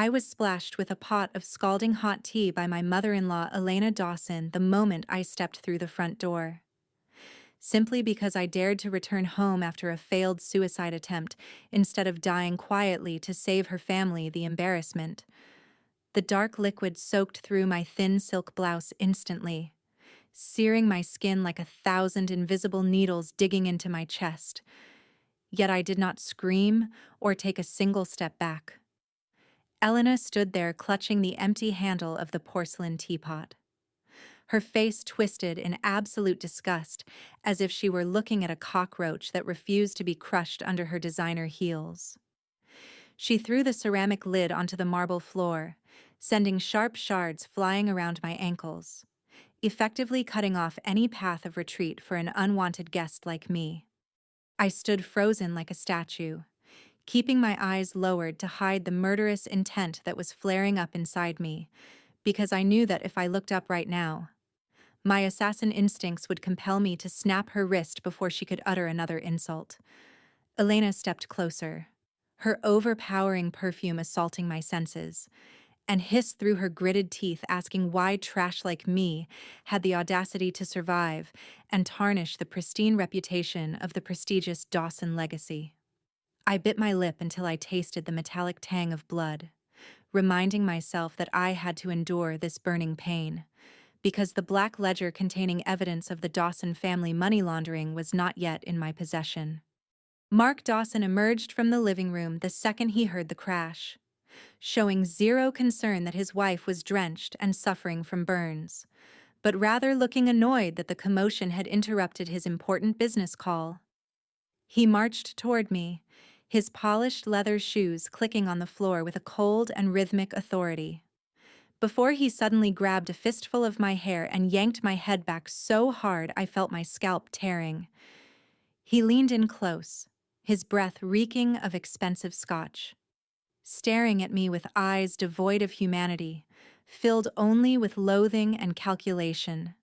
I was splashed with a pot of scalding hot tea by my mother-in-law Elena Dawson the moment I stepped through the front door. Simply because I dared to return home after a failed suicide attempt instead of dying quietly to save her family the embarrassment. The dark liquid soaked through my thin silk blouse instantly, searing my skin like 1,000 invisible needles digging into my chest. Yet I did not scream or take a single step back. Elena stood there clutching the empty handle of the porcelain teapot. Her face twisted in absolute disgust, as if she were looking at a cockroach that refused to be crushed under her designer heels. She threw the ceramic lid onto the marble floor, sending sharp shards flying around my ankles, effectively cutting off any path of retreat for an unwanted guest like me. I stood frozen like a statue, keeping my eyes lowered to hide the murderous intent that was flaring up inside me, because I knew that if I looked up right now, my assassin instincts would compel me to snap her wrist before she could utter another insult. Elena stepped closer, her overpowering perfume assaulting my senses, and hissed through her gritted teeth asking why trash like me had the audacity to survive and tarnish the pristine reputation of the prestigious Dawson legacy. I bit my lip until I tasted the metallic tang of blood, reminding myself that I had to endure this burning pain, because the black ledger containing evidence of the Dawson family money laundering was not yet in my possession. Mark Dawson emerged from the living room the second he heard the crash, showing zero concern that his wife was drenched and suffering from burns, but rather looking annoyed that the commotion had interrupted his important business call. He marched toward me, his polished leather shoes clicking on the floor with a cold and rhythmic authority, before he suddenly grabbed a fistful of my hair and yanked my head back so hard I felt my scalp tearing. He leaned in close, his breath reeking of expensive scotch, staring at me with eyes devoid of humanity, filled only with loathing and calculation.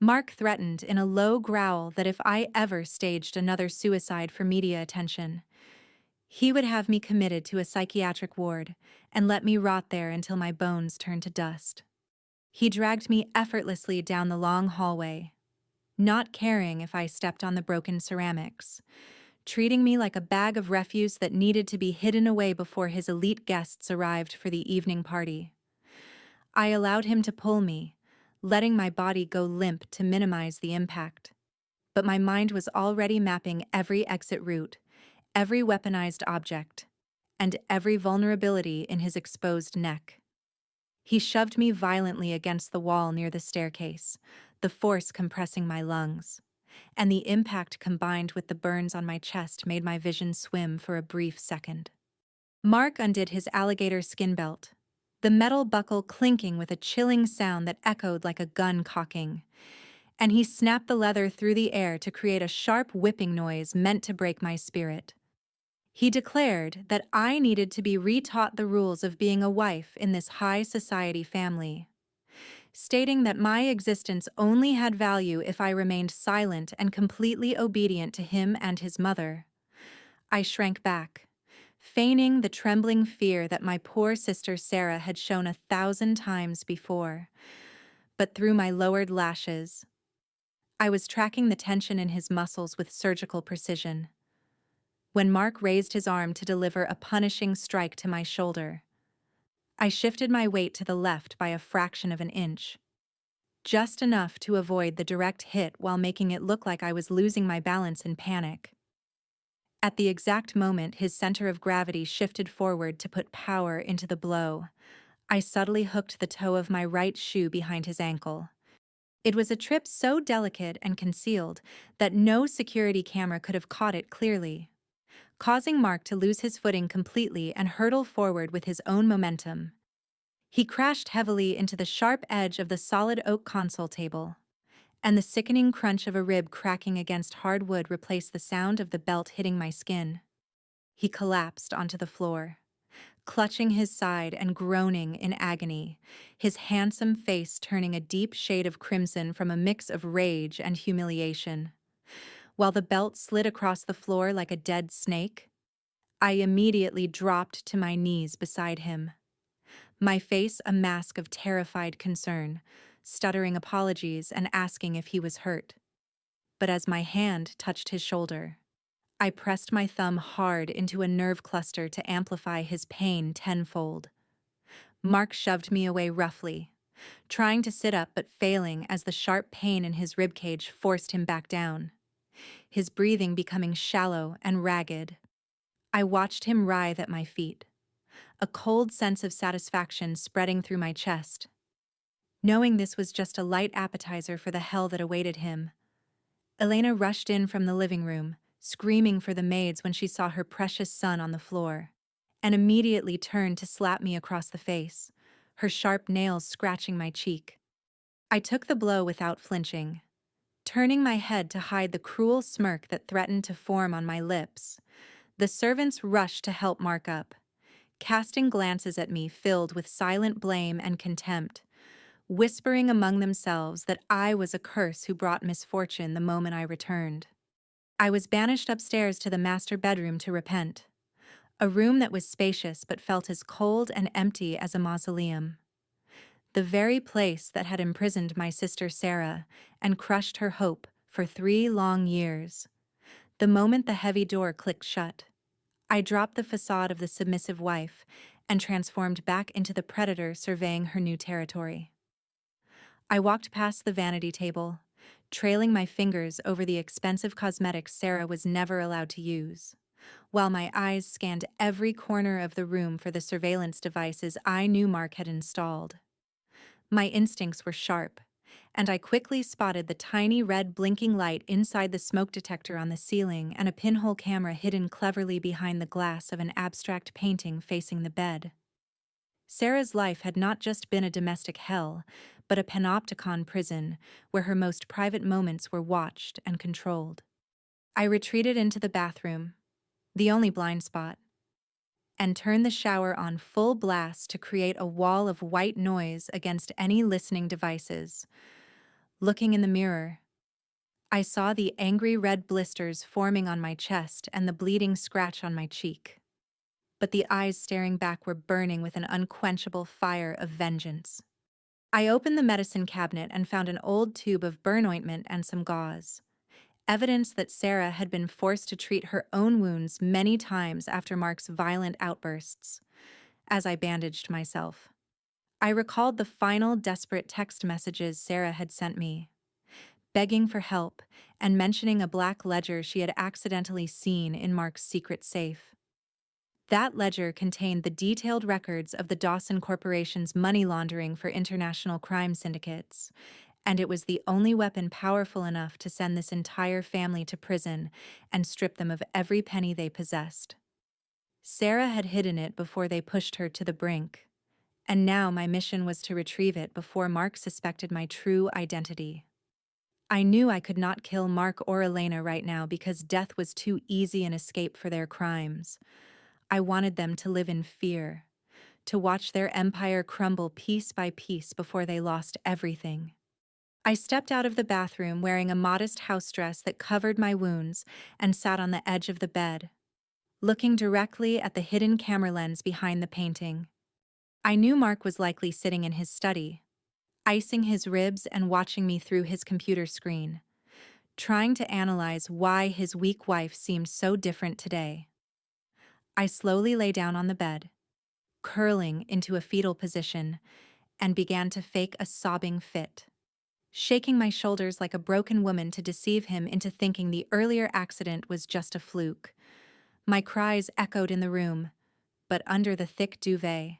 Mark threatened in a low growl that if I ever staged another suicide for media attention, he would have me committed to a psychiatric ward and let me rot there until my bones turned to dust. He dragged me effortlessly down the long hallway, not caring if I stepped on the broken ceramics, treating me like a bag of refuse that needed to be hidden away before his elite guests arrived for the evening party. I allowed him to pull me, letting my body go limp to minimize the impact. But my mind was already mapping every exit route, every weaponized object, and every vulnerability in his exposed neck. He shoved me violently against the wall near the staircase, the force compressing my lungs, and the impact combined with the burns on my chest made my vision swim for a brief second. Mark undid his alligator skin belt, the metal buckle clinking with a chilling sound that echoed like a gun cocking, and he snapped the leather through the air to create a sharp whipping noise meant to break my spirit. He declared that I needed to be retaught the rules of being a wife in this high society family, stating that my existence only had value if I remained silent and completely obedient to him and his mother. I shrank back, feigning the trembling fear that my poor sister Sarah had shown 1,000 times before. But through my lowered lashes, I was tracking the tension in his muscles with surgical precision. When Mark raised his arm to deliver a punishing strike to my shoulder, I shifted my weight to the left by a fraction of an inch, just enough to avoid the direct hit while making it look like I was losing my balance in panic. At the exact moment his center of gravity shifted forward to put power into the blow, I subtly hooked the toe of my right shoe behind his ankle. It was a trip so delicate and concealed that no security camera could have caught it clearly, causing Mark to lose his footing completely and hurtle forward with his own momentum. He crashed heavily into the sharp edge of the solid oak console table, and the sickening crunch of a rib cracking against hard wood replaced the sound of the belt hitting my skin. He collapsed onto the floor, clutching his side and groaning in agony, his handsome face turning a deep shade of crimson from a mix of rage and humiliation. While the belt slid across the floor like a dead snake, I immediately dropped to my knees beside him. my face a mask of terrified concern, stuttering apologies and asking if he was hurt. But as my hand touched his shoulder, I pressed my thumb hard into a nerve cluster to amplify his pain tenfold. Mark shoved me away roughly, trying to sit up but failing as the sharp pain in his ribcage forced him back down, his breathing becoming shallow and ragged. I watched him writhe at my feet, a cold sense of satisfaction spreading through my chest. Knowing this was just a light appetizer for the hell that awaited him, Elena rushed in from the living room, screaming for the maids when she saw her precious son on the floor, and immediately turned to slap me across the face, her sharp nails scratching my cheek. I took the blow without flinching, turning my head to hide the cruel smirk that threatened to form on my lips. The servants rushed to help Mark up, casting glances at me filled with silent blame and contempt, whispering among themselves that I was a curse who brought misfortune the moment I returned. I was banished upstairs to the master bedroom to repent, a room that was spacious but felt as cold and empty as a mausoleum. The very place that had imprisoned my sister Sarah and crushed her hope for 3 long years. The moment the heavy door clicked shut, I dropped the facade of the submissive wife and transformed back into the predator surveying her new territory. I walked past the vanity table, trailing my fingers over the expensive cosmetics Sarah was never allowed to use, while my eyes scanned every corner of the room for the surveillance devices I knew Mark had installed. My instincts were sharp, and I quickly spotted the tiny red blinking light inside the smoke detector on the ceiling and a pinhole camera hidden cleverly behind the glass of an abstract painting facing the bed. Sarah's life had not just been a domestic hell, but a panopticon prison where her most private moments were watched and controlled. I retreated into the bathroom, the only blind spot, and turned the shower on full blast to create a wall of white noise against any listening devices. Looking in the mirror, I saw the angry red blisters forming on my chest and the bleeding scratch on my cheek. But the eyes staring back were burning with an unquenchable fire of vengeance. I opened the medicine cabinet and found an old tube of burn ointment and some gauze, evidence that Sarah had been forced to treat her own wounds many times after Mark's violent outbursts. As I bandaged myself, I recalled the final desperate text messages Sarah had sent me, begging for help and mentioning a black ledger she had accidentally seen in Mark's secret safe. That ledger contained the detailed records of the Dawson Corporation's money laundering for international crime syndicates, and it was the only weapon powerful enough to send this entire family to prison and strip them of every penny they possessed. Sarah had hidden it before they pushed her to the brink, and now my mission was to retrieve it before Mark suspected my true identity. I knew I could not kill Mark or Elena right now because death was too easy an escape for their crimes. I wanted them to live in fear, to watch their empire crumble piece by piece before they lost everything. I stepped out of the bathroom wearing a modest house dress that covered my wounds and sat on the edge of the bed, looking directly at the hidden camera lens behind the painting. I knew Mark was likely sitting in his study, icing his ribs and watching me through his computer screen, trying to analyze why his weak wife seemed so different today. I slowly lay down on the bed, curling into a fetal position, and began to fake a sobbing fit, shaking my shoulders like a broken woman to deceive him into thinking the earlier accident was just a fluke. My cries echoed in the room, but under the thick duvet,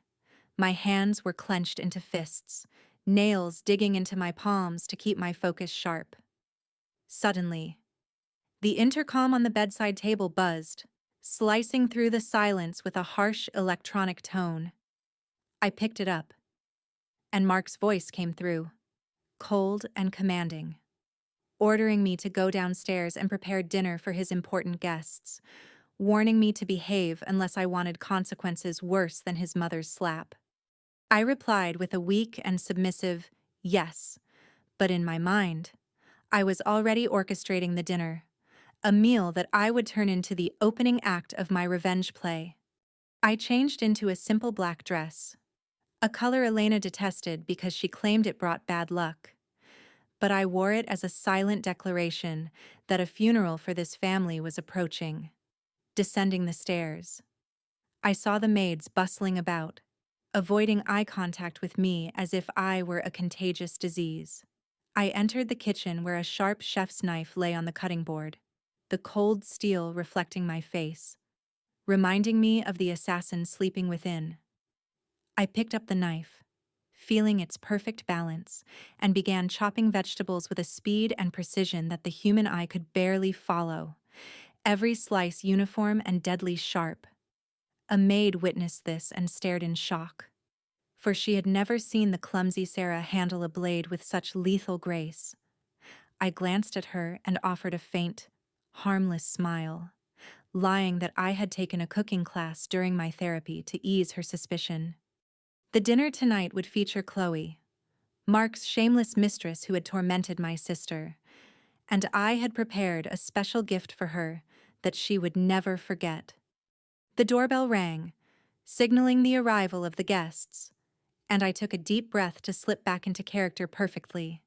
my hands were clenched into fists, nails digging into my palms to keep my focus sharp. Suddenly, the intercom on the bedside table buzzed, slicing through the silence with a harsh electronic tone. I picked it up, and Mark's voice came through, cold and commanding, ordering me to go downstairs and prepare dinner for his important guests, warning me to behave unless I wanted consequences worse than his mother's slap. I replied with a weak and submissive yes, but in my mind, I was already orchestrating the dinner, a meal that I would turn into the opening act of my revenge play. I changed into a simple black dress, a color Elena detested because she claimed it brought bad luck. But I wore it as a silent declaration that a funeral for this family was approaching. Descending the stairs, I saw the maids bustling about, avoiding eye contact with me as if I were a contagious disease. I entered the kitchen where a sharp chef's knife lay on the cutting board, the cold steel reflecting my face, reminding me of the assassin sleeping within. I picked up the knife, feeling its perfect balance, and began chopping vegetables with a speed and precision that the human eye could barely follow, every slice uniform and deadly sharp. A maid witnessed this and stared in shock, for she had never seen the clumsy Sarah handle a blade with such lethal grace. I glanced at her and offered a faint, harmless smile, lying that I had taken a cooking class during my therapy to ease her suspicion. The dinner tonight would feature Chloe, Mark's shameless mistress who had tormented my sister, and I had prepared a special gift for her that she would never forget. The doorbell rang, signaling the arrival of the guests, and I took a deep breath to slip back into character perfectly.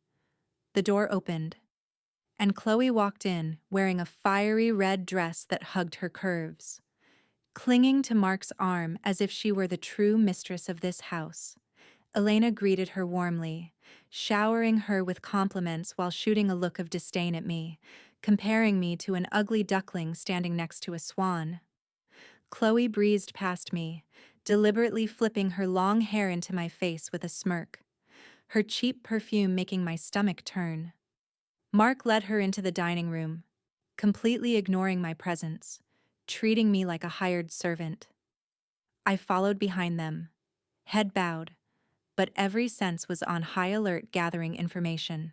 The door opened, and Chloe walked in wearing a fiery red dress that hugged her curves. Clinging to Mark's arm as if she were the true mistress of this house, Elena greeted her warmly, showering her with compliments while shooting a look of disdain at me, comparing me to an ugly duckling standing next to a swan. Chloe breezed past me, deliberately flipping her long hair into my face with a smirk, her cheap perfume making my stomach turn. Mark led her into the dining room, completely ignoring my presence, treating me like a hired servant. I followed behind them, head bowed, but every sense was on high alert gathering information,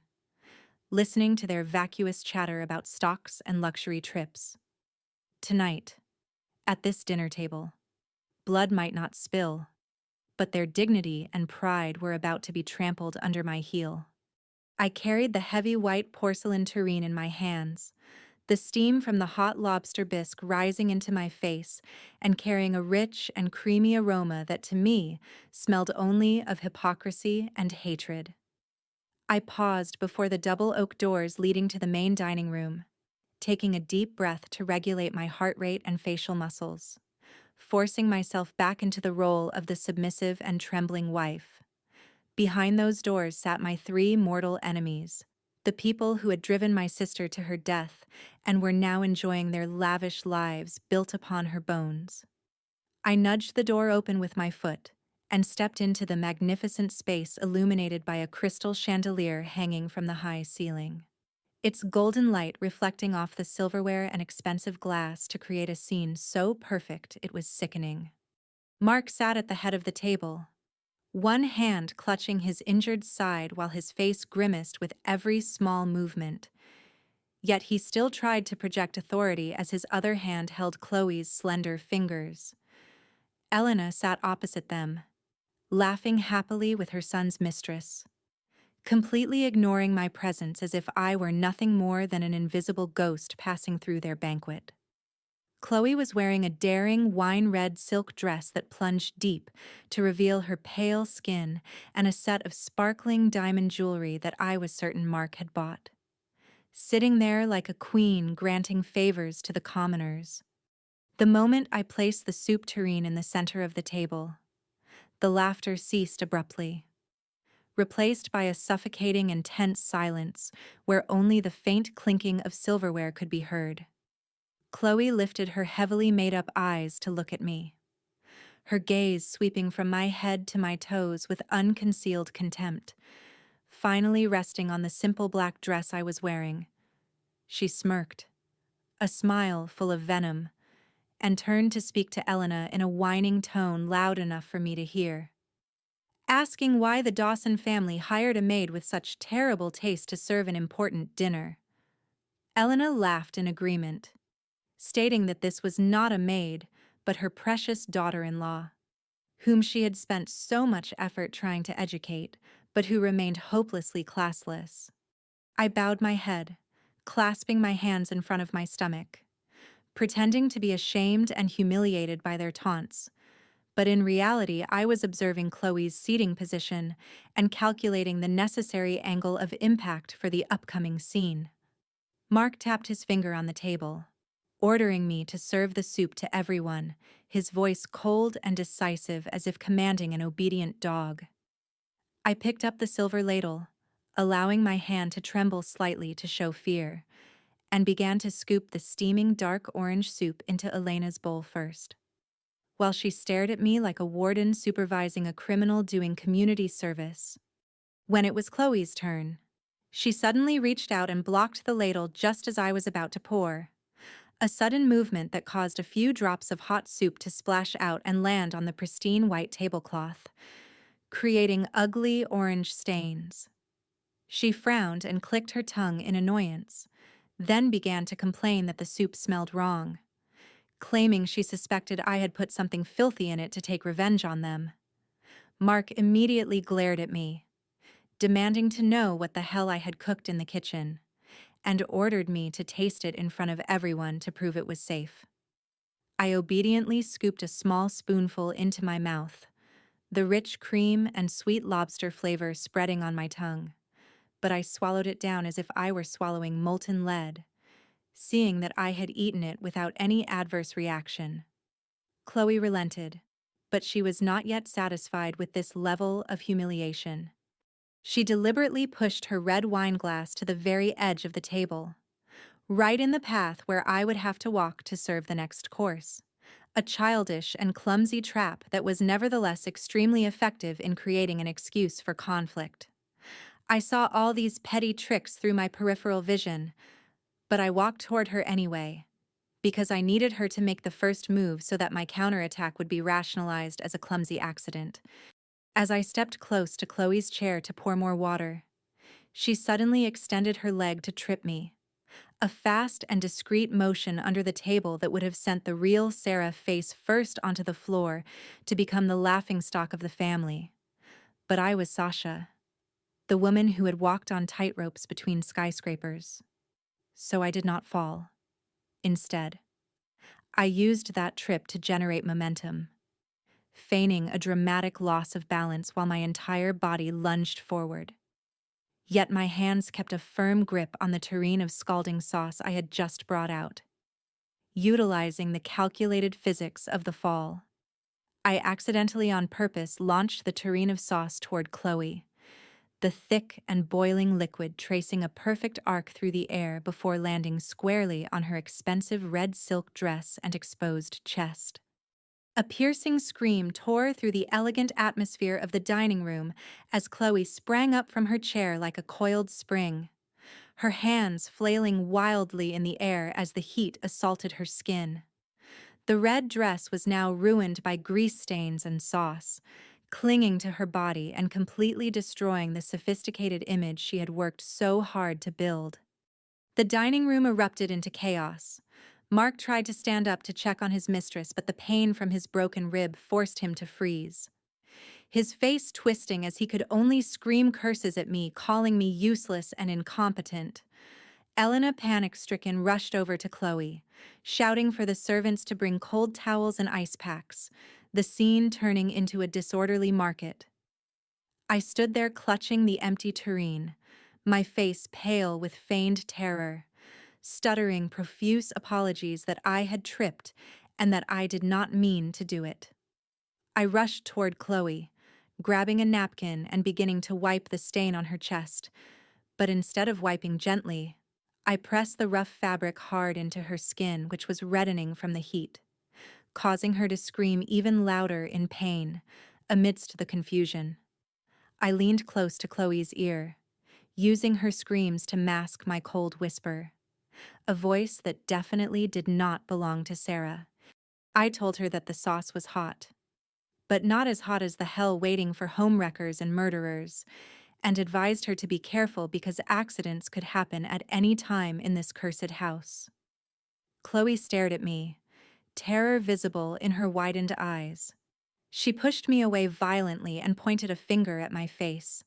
listening to their vacuous chatter about stocks and luxury trips. Tonight, at this dinner table, blood might not spill, but their dignity and pride were about to be trampled under my heel. I carried the heavy white porcelain tureen in my hands, the steam from the hot lobster bisque rising into my face and carrying a rich and creamy aroma that to me smelled only of hypocrisy and hatred. I paused before the double oak doors leading to the main dining room, taking a deep breath to regulate my heart rate and facial muscles, forcing myself back into the role of the submissive and trembling wife. Behind those doors sat my three mortal enemies, the people who had driven my sister to her death and were now enjoying their lavish lives built upon her bones. I nudged the door open with my foot and stepped into the magnificent space illuminated by a crystal chandelier hanging from the high ceiling, its golden light reflecting off the silverware and expensive glass to create a scene so perfect it was sickening. Mark sat at the head of the table, one hand clutching his injured side while his face grimaced with every small movement. Yet he still tried to project authority as his other hand held Chloe's slender fingers. Elena sat opposite them, laughing happily with her son's mistress, completely ignoring my presence as if I were nothing more than an invisible ghost passing through their banquet. Chloe was wearing a daring wine-red silk dress that plunged deep to reveal her pale skin and a set of sparkling diamond jewelry that I was certain Mark had bought, sitting there like a queen granting favors to the commoners. The moment I placed the soup tureen in the center of the table, the laughter ceased abruptly, replaced by a suffocating and tense silence where only the faint clinking of silverware could be heard. Chloe lifted her heavily made-up eyes to look at me, her gaze sweeping from my head to my toes with unconcealed contempt, finally resting on the simple black dress I was wearing. She smirked, a smile full of venom, and turned to speak to Elena in a whining tone loud enough for me to hear, asking why the Dawson family hired a maid with such terrible taste to serve an important dinner. Elena laughed in agreement, stating that this was not a maid, but her precious daughter-in-law, whom she had spent so much effort trying to educate, but who remained hopelessly classless. I bowed my head, clasping my hands in front of my stomach, pretending to be ashamed and humiliated by their taunts, But in reality, I was observing Chloe's seating position and calculating the necessary angle of impact for the upcoming scene. Mark tapped his finger on the table, ordering me to serve the soup to everyone, his voice cold and decisive as if commanding an obedient dog. I picked up the silver ladle, allowing my hand to tremble slightly to show fear, and began to scoop the steaming dark orange soup into Elena's bowl first. While she stared at me like a warden supervising a criminal doing community service. When it was Chloe's turn, she suddenly reached out and blocked the ladle just as I was about to pour. A sudden movement that caused a few drops of hot soup to splash out and land on the pristine white tablecloth, creating ugly orange stains. She frowned and clicked her tongue in annoyance, then began to complain that the soup smelled wrong, claiming she suspected I had put something filthy in it to take revenge on them. Mark immediately glared at me, demanding to know what the hell I had cooked in the kitchen, and ordered me to taste it in front of everyone to prove it was safe. I obediently scooped a small spoonful into my mouth, the rich cream and sweet lobster flavor spreading on my tongue, but I swallowed it down as if I were swallowing molten lead, seeing that I had eaten it without any adverse reaction. Chloe relented, but she was not yet satisfied with this level of humiliation. She deliberately pushed her red wine glass to the very edge of the table, right in the path where I would have to walk to serve the next course. A childish and clumsy trap that was nevertheless extremely effective in creating an excuse for conflict. I saw all these petty tricks through my peripheral vision, but I walked toward her anyway, because I needed her to make the first move so that my counterattack would be rationalized as a clumsy accident. As I stepped close to Chloe's chair to pour more water, she suddenly extended her leg to trip me. A fast and discreet motion under the table that would have sent the real Sarah face first onto the floor to become the laughingstock of the family. But I was Sasha, the woman who had walked on tightropes between skyscrapers. So I did not fall. Instead, I used that trip to generate momentum, feigning a dramatic loss of balance while my entire body lunged forward. Yet my hands kept a firm grip on the tureen of scalding sauce I had just brought out. Utilizing the calculated physics of the fall, I accidentally on purpose launched the tureen of sauce toward Chloe, the thick and boiling liquid tracing a perfect arc through the air before landing squarely on her expensive red silk dress and exposed chest. A piercing scream tore through the elegant atmosphere of the dining room as Chloe sprang up from her chair like a coiled spring, her hands flailing wildly in the air as the heat assaulted her skin. The red dress was now ruined by grease stains and sauce, clinging to her body and completely destroying the sophisticated image she had worked so hard to build. The dining room erupted into chaos. Mark tried to stand up to check on his mistress, but the pain from his broken rib forced him to freeze, his face twisting as he could only scream curses at me, calling me useless and incompetent. Elena, panic-stricken, rushed over to Chloe, shouting for the servants to bring cold towels and ice packs, the scene turning into a disorderly market. I stood there clutching the empty tureen, my face pale with feigned terror, stuttering profuse apologies that I had tripped and that I did not mean to do it. I rushed toward Chloe, grabbing a napkin and beginning to wipe the stain on her chest, but instead of wiping gently, I pressed the rough fabric hard into her skin, which was reddening from the heat, causing her to scream even louder in pain amidst the confusion. I leaned close to Chloe's ear, using her screams to mask my cold whisper, a voice that definitely did not belong to Sarah. I told her that the sauce was hot, but not as hot as the hell waiting for homewreckers and murderers, and advised her to be careful because accidents could happen at any time in this cursed house. Chloe stared at me, terror visible in her widened eyes. She pushed me away violently and pointed a finger at my face,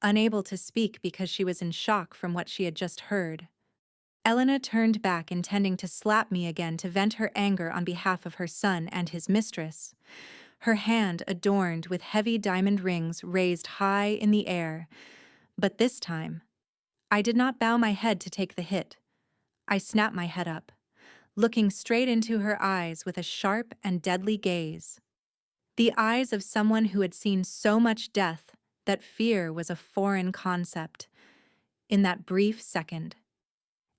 unable to speak because she was in shock from what she had just heard. Elena turned back, intending to slap me again to vent her anger on behalf of her son and his mistress, her hand adorned with heavy diamond rings raised high in the air. But this time, I did not bow my head to take the hit. I snapped my head up, looking straight into her eyes with a sharp and deadly gaze. The eyes of someone who had seen so much death that fear was a foreign concept. In that brief second,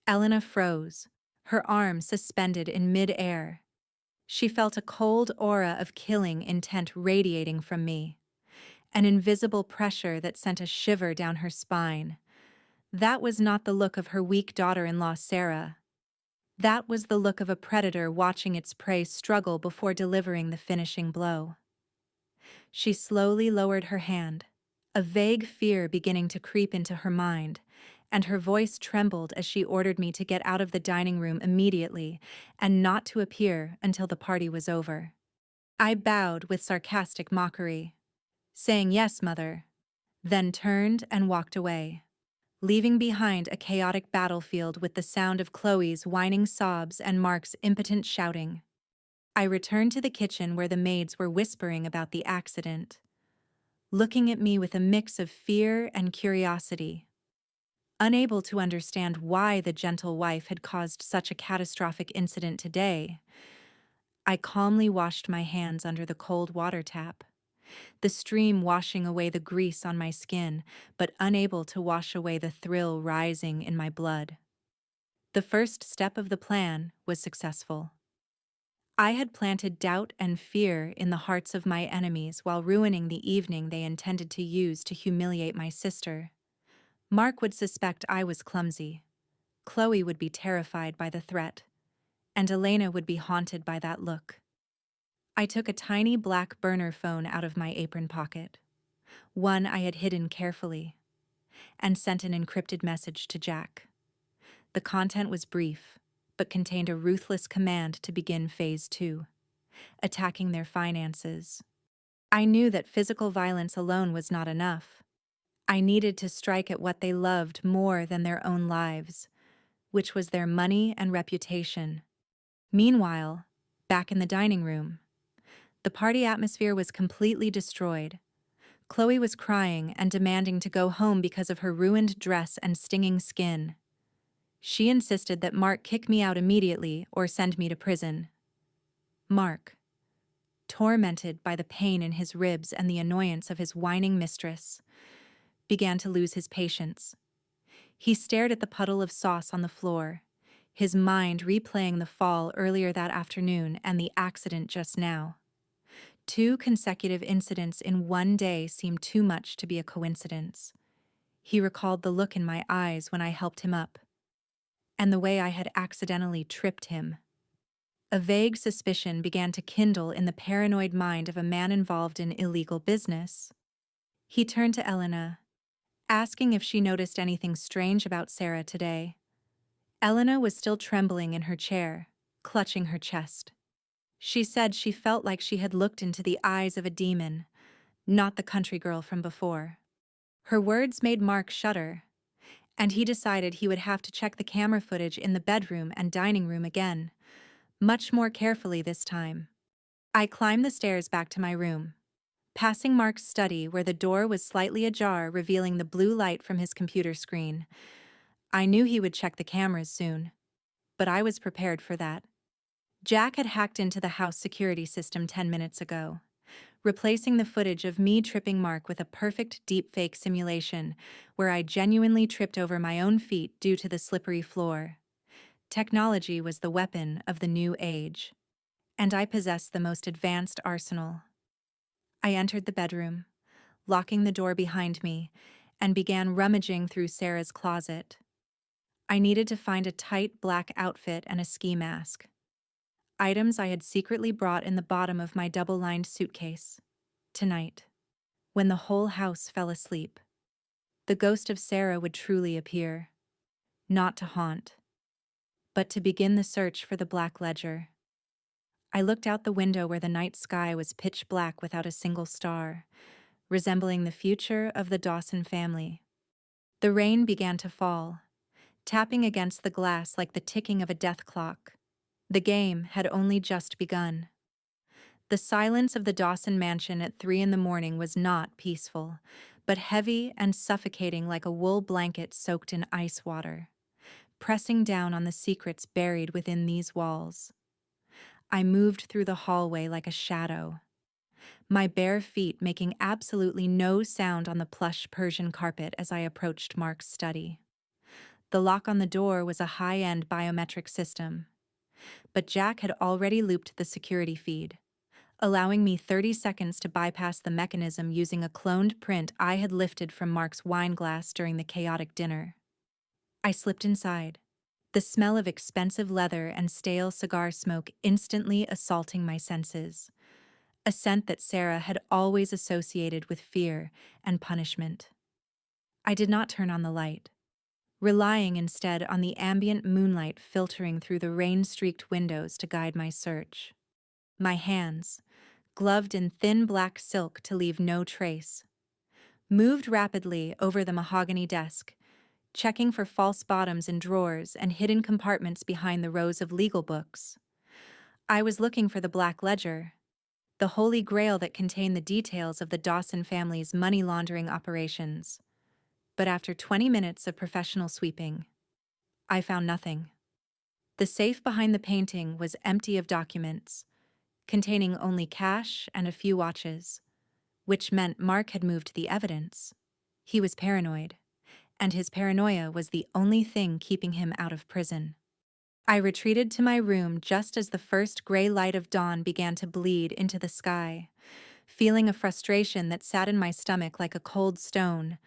Elena froze, her arms suspended in mid-air. She felt a cold aura of killing intent radiating from me, an invisible pressure that sent a shiver down her spine. That was not the look of her weak daughter-in-law Sarah. That was the look of a predator watching its prey struggle before delivering the finishing blow. She slowly lowered her hand, a vague fear beginning to creep into her mind, and her voice trembled as she ordered me to get out of the dining room immediately and not to appear until the party was over. I bowed with sarcastic mockery, saying yes, mother, then turned and walked away, leaving behind a chaotic battlefield with the sound of Chloe's whining sobs and Mark's impotent shouting. I returned to the kitchen where the maids were whispering about the accident, looking at me with a mix of fear and curiosity. Unable to understand why the gentle wife had caused such a catastrophic incident today, I calmly washed my hands under the cold water tap, the stream washing away the grease on my skin, but unable to wash away the thrill rising in my blood. The first step of the plan was successful. I had planted doubt and fear in the hearts of my enemies while ruining the evening they intended to use to humiliate my sister. Mark would suspect I was clumsy, Chloe would be terrified by the threat, and Elena would be haunted by that look. I took a tiny black burner phone out of my apron pocket, one I had hidden carefully, and sent an encrypted message to Jack. The content was brief, but contained a ruthless command to begin Phase 2, attacking their finances. I knew that physical violence alone was not enough. I needed to strike at what they loved more than their own lives, which was their money and reputation. Meanwhile, back in the dining room, the party atmosphere was completely destroyed. Chloe was crying and demanding to go home because of her ruined dress and stinging skin. She insisted that Mark kick me out immediately or send me to prison. Mark, tormented by the pain in his ribs and the annoyance of his whining mistress, began to lose his patience. He stared at the puddle of sauce on the floor, his mind replaying the fall earlier that afternoon and the accident just now. 2 consecutive incidents in one day seemed too much to be a coincidence. He recalled the look in my eyes when I helped him up, and the way I had accidentally tripped him. A vague suspicion began to kindle in the paranoid mind of a man involved in illegal business. He turned to Elena, asking if she noticed anything strange about Sarah today. Elena was still trembling in her chair, clutching her chest. She said she felt like she had looked into the eyes of a demon, not the country girl from before. Her words made Mark shudder, and he decided he would have to check the camera footage in the bedroom and dining room again, much more carefully this time. I climbed the stairs back to my room, passing Mark's study where the door was slightly ajar, revealing the blue light from his computer screen. I knew he would check the cameras soon, but I was prepared for that. Jack had hacked into the house security system 10 minutes ago, replacing the footage of me tripping Mark with a perfect deepfake simulation where I genuinely tripped over my own feet due to the slippery floor. Technology was the weapon of the new age, and I possessed the most advanced arsenal. I entered the bedroom, locking the door behind me, and began rummaging through Sarah's closet. I needed to find a tight black outfit and a ski mask, items I had secretly brought in the bottom of my double-lined suitcase. Tonight, when the whole house fell asleep, the ghost of Sarah would truly appear, not to haunt, but to begin the search for the Black Ledger. I looked out the window where the night sky was pitch black without a single star, resembling the future of the Dawson family. The rain began to fall, tapping against the glass like the ticking of a death clock. The game had only just begun. The silence of the Dawson mansion at 3 in the morning was not peaceful, but heavy and suffocating like a wool blanket soaked in ice water, pressing down on the secrets buried within these walls. I moved through the hallway like a shadow, my bare feet making absolutely no sound on the plush Persian carpet as I approached Mark's study. The lock on the door was a high-end biometric system, but Jack had already looped the security feed, allowing me 30 seconds to bypass the mechanism using a cloned print I had lifted from Mark's wine glass during the chaotic dinner. I slipped inside, the smell of expensive leather and stale cigar smoke instantly assaulting my senses, a scent that Sarah had always associated with fear and punishment. I did not turn on the light, relying instead on the ambient moonlight filtering through the rain-streaked windows to guide my search. My hands, gloved in thin black silk to leave no trace, moved rapidly over the mahogany desk, checking for false bottoms in drawers and hidden compartments behind the rows of legal books. I was looking for the Black Ledger, the holy grail that contained the details of the Dawson family's money laundering operations. But after 20 minutes of professional sweeping, I found nothing. The safe behind the painting was empty of documents, containing only cash and a few watches, which meant Mark had moved the evidence. He was paranoid, and his paranoia was the only thing keeping him out of prison. I retreated to my room just as the first gray light of dawn began to bleed into the sky, feeling a frustration that sat in my stomach like a cold stone.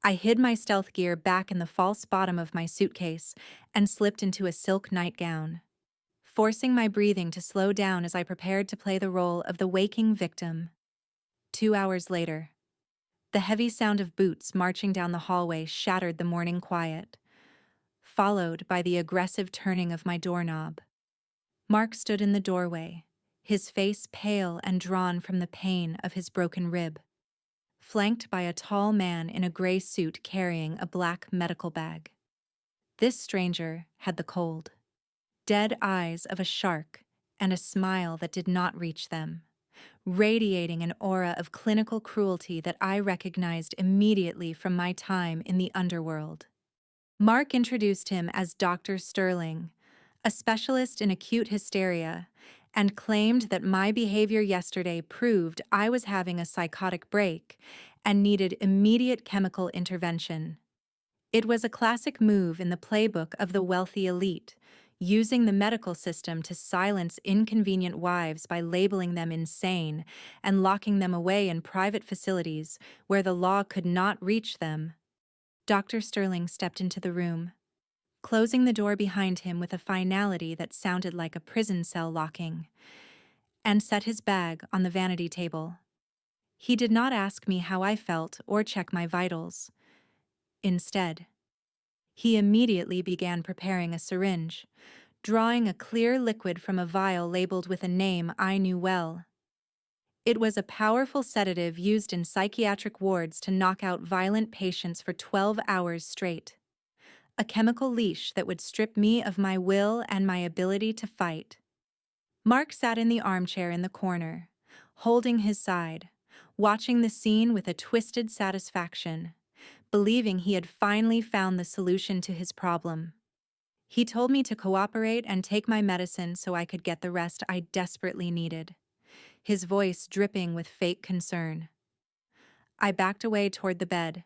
I hid my stealth gear back in the false bottom of my suitcase and slipped into a silk nightgown, forcing my breathing to slow down as I prepared to play the role of the waking victim. 2 hours later, the heavy sound of boots marching down the hallway shattered the morning quiet, followed by the aggressive turning of my doorknob. Mark stood in the doorway, his face pale and drawn from the pain of his broken rib, flanked by a tall man in a gray suit carrying a black medical bag. This stranger had the cold, dead eyes of a shark and a smile that did not reach them, radiating an aura of clinical cruelty that I recognized immediately from my time in the underworld. Mark introduced him as Dr. Sterling, a specialist in acute hysteria, and claimed that my behavior yesterday proved I was having a psychotic break and needed immediate chemical intervention. It was a classic move in the playbook of the wealthy elite, using the medical system to silence inconvenient wives by labeling them insane and locking them away in private facilities where the law could not reach them. Dr. Sterling stepped into the room, closing the door behind him with a finality that sounded like a prison cell locking, and set his bag on the vanity table. He did not ask me how I felt or check my vitals. Instead, he immediately began preparing a syringe, drawing a clear liquid from a vial labeled with a name I knew well. It was a powerful sedative used in psychiatric wards to knock out violent patients for 12 hours straight. A chemical leash that would strip me of my will and my ability to fight. Mark sat in the armchair in the corner, holding his side, watching the scene with a twisted satisfaction, believing he had finally found the solution to his problem. He told me to cooperate and take my medicine so I could get the rest I desperately needed, his voice dripping with fake concern. I backed away toward the bed,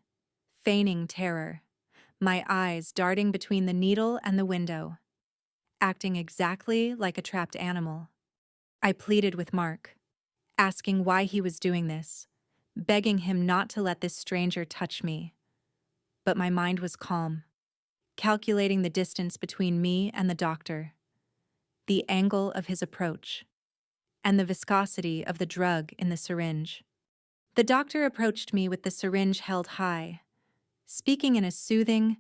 feigning terror, my eyes darting between the needle and the window, acting exactly like a trapped animal. I pleaded with Mark, asking why he was doing this, begging him not to let this stranger touch me. But my mind was calm, calculating the distance between me and the doctor, the angle of his approach, and the viscosity of the drug in the syringe. The doctor approached me with the syringe held high, speaking in a soothing,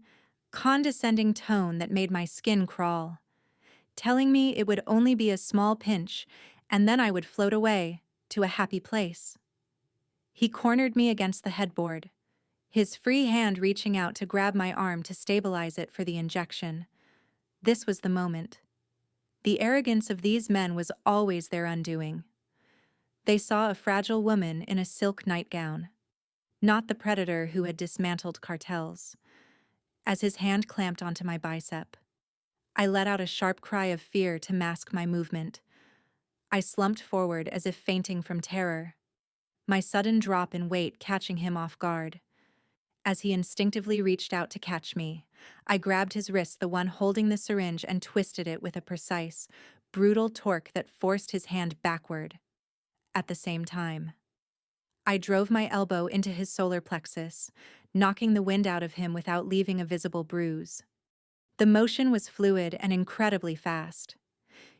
condescending tone that made my skin crawl, telling me it would only be a small pinch and then I would float away to a happy place. He cornered me against the headboard, his free hand reaching out to grab my arm to stabilize it for the injection. This was the moment. The arrogance of these men was always their undoing. They saw a fragile woman in a silk nightgown, not the predator who had dismantled cartels. As his hand clamped onto my bicep, I let out a sharp cry of fear to mask my movement. I slumped forward as if fainting from terror, my sudden drop in weight catching him off guard. As he instinctively reached out to catch me, I grabbed his wrist, the one holding the syringe, and twisted it with a precise, brutal torque that forced his hand backward. At the same time, I drove my elbow into his solar plexus, knocking the wind out of him without leaving a visible bruise. The motion was fluid and incredibly fast,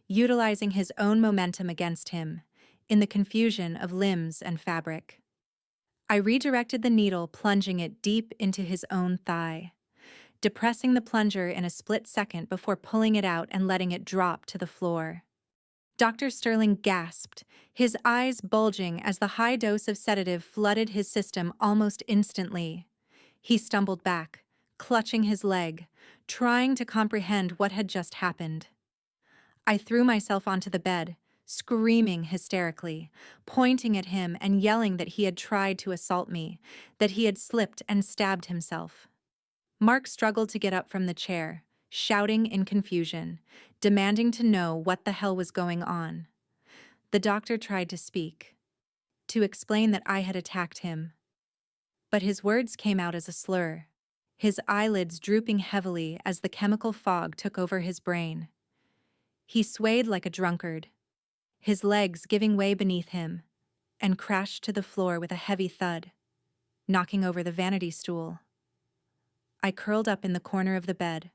utilizing his own momentum against him, in the confusion of limbs and fabric. I redirected the needle, plunging it deep into his own thigh, depressing the plunger in a split second before pulling it out and letting it drop to the floor. Dr. Sterling gasped, his eyes bulging as the high dose of sedative flooded his system almost instantly. He stumbled back, clutching his leg, trying to comprehend what had just happened. I threw myself onto the bed, screaming hysterically, pointing at him and yelling that he had tried to assault me, that he had slipped and stabbed himself. Mark struggled to get up from the chair, shouting in confusion, demanding to know what the hell was going on. The doctor tried to speak, to explain that I had attacked him. But his words came out as a slur, his eyelids drooping heavily as the chemical fog took over his brain. He swayed like a drunkard, his legs giving way beneath him, and crashed to the floor with a heavy thud, knocking over the vanity stool. I curled up in the corner of the bed,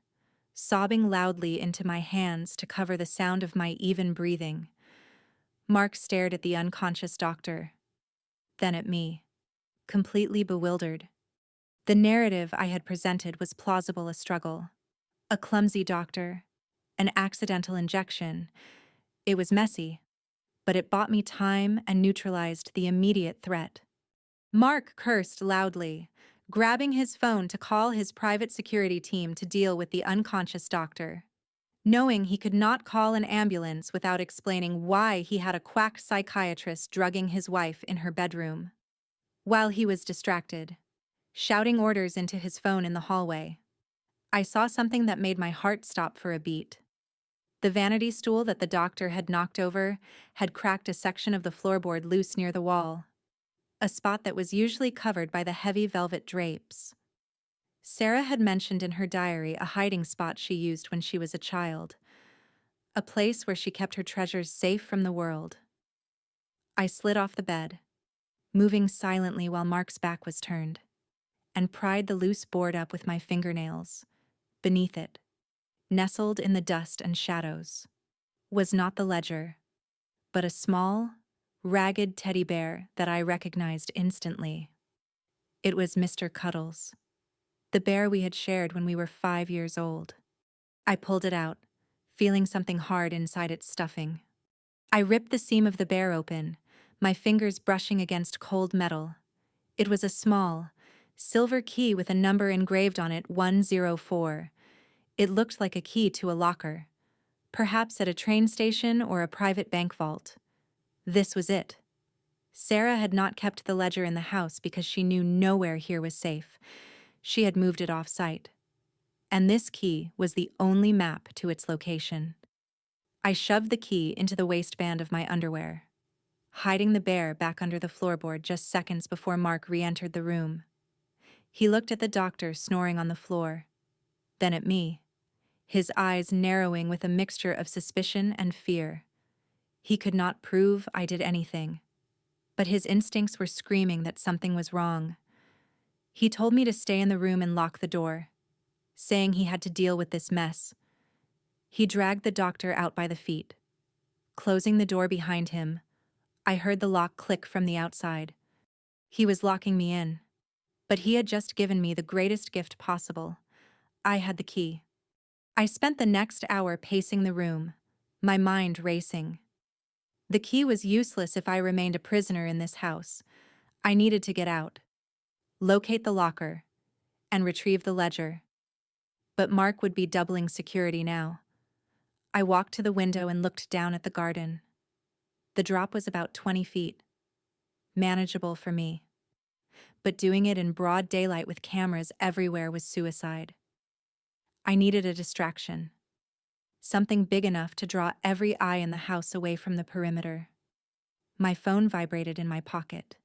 sobbing loudly into my hands to cover the sound of my even breathing. Mark stared at the unconscious doctor, then at me, completely bewildered. The narrative I had presented was plausible: a struggle, a clumsy doctor, an accidental injection. It was messy, but it bought me time and neutralized the immediate threat. Mark cursed loudly, grabbing his phone to call his private security team to deal with the unconscious doctor. Knowing he could not call an ambulance without explaining why he had a quack psychiatrist drugging his wife in her bedroom. While he was distracted, shouting orders into his phone in the hallway, I saw something that made my heart stop for a beat. The vanity stool that the doctor had knocked over had cracked a section of the floorboard loose near the wall, a spot that was usually covered by the heavy velvet drapes. Sarah had mentioned in her diary a hiding spot she used when she was a child, a place where she kept her treasures safe from the world. I slid off the bed, moving silently while Mark's back was turned, and pried the loose board up with my fingernails. Beneath it, nestled in the dust and shadows, was not the ledger, but a small, ragged teddy bear that I recognized instantly. It was Mr. Cuddles, the bear we had shared when we were 5 years old. I pulled it out, feeling something hard inside its stuffing. I ripped the seam of the bear open, my fingers brushing against cold metal. It was a small, silver key with a number engraved on it, 104. It looked like a key to a locker, perhaps at a train station or a private bank vault. This was it. Sarah had not kept the ledger in the house because she knew nowhere here was safe. She had moved it off-site. And this key was the only map to its location. I shoved the key into the waistband of my underwear, hiding the bear back under the floorboard just seconds before Mark re-entered the room. He looked at the doctor snoring on the floor, then at me, his eyes narrowing with a mixture of suspicion and fear. He could not prove I did anything, but his instincts were screaming that something was wrong. He told me to stay in the room and lock the door, saying he had to deal with this mess. He dragged the doctor out by the feet. Closing the door behind him, I heard the lock click from the outside. He was locking me in, but he had just given me the greatest gift possible. I had the key. I spent the next hour pacing the room, my mind racing. The key was useless if I remained a prisoner in this house. I needed to get out, locate the locker, and retrieve the ledger. But Mark would be doubling security now. I walked to the window and looked down at the garden. The drop was about 20 feet. manageable for me. But doing it in broad daylight with cameras everywhere was suicide. I needed a distraction, something big enough to draw every eye in the house away from the perimeter. My phone vibrated in my pocket.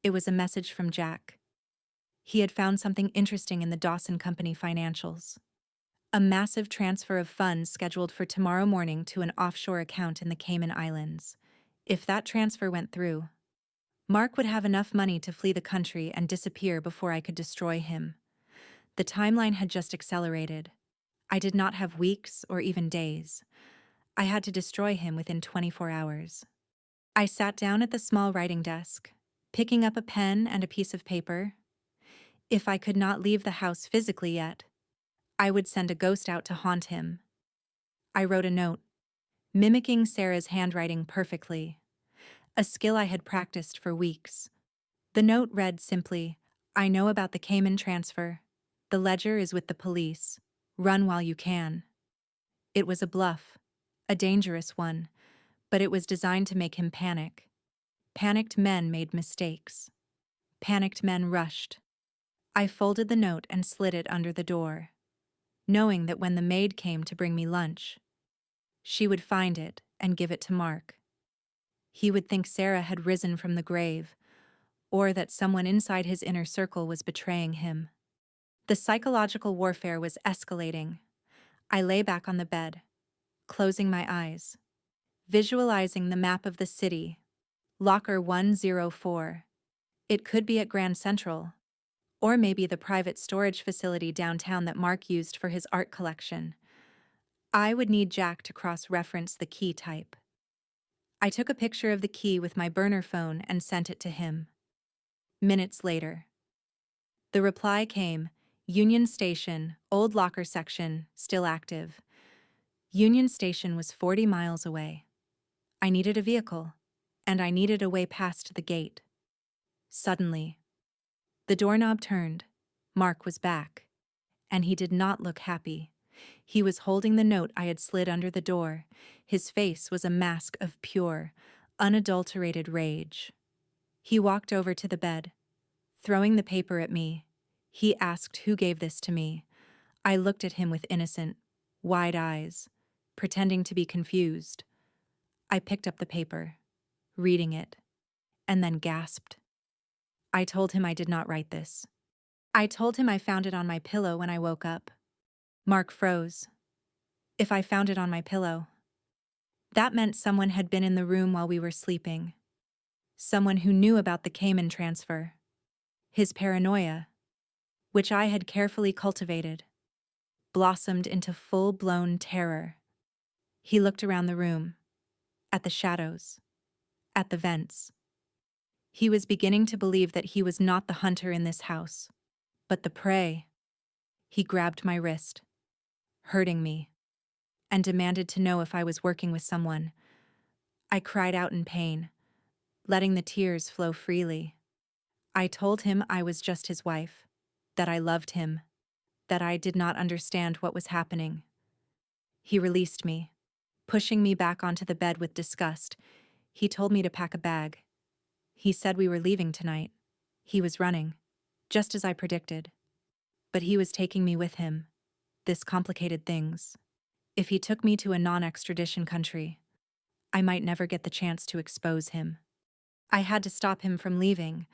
It was a message from Jack. He had found something interesting in the Dawson Company financials. A massive transfer of funds scheduled for tomorrow morning to an offshore account in the Cayman Islands. If that transfer went through, Mark would have enough money to flee the country and disappear before I could destroy him. The timeline had just accelerated. I did not have weeks or even days. I had to destroy him within 24 hours. I sat down at the small writing desk, picking up a pen and a piece of paper. If I could not leave the house physically yet, I would send a ghost out to haunt him. I wrote a note, mimicking Sarah's handwriting perfectly, a skill I had practiced for weeks. The note read simply, "I know about the Cayman transfer. The ledger is with the police. Run while you can." It was a bluff, a dangerous one, but it was designed to make him panic. Panicked men made mistakes. Panicked men rushed. I folded the note and slid it under the door, knowing that when the maid came to bring me lunch, she would find it and give it to Mark. He would think Sarah had risen from the grave, or that someone inside his inner circle was betraying him. The psychological warfare was escalating. I lay back on the bed, closing my eyes, visualizing the map of the city. Locker 104. It could be at Grand Central, or maybe the private storage facility downtown that Mark used for his art collection. I would need Jack to cross-reference the key type. I took a picture of the key with my burner phone and sent it to him. Minutes later, the reply came, Union Station, old locker section, still active. Union Station was 40 miles away. I needed a vehicle, and I needed a way past the gate. Suddenly, the doorknob turned. Mark was back, and he did not look happy. He was holding the note I had slid under the door. His face was a mask of pure, unadulterated rage. He walked over to the bed, throwing the paper at me. He asked who gave this to me. I looked at him with innocent, wide eyes, pretending to be confused. I picked up the paper, reading it, and then gasped. I told him I did not write this. I told him I found it on my pillow when I woke up. Mark froze. If I found it on my pillow, that meant someone had been in the room while we were sleeping. Someone who knew about the Cayman transfer. His paranoia, which I had carefully cultivated, blossomed into full-blown terror. He looked around the room, at the shadows, at the vents. He was beginning to believe that he was not the hunter in this house, but the prey. He grabbed my wrist, hurting me, and demanded to know if I was working with someone. I cried out in pain, letting the tears flow freely. I told him I was just his wife, that I loved him, that I did not understand what was happening. He released me, pushing me back onto the bed with disgust. He told me to pack a bag. He said we were leaving tonight. He was running, just as I predicted. But he was taking me with him. This complicated things. If he took me to a non-extradition country, I might never get the chance to expose him. I had to stop him from leaving,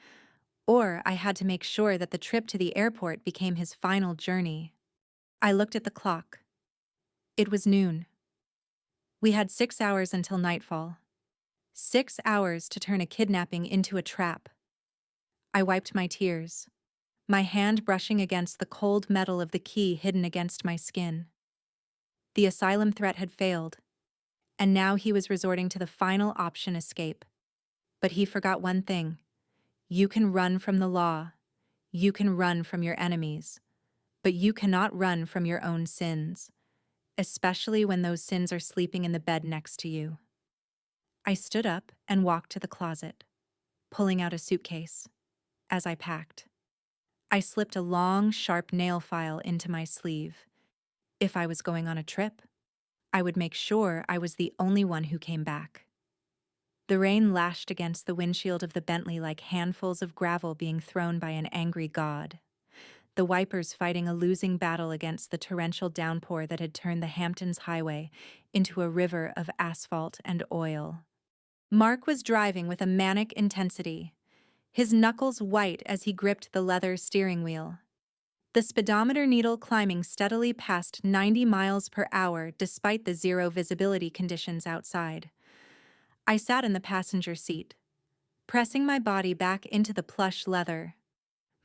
or I had to make sure that the trip to the airport became his final journey. I looked at the clock. It was noon. We had 6 hours until nightfall. 6 hours to turn a kidnapping into a trap. I wiped my tears, my hand brushing against the cold metal of the key hidden against my skin. The asylum threat had failed, and now he was resorting to the final option: escape. But he forgot one thing. You can run from the law. You can run from your enemies. But you cannot run from your own sins, especially when those sins are sleeping in the bed next to you. I stood up and walked to the closet, pulling out a suitcase. As I packed, I slipped a long, sharp nail file into my sleeve. If I was going on a trip, I would make sure I was the only one who came back. The rain lashed against the windshield of the Bentley like handfuls of gravel being thrown by an angry god. The wipers fighting a losing battle against the torrential downpour that had turned the Hamptons Highway into a river of asphalt and oil. Mark was driving with a manic intensity, his knuckles white as he gripped the leather steering wheel. The speedometer needle climbing steadily past 90 miles per hour despite the zero visibility conditions outside. I sat in the passenger seat, pressing my body back into the plush leather,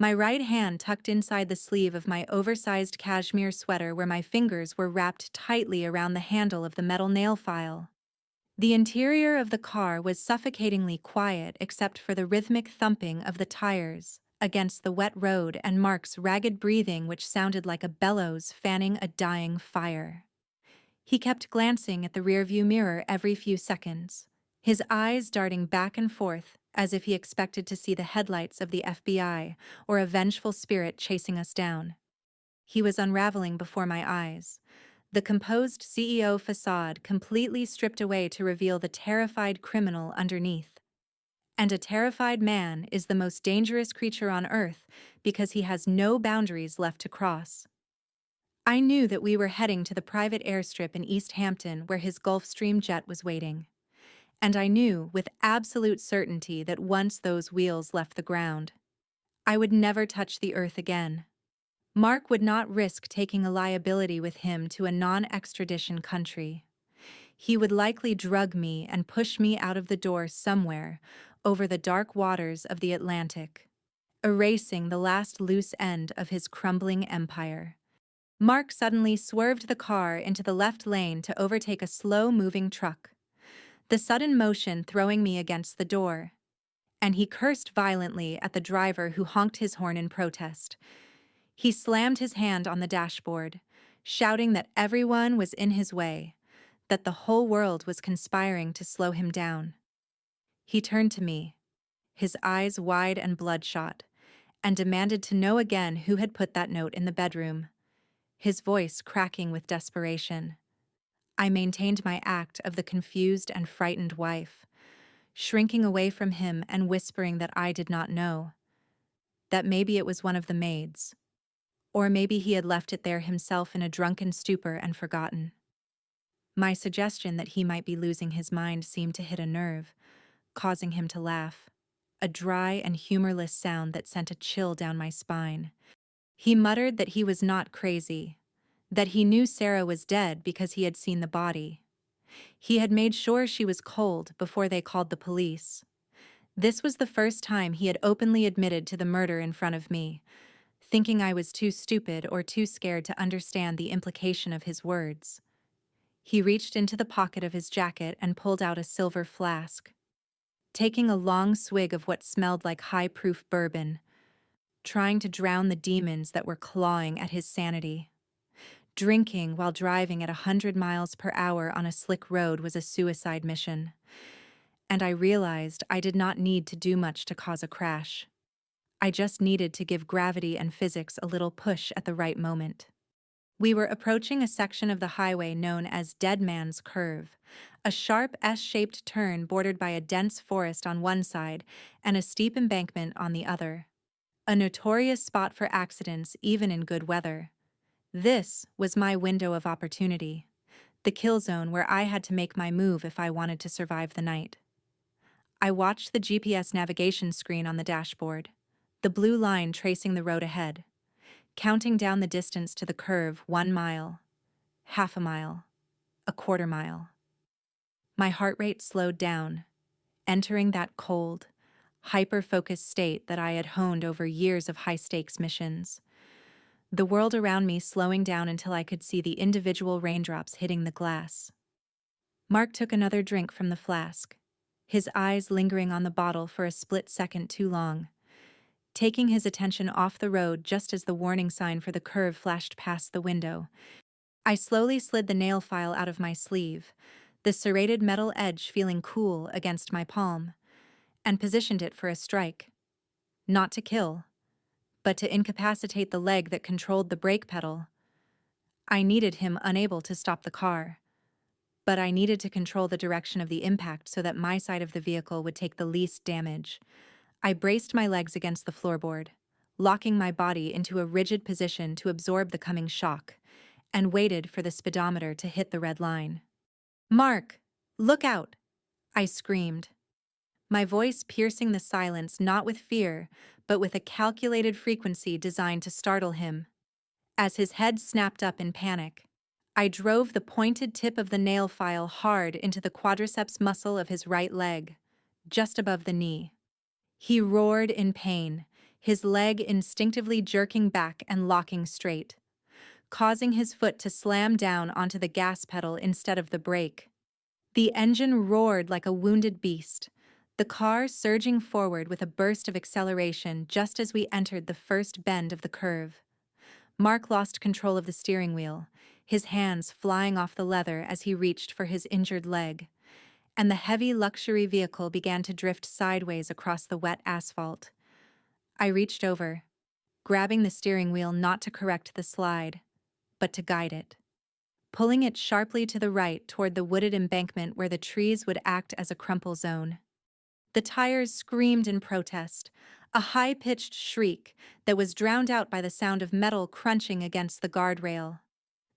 my right hand tucked inside the sleeve of my oversized cashmere sweater where my fingers were wrapped tightly around the handle of the metal nail file. The interior of the car was suffocatingly quiet except for the rhythmic thumping of the tires against the wet road and Mark's ragged breathing which sounded like a bellows fanning a dying fire. He kept glancing at the rearview mirror every few seconds, his eyes darting back and forth as if he expected to see the headlights of the FBI or a vengeful spirit chasing us down. He was unraveling before my eyes, the composed CEO facade completely stripped away to reveal the terrified criminal underneath. And a terrified man is the most dangerous creature on earth because he has no boundaries left to cross. I knew that we were heading to the private airstrip in East Hampton where his Gulfstream jet was waiting. And I knew with absolute certainty that once those wheels left the ground, I would never touch the earth again. Mark would not risk taking a liability with him to a non-extradition country. He would likely drug me and push me out of the door somewhere over the dark waters of the Atlantic, erasing the last loose end of his crumbling empire. Mark suddenly swerved the car into the left lane to overtake a slow-moving truck, the sudden motion throwing me against the door, and he cursed violently at the driver who honked his horn in protest. He slammed his hand on the dashboard, shouting that everyone was in his way, that the whole world was conspiring to slow him down. He turned to me, his eyes wide and bloodshot, and demanded to know again who had put that note in the bedroom, his voice cracking with desperation. I maintained my act of the confused and frightened wife, shrinking away from him and whispering that I did not know, that maybe it was one of the maids, or maybe he had left it there himself in a drunken stupor and forgotten. My suggestion that he might be losing his mind seemed to hit a nerve, causing him to laugh, a dry and humorless sound that sent a chill down my spine. He muttered that he was not crazy, that he knew Sarah was dead because he had seen the body. He had made sure she was cold before they called the police. This was the first time he had openly admitted to the murder in front of me, thinking I was too stupid or too scared to understand the implication of his words. He reached into the pocket of his jacket and pulled out a silver flask, taking a long swig of what smelled like high-proof bourbon, trying to drown the demons that were clawing at his sanity. Drinking while driving at 100 miles per hour on a slick road was a suicide mission, and I realized I did not need to do much to cause a crash. I just needed to give gravity and physics a little push at the right moment. We were approaching a section of the highway known as Dead Man's Curve, a sharp S-shaped turn bordered by a dense forest on one side and a steep embankment on the other. A notorious spot for accidents even in good weather. This was my window of opportunity, the kill zone where I had to make my move if I wanted to survive the night. I watched the GPS navigation screen on the dashboard, the blue line tracing the road ahead, counting down the distance to the curve: 1 mile, half a mile, a quarter mile. My heart rate slowed down, entering that cold, hyper-focused state that I had honed over years of high-stakes missions. The world around me slowing down until I could see the individual raindrops hitting the glass. Mark took another drink from the flask, his eyes lingering on the bottle for a split second too long, taking his attention off the road just as the warning sign for the curve flashed past the window. I slowly slid the nail file out of my sleeve, the serrated metal edge feeling cool against my palm, and positioned it for a strike. Not to kill, but to incapacitate the leg that controlled the brake pedal. I needed him unable to stop the car. but I needed to control the direction of the impact so that my side of the vehicle would take the least damage. I braced my legs against the floorboard, locking my body into a rigid position to absorb the coming shock, and waited for the speedometer to hit the red line. "Mark, look out!" I screamed, my voice piercing the silence not with fear, but with a calculated frequency designed to startle him. As his head snapped up in panic, I drove the pointed tip of the nail file hard into the quadriceps muscle of his right leg, just above the knee. He roared in pain, his leg instinctively jerking back and locking straight, causing his foot to slam down onto the gas pedal instead of the brake. The engine roared like a wounded beast, the car surging forward with a burst of acceleration just as we entered the first bend of the curve. Mark lost control of the steering wheel, his hands flying off the leather as he reached for his injured leg, and the heavy luxury vehicle began to drift sideways across the wet asphalt. I reached over, grabbing the steering wheel not to correct the slide, but to guide it, pulling it sharply to the right toward the wooded embankment where the trees would act as a crumple zone. The tires screamed in protest, a high-pitched shriek that was drowned out by the sound of metal crunching against the guardrail.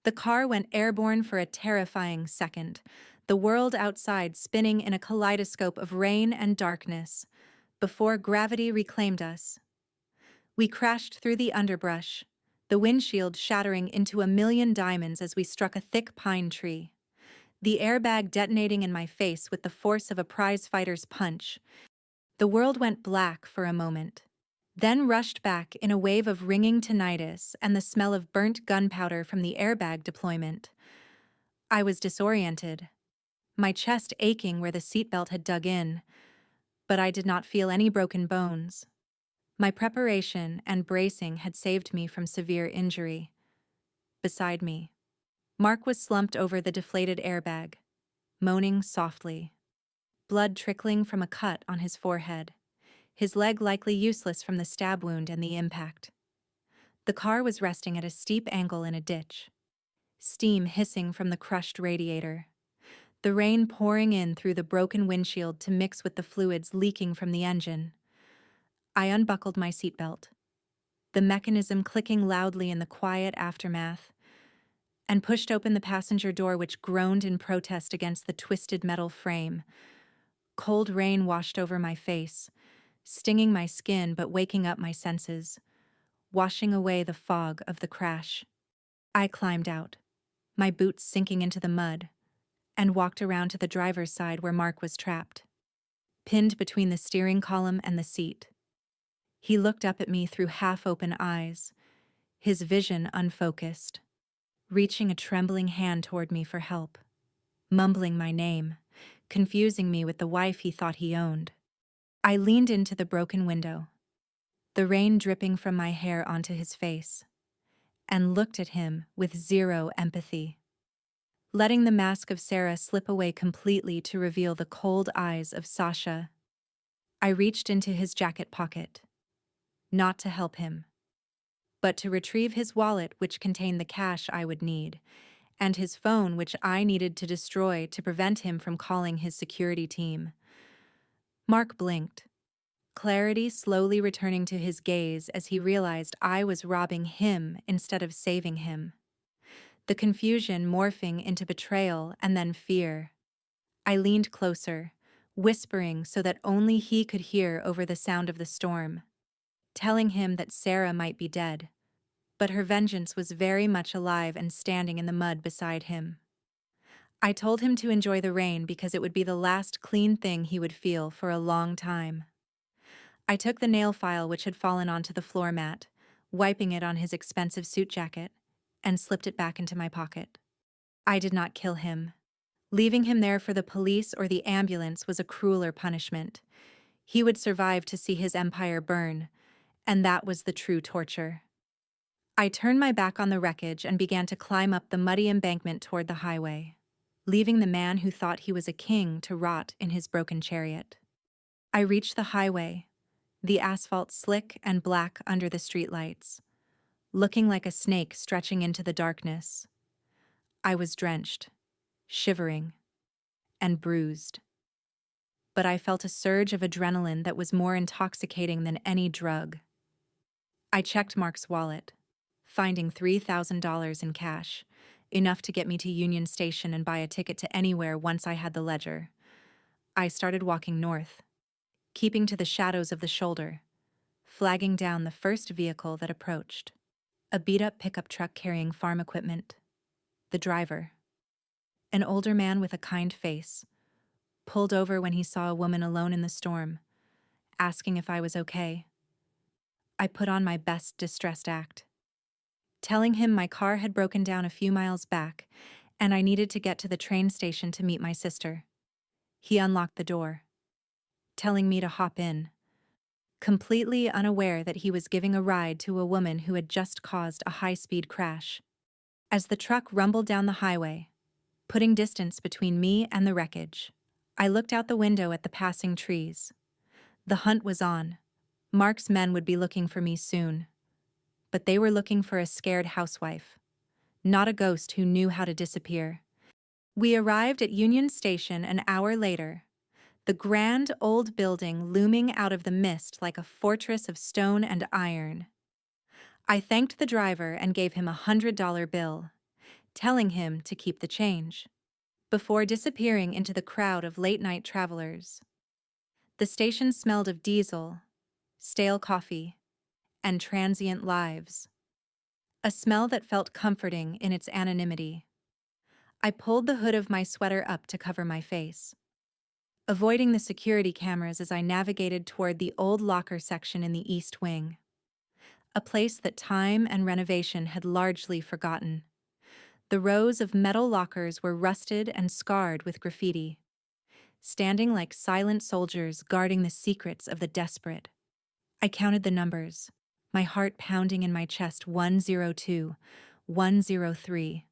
The car went airborne for a terrifying second, the world outside spinning in a kaleidoscope of rain and darkness, before gravity reclaimed us. We crashed through the underbrush, the windshield shattering into a million diamonds as we struck a thick pine tree, the airbag detonating in my face with the force of a prizefighter's punch. The world went black for a moment, then rushed back in a wave of ringing tinnitus and the smell of burnt gunpowder from the airbag deployment. I was disoriented, my chest aching where the seatbelt had dug in, but I did not feel any broken bones. My preparation and bracing had saved me from severe injury. Beside me, Mark was slumped over the deflated airbag, moaning softly, blood trickling from a cut on his forehead, his leg likely useless from the stab wound and the impact. The car was resting at a steep angle in a ditch, steam hissing from the crushed radiator, the rain pouring in through the broken windshield to mix with the fluids leaking from the engine. I unbuckled my seatbelt, the mechanism clicking loudly in the quiet aftermath, and pushed open the passenger door which groaned in protest against the twisted metal frame. Cold rain washed over my face, stinging my skin but waking up my senses, washing away the fog of the crash. I climbed out, my boots sinking into the mud, and walked around to the driver's side where Mark was trapped, pinned between the steering column and the seat. He looked up at me through half-open eyes, his vision unfocused, reaching a trembling hand toward me for help, mumbling my name, confusing me with the wife he thought he owned. I leaned into the broken window, the rain dripping from my hair onto his face, and looked at him with zero empathy, letting the mask of Sarah slip away completely to reveal the cold eyes of Sasha. I reached into his jacket pocket, not to help him, but to retrieve his wallet which contained the cash I would need, and his phone which I needed to destroy to prevent him from calling his security team. Mark blinked, clarity slowly returning to his gaze as he realized I was robbing him instead of saving him. The confusion morphing into betrayal and then fear. I leaned closer, whispering so that only he could hear over the sound of the storm, telling him that Sarah might be dead, but her vengeance was very much alive and standing in the mud beside him. I told him to enjoy the rain because it would be the last clean thing he would feel for a long time. I took the nail file which had fallen onto the floor mat, wiping it on his expensive suit jacket, and slipped it back into my pocket. I did not kill him. Leaving him there for the police or the ambulance was a crueler punishment. He would survive to see his empire burn, and that was the true torture. I turned my back on the wreckage and began to climb up the muddy embankment toward the highway, leaving the man who thought he was a king to rot in his broken chariot. I reached the highway, the asphalt slick and black under the streetlights, looking like a snake stretching into the darkness. I was drenched, shivering, and bruised. But I felt a surge of adrenaline that was more intoxicating than any drug. I checked Mark's wallet, finding $3,000 in cash, enough to get me to Union Station and buy a ticket to anywhere once I had the ledger. I started walking north, keeping to the shadows of the shoulder, flagging down the first vehicle that approached. A beat-up pickup truck carrying farm equipment. The driver, an older man with a kind face, pulled over when he saw a woman alone in the storm, asking if I was okay. I put on my best distressed act, telling him my car had broken down a few miles back and I needed to get to the train station to meet my sister. He unlocked the door, telling me to hop in, completely unaware that he was giving a ride to a woman who had just caused a high-speed crash. As the truck rumbled down the highway, putting distance between me and the wreckage, I looked out the window at the passing trees. The hunt was on. Mark's men would be looking for me soon. But they were looking for a scared housewife, not a ghost who knew how to disappear. We arrived at Union Station an hour later, the grand old building looming out of the mist like a fortress of stone and iron. I thanked the driver and gave him $100 bill, telling him to keep the change, before disappearing into the crowd of late-night travelers. The station smelled of diesel, stale coffee, and transient lives. A smell that felt comforting in its anonymity. I pulled the hood of my sweater up to cover my face, avoiding the security cameras as I navigated toward the old locker section in the East Wing, a place that time and renovation had largely forgotten. The rows of metal lockers were rusted and scarred with graffiti, standing like silent soldiers guarding the secrets of the desperate. I counted the numbers, my heart pounding in my chest, 102, 103.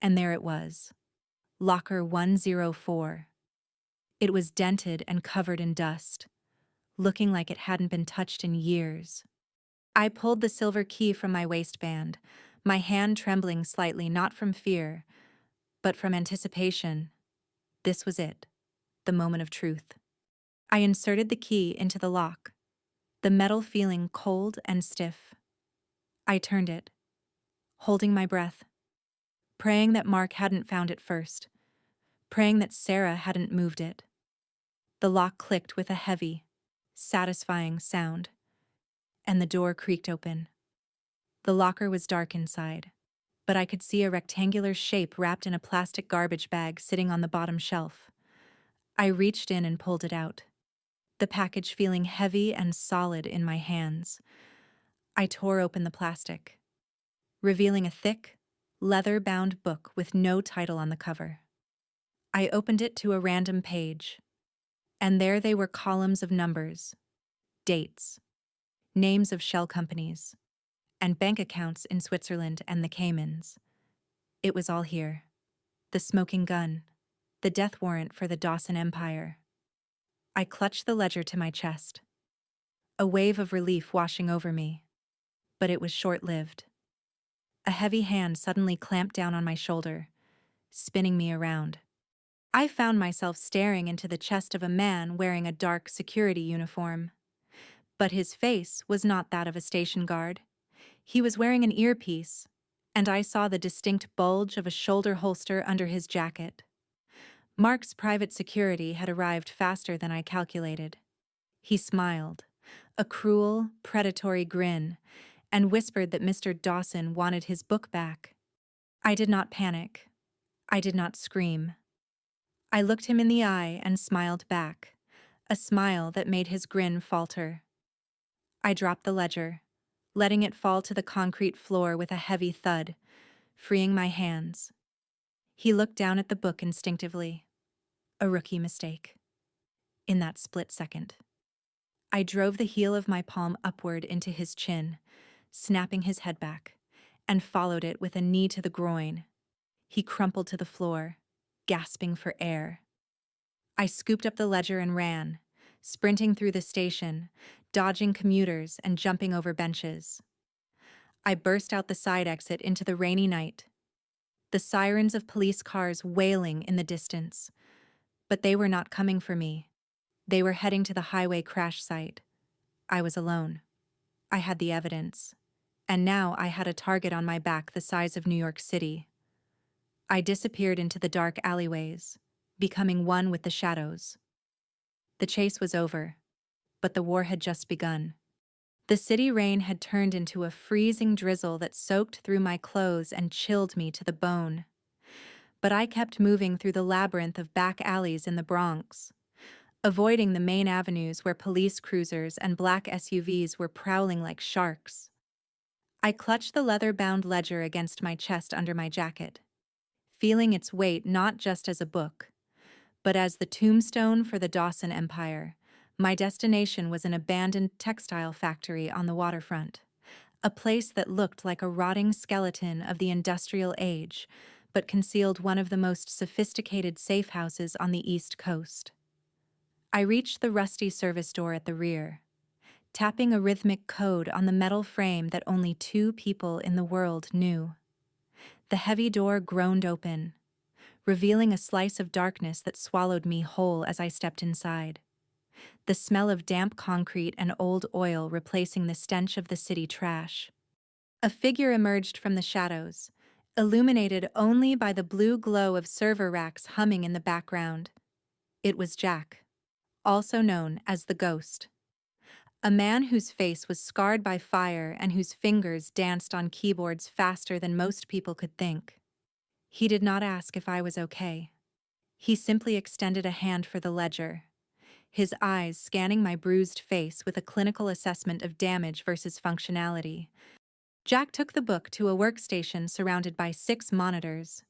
And there it was, locker 104. It was dented and covered in dust, looking like it hadn't been touched in years. I pulled the silver key from my waistband, my hand trembling slightly, not from fear, but from anticipation. This was it, the moment of truth. I inserted the key into the lock, the metal feeling cold and stiff. I turned it, holding my breath, praying that Mark hadn't found it first, praying that Sarah hadn't moved it. The lock clicked with a heavy, satisfying sound, and the door creaked open. The locker was dark inside, but I could see a rectangular shape wrapped in a plastic garbage bag sitting on the bottom shelf. I reached in and pulled it out, the package feeling heavy and solid in my hands. I tore open the plastic, revealing a thick, leather-bound book with no title on the cover. I opened it to a random page, and there they were, columns of numbers, dates, names of shell companies, and bank accounts in Switzerland and the Caymans. It was all here. The smoking gun, the death warrant for the Dawson Empire. I clutched the ledger to my chest, a wave of relief washing over me, but it was short-lived. A heavy hand suddenly clamped down on my shoulder, spinning me around. I found myself staring into the chest of a man wearing a dark security uniform. But his face was not that of a station guard. He was wearing an earpiece, and I saw the distinct bulge of a shoulder holster under his jacket. Mark's private security had arrived faster than I calculated. He smiled, a cruel, predatory grin, and whispered that Mr. Dawson wanted his book back. I did not panic. I did not scream. I looked him in the eye and smiled back, a smile that made his grin falter. I dropped the ledger, letting it fall to the concrete floor with a heavy thud, freeing my hands. He looked down at the book instinctively. A rookie mistake. In that split second, I drove the heel of my palm upward into his chin, snapping his head back, and followed it with a knee to the groin. He crumpled to the floor, gasping for air. I scooped up the ledger and ran, sprinting through the station, dodging commuters and jumping over benches. I burst out the side exit into the rainy night, the sirens of police cars wailing in the distance, But they were not coming for me. They were heading to the highway crash site. I was alone. I had the evidence. And now I had a target on my back the size of New York City. I disappeared into the dark alleyways, becoming one with the shadows. The chase was over, but the war had just begun. The city rain had turned into a freezing drizzle that soaked through my clothes and chilled me to the bone. But I kept moving through the labyrinth of back alleys in the Bronx, avoiding the main avenues where police cruisers and black SUVs were prowling like sharks. I clutched the leather-bound ledger against my chest under my jacket, feeling its weight not just as a book, but as the tombstone for the Dawson Empire. My destination was an abandoned textile factory on the waterfront, a place that looked like a rotting skeleton of the industrial age, but concealed one of the most sophisticated safe houses on the East Coast. I reached the rusty service door at the rear, tapping a rhythmic code on the metal frame that only 2 people in the world knew. The heavy door groaned open, revealing a slice of darkness that swallowed me whole as I stepped inside. The smell of damp concrete and old oil replacing the stench of the city trash. A figure emerged from the shadows, illuminated only by the blue glow of server racks humming in the background. It was Jack, also known as the Ghost. A man whose face was scarred by fire and whose fingers danced on keyboards faster than most people could think. He did not ask if I was okay. He simply extended a hand for the ledger, his eyes scanning my bruised face with a clinical assessment of damage versus functionality. Jack took the book to a workstation surrounded by 6 monitors,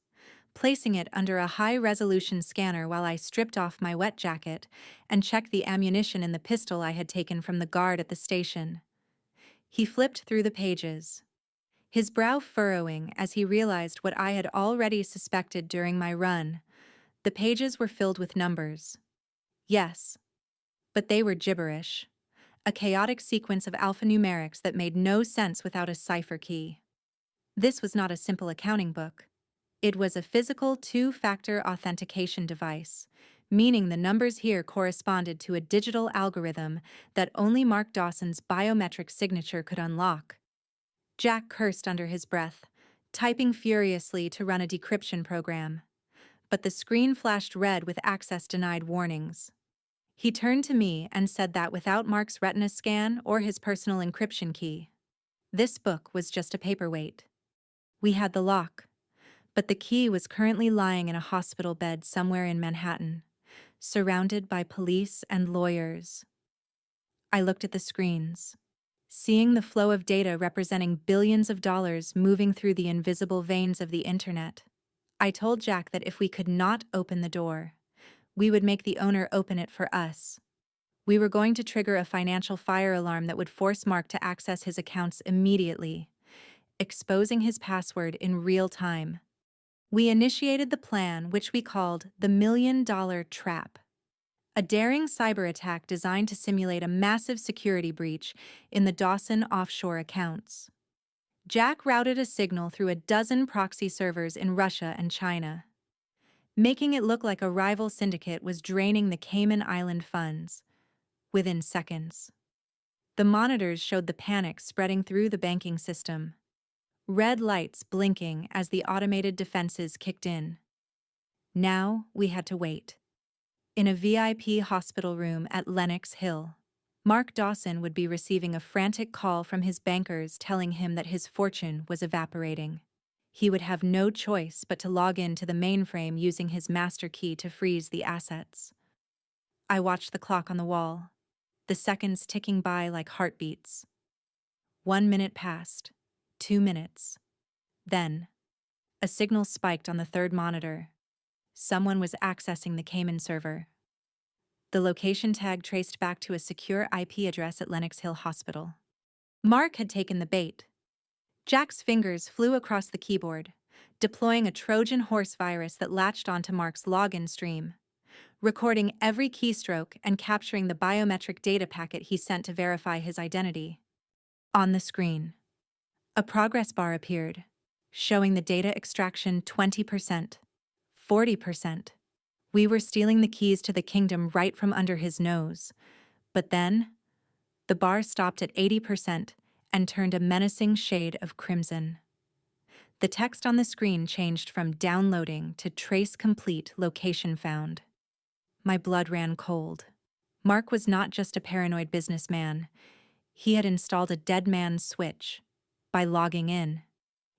placing it under a high-resolution scanner while I stripped off my wet jacket and checked the ammunition in the pistol I had taken from the guard at the station. He flipped through the pages, his brow furrowing as he realized what I had already suspected during my run. The pages were filled with numbers. Yes, but they were gibberish, a chaotic sequence of alphanumerics that made no sense without a cipher key. This was not a simple accounting book. It was a physical 2-factor authentication device, meaning the numbers here corresponded to a digital algorithm that only Mark Dawson's biometric signature could unlock. Jack cursed under his breath, typing furiously to run a decryption program. But the screen flashed red with access denied warnings. He turned to me and said that without Mark's retina scan or his personal encryption key, this book was just a paperweight. We had the lock, but the key was currently lying in a hospital bed somewhere in Manhattan, surrounded by police and lawyers. I looked at the screens, seeing the flow of data representing billions of dollars moving through the invisible veins of the internet. I told Jack that if we could not open the door, we would make the owner open it for us. We were going to trigger a financial fire alarm that would force Mark to access his accounts immediately, exposing his password in real time. We initiated the plan, which we called the $1 Million Trap, a daring cyber attack designed to simulate a massive security breach in the Dawson offshore accounts. Jack routed a signal through a dozen proxy servers in Russia and China, making it look like a rival syndicate was draining the Cayman Island funds. Within seconds, the monitors showed the panic spreading through the banking system, red lights blinking as the automated defenses kicked in. Now we had to wait. In a VIP hospital room at Lenox Hill, Mark Dawson would be receiving a frantic call from his bankers telling him that his fortune was evaporating. He would have no choice but to log in to the mainframe using his master key to freeze the assets. I watched the clock on the wall, the seconds ticking by like heartbeats. 1 minute passed, 2 minutes. Then, a signal spiked on the 3rd monitor. Someone was accessing the Cayman server. The location tag traced back to a secure IP address at Lenox Hill Hospital. Mark had taken the bait. Jack's fingers flew across the keyboard, deploying a Trojan horse virus that latched onto Mark's login stream, recording every keystroke and capturing the biometric data packet he sent to verify his identity. On the screen, a progress bar appeared, showing the data extraction 20%, 40%, We were stealing the keys to the kingdom right from under his nose. But then, the bar stopped at 80% and turned a menacing shade of crimson. The text on the screen changed from downloading to trace complete location found. My blood ran cold. Mark was not just a paranoid businessman. He had installed a dead man's switch. By logging in,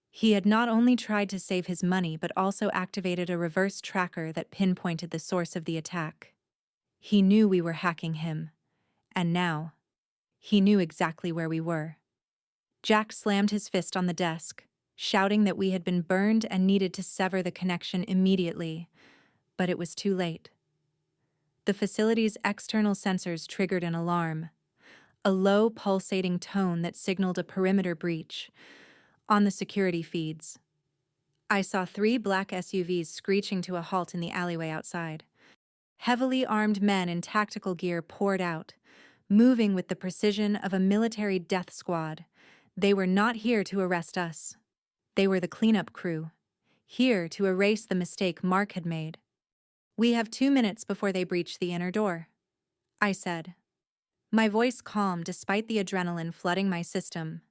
he had not only tried to save his money but also activated a reverse tracker that pinpointed the source of the attack. He knew we were hacking him, and now, he knew exactly where we were. Jack slammed his fist on the desk, shouting that we had been burned and needed to sever the connection immediately, but it was too late. The facility's external sensors triggered an alarm, a low, pulsating tone that signaled a perimeter breach. On the security feeds, I saw 3 black SUVs screeching to a halt in the alleyway outside. Heavily armed men in tactical gear poured out, moving with the precision of a military death squad. They were not here to arrest us. They were the cleanup crew, here to erase the mistake Mark had made. "We have 2 minutes before they breach the inner door," I said, my voice calm despite the adrenaline flooding my system.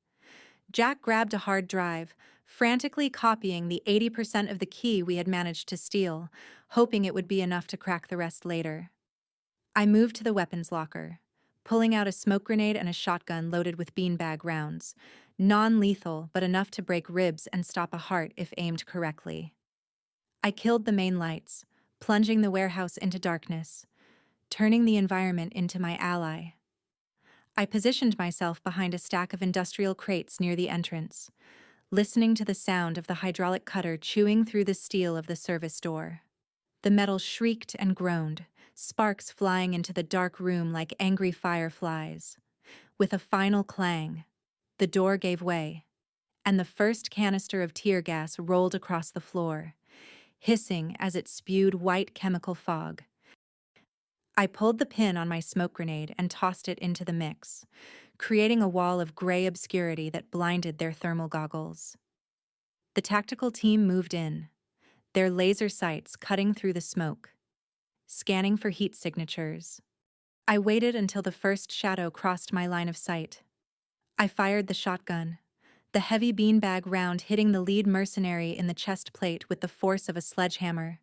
Jack grabbed a hard drive, frantically copying the 80% of the key we had managed to steal, hoping it would be enough to crack the rest later. I moved to the weapons locker, pulling out a smoke grenade and a shotgun loaded with beanbag rounds, non-lethal but enough to break ribs and stop a heart if aimed correctly. I killed the main lights, plunging the warehouse into darkness, turning the environment into my ally. I positioned myself behind a stack of industrial crates near the entrance, listening to the sound of the hydraulic cutter chewing through the steel of the service door. The metal shrieked and groaned, sparks flying into the dark room like angry fireflies. With a final clang, the door gave way, and the first canister of tear gas rolled across the floor, hissing as it spewed white chemical fog. I pulled the pin on my smoke grenade and tossed it into the mix, creating a wall of gray obscurity that blinded their thermal goggles. The tactical team moved in, their laser sights cutting through the smoke, scanning for heat signatures. I waited until the first shadow crossed my line of sight. I fired the shotgun, the heavy beanbag round hitting the lead mercenary in the chest plate with the force of a sledgehammer.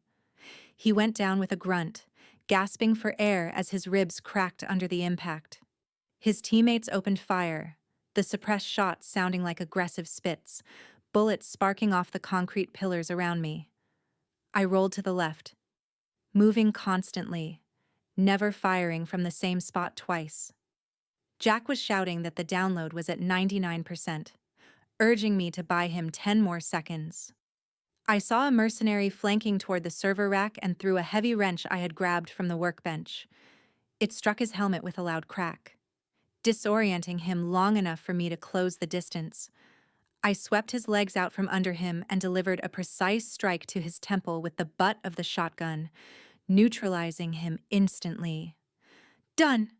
He went down with a grunt, gasping for air as his ribs cracked under the impact. His teammates opened fire, the suppressed shots sounding like aggressive spits, bullets sparking off the concrete pillars around me. I rolled to the left, moving constantly, never firing from the same spot twice. Jack was shouting that the download was at 99%, urging me to buy him 10 more seconds. I saw a mercenary flanking toward the server rack and threw a heavy wrench I had grabbed from the workbench. It struck his helmet with a loud crack, disorienting him long enough for me to close the distance. I swept his legs out from under him and delivered a precise strike to his temple with the butt of the shotgun, neutralizing him instantly. "Done!"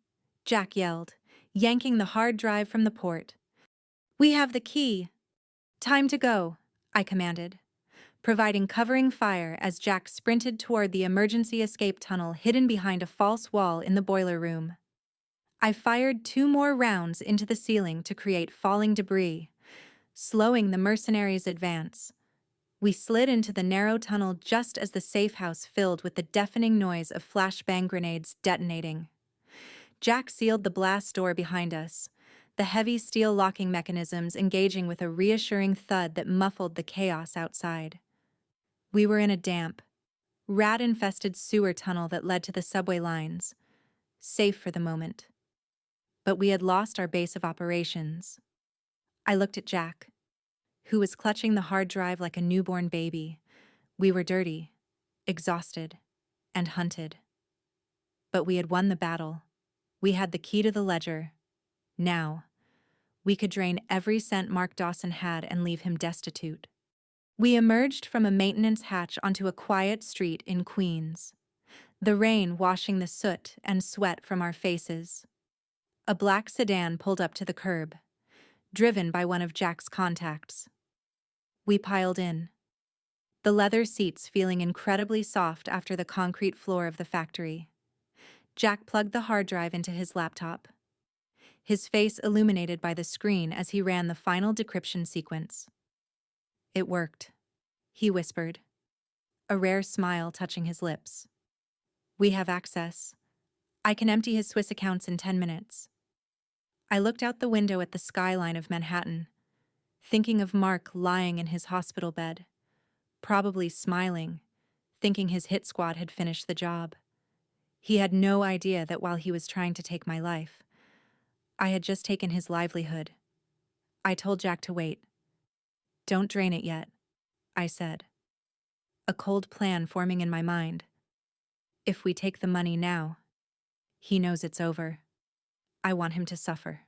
Jack yelled, yanking the hard drive from the port. "We have the key." "Time to go," I commanded, providing covering fire as Jack sprinted toward the emergency escape tunnel hidden behind a false wall in the boiler room. I fired 2 more rounds into the ceiling to create falling debris, slowing the mercenaries' advance. We slid into the narrow tunnel just as the safe house filled with the deafening noise of flashbang grenades detonating. Jack sealed the blast door behind us, the heavy steel locking mechanisms engaging with a reassuring thud that muffled the chaos outside. We were in a damp, rat-infested sewer tunnel that led to the subway lines, safe for the moment. But we had lost our base of operations. I looked at Jack, who was clutching the hard drive like a newborn baby. We were dirty, exhausted, and hunted. But we had won the battle. We had the key to the ledger. Now, we could drain every cent Mark Dawson had and leave him destitute. We emerged from a maintenance hatch onto a quiet street in Queens, the rain washing the soot and sweat from our faces. A black sedan pulled up to the curb, driven by one of Jack's contacts. We piled in, the leather seats feeling incredibly soft after the concrete floor of the factory. Jack plugged the hard drive into his laptop, his face illuminated by the screen as he ran the final decryption sequence. "It worked," he whispered, a rare smile touching his lips. "We have access. I can empty his Swiss accounts in 10 minutes." I looked out the window at the skyline of Manhattan, thinking of Mark lying in his hospital bed, probably smiling, thinking his hit squad had finished the job. He had no idea that while he was trying to take my life, I had just taken his livelihood. I told Jack to wait. "Don't drain it yet," I said, a cold plan forming in my mind. If we take the money now, he knows it's over. I want him to suffer.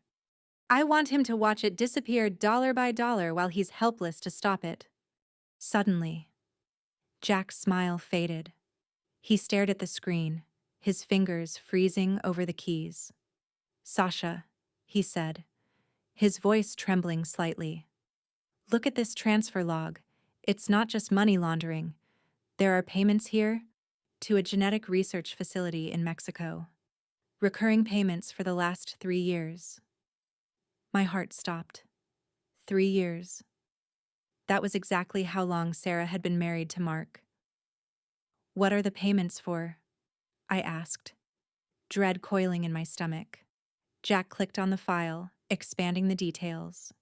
I want him to watch it disappear dollar by dollar while he's helpless to stop it. Suddenly, Jack's smile faded. He stared at the screen, his fingers freezing over the keys. "Sasha," he said, his voice trembling slightly. "Look at this transfer log. It's not just money laundering. There are payments here to a genetic research facility in Mexico. Recurring payments for the last 3 years." My heart stopped. 3 years. That was exactly how long Sarah had been married to Mark. "What are the payments for?" I asked, dread coiling in my stomach. Jack clicked on the file, expanding the details.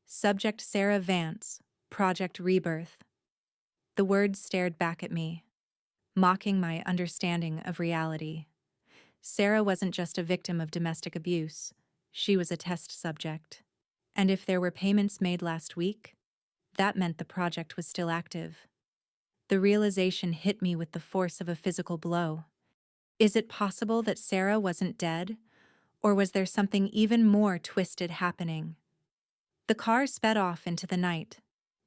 "Subject Sarah Vance, Project Rebirth." The words stared back at me, mocking my understanding of reality. Sarah wasn't just a victim of domestic abuse, she was a test subject. And if there were payments made last week, that meant the project was still active. The realization hit me with the force of a physical blow. Is it possible that Sarah wasn't dead? Or was there something even more twisted happening? The car sped off into the night,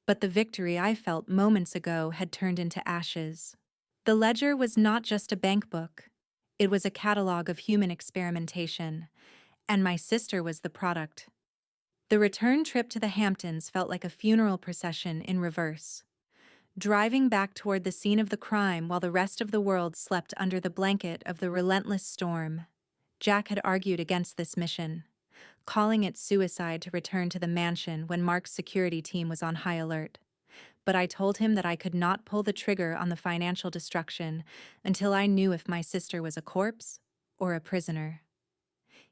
but the victory I felt moments ago had turned into ashes. The ledger was not just a bank book. It was a catalog of human experimentation, and my sister was the product. The return trip to the Hamptons felt like a funeral procession in reverse. Driving back toward the scene of the crime while the rest of the world slept under the blanket of the relentless storm. Jack had argued against this mission, calling it suicide to return to the mansion when Mark's security team was on high alert. But I told him that I could not pull the trigger on the financial destruction until I knew if my sister was a corpse or a prisoner.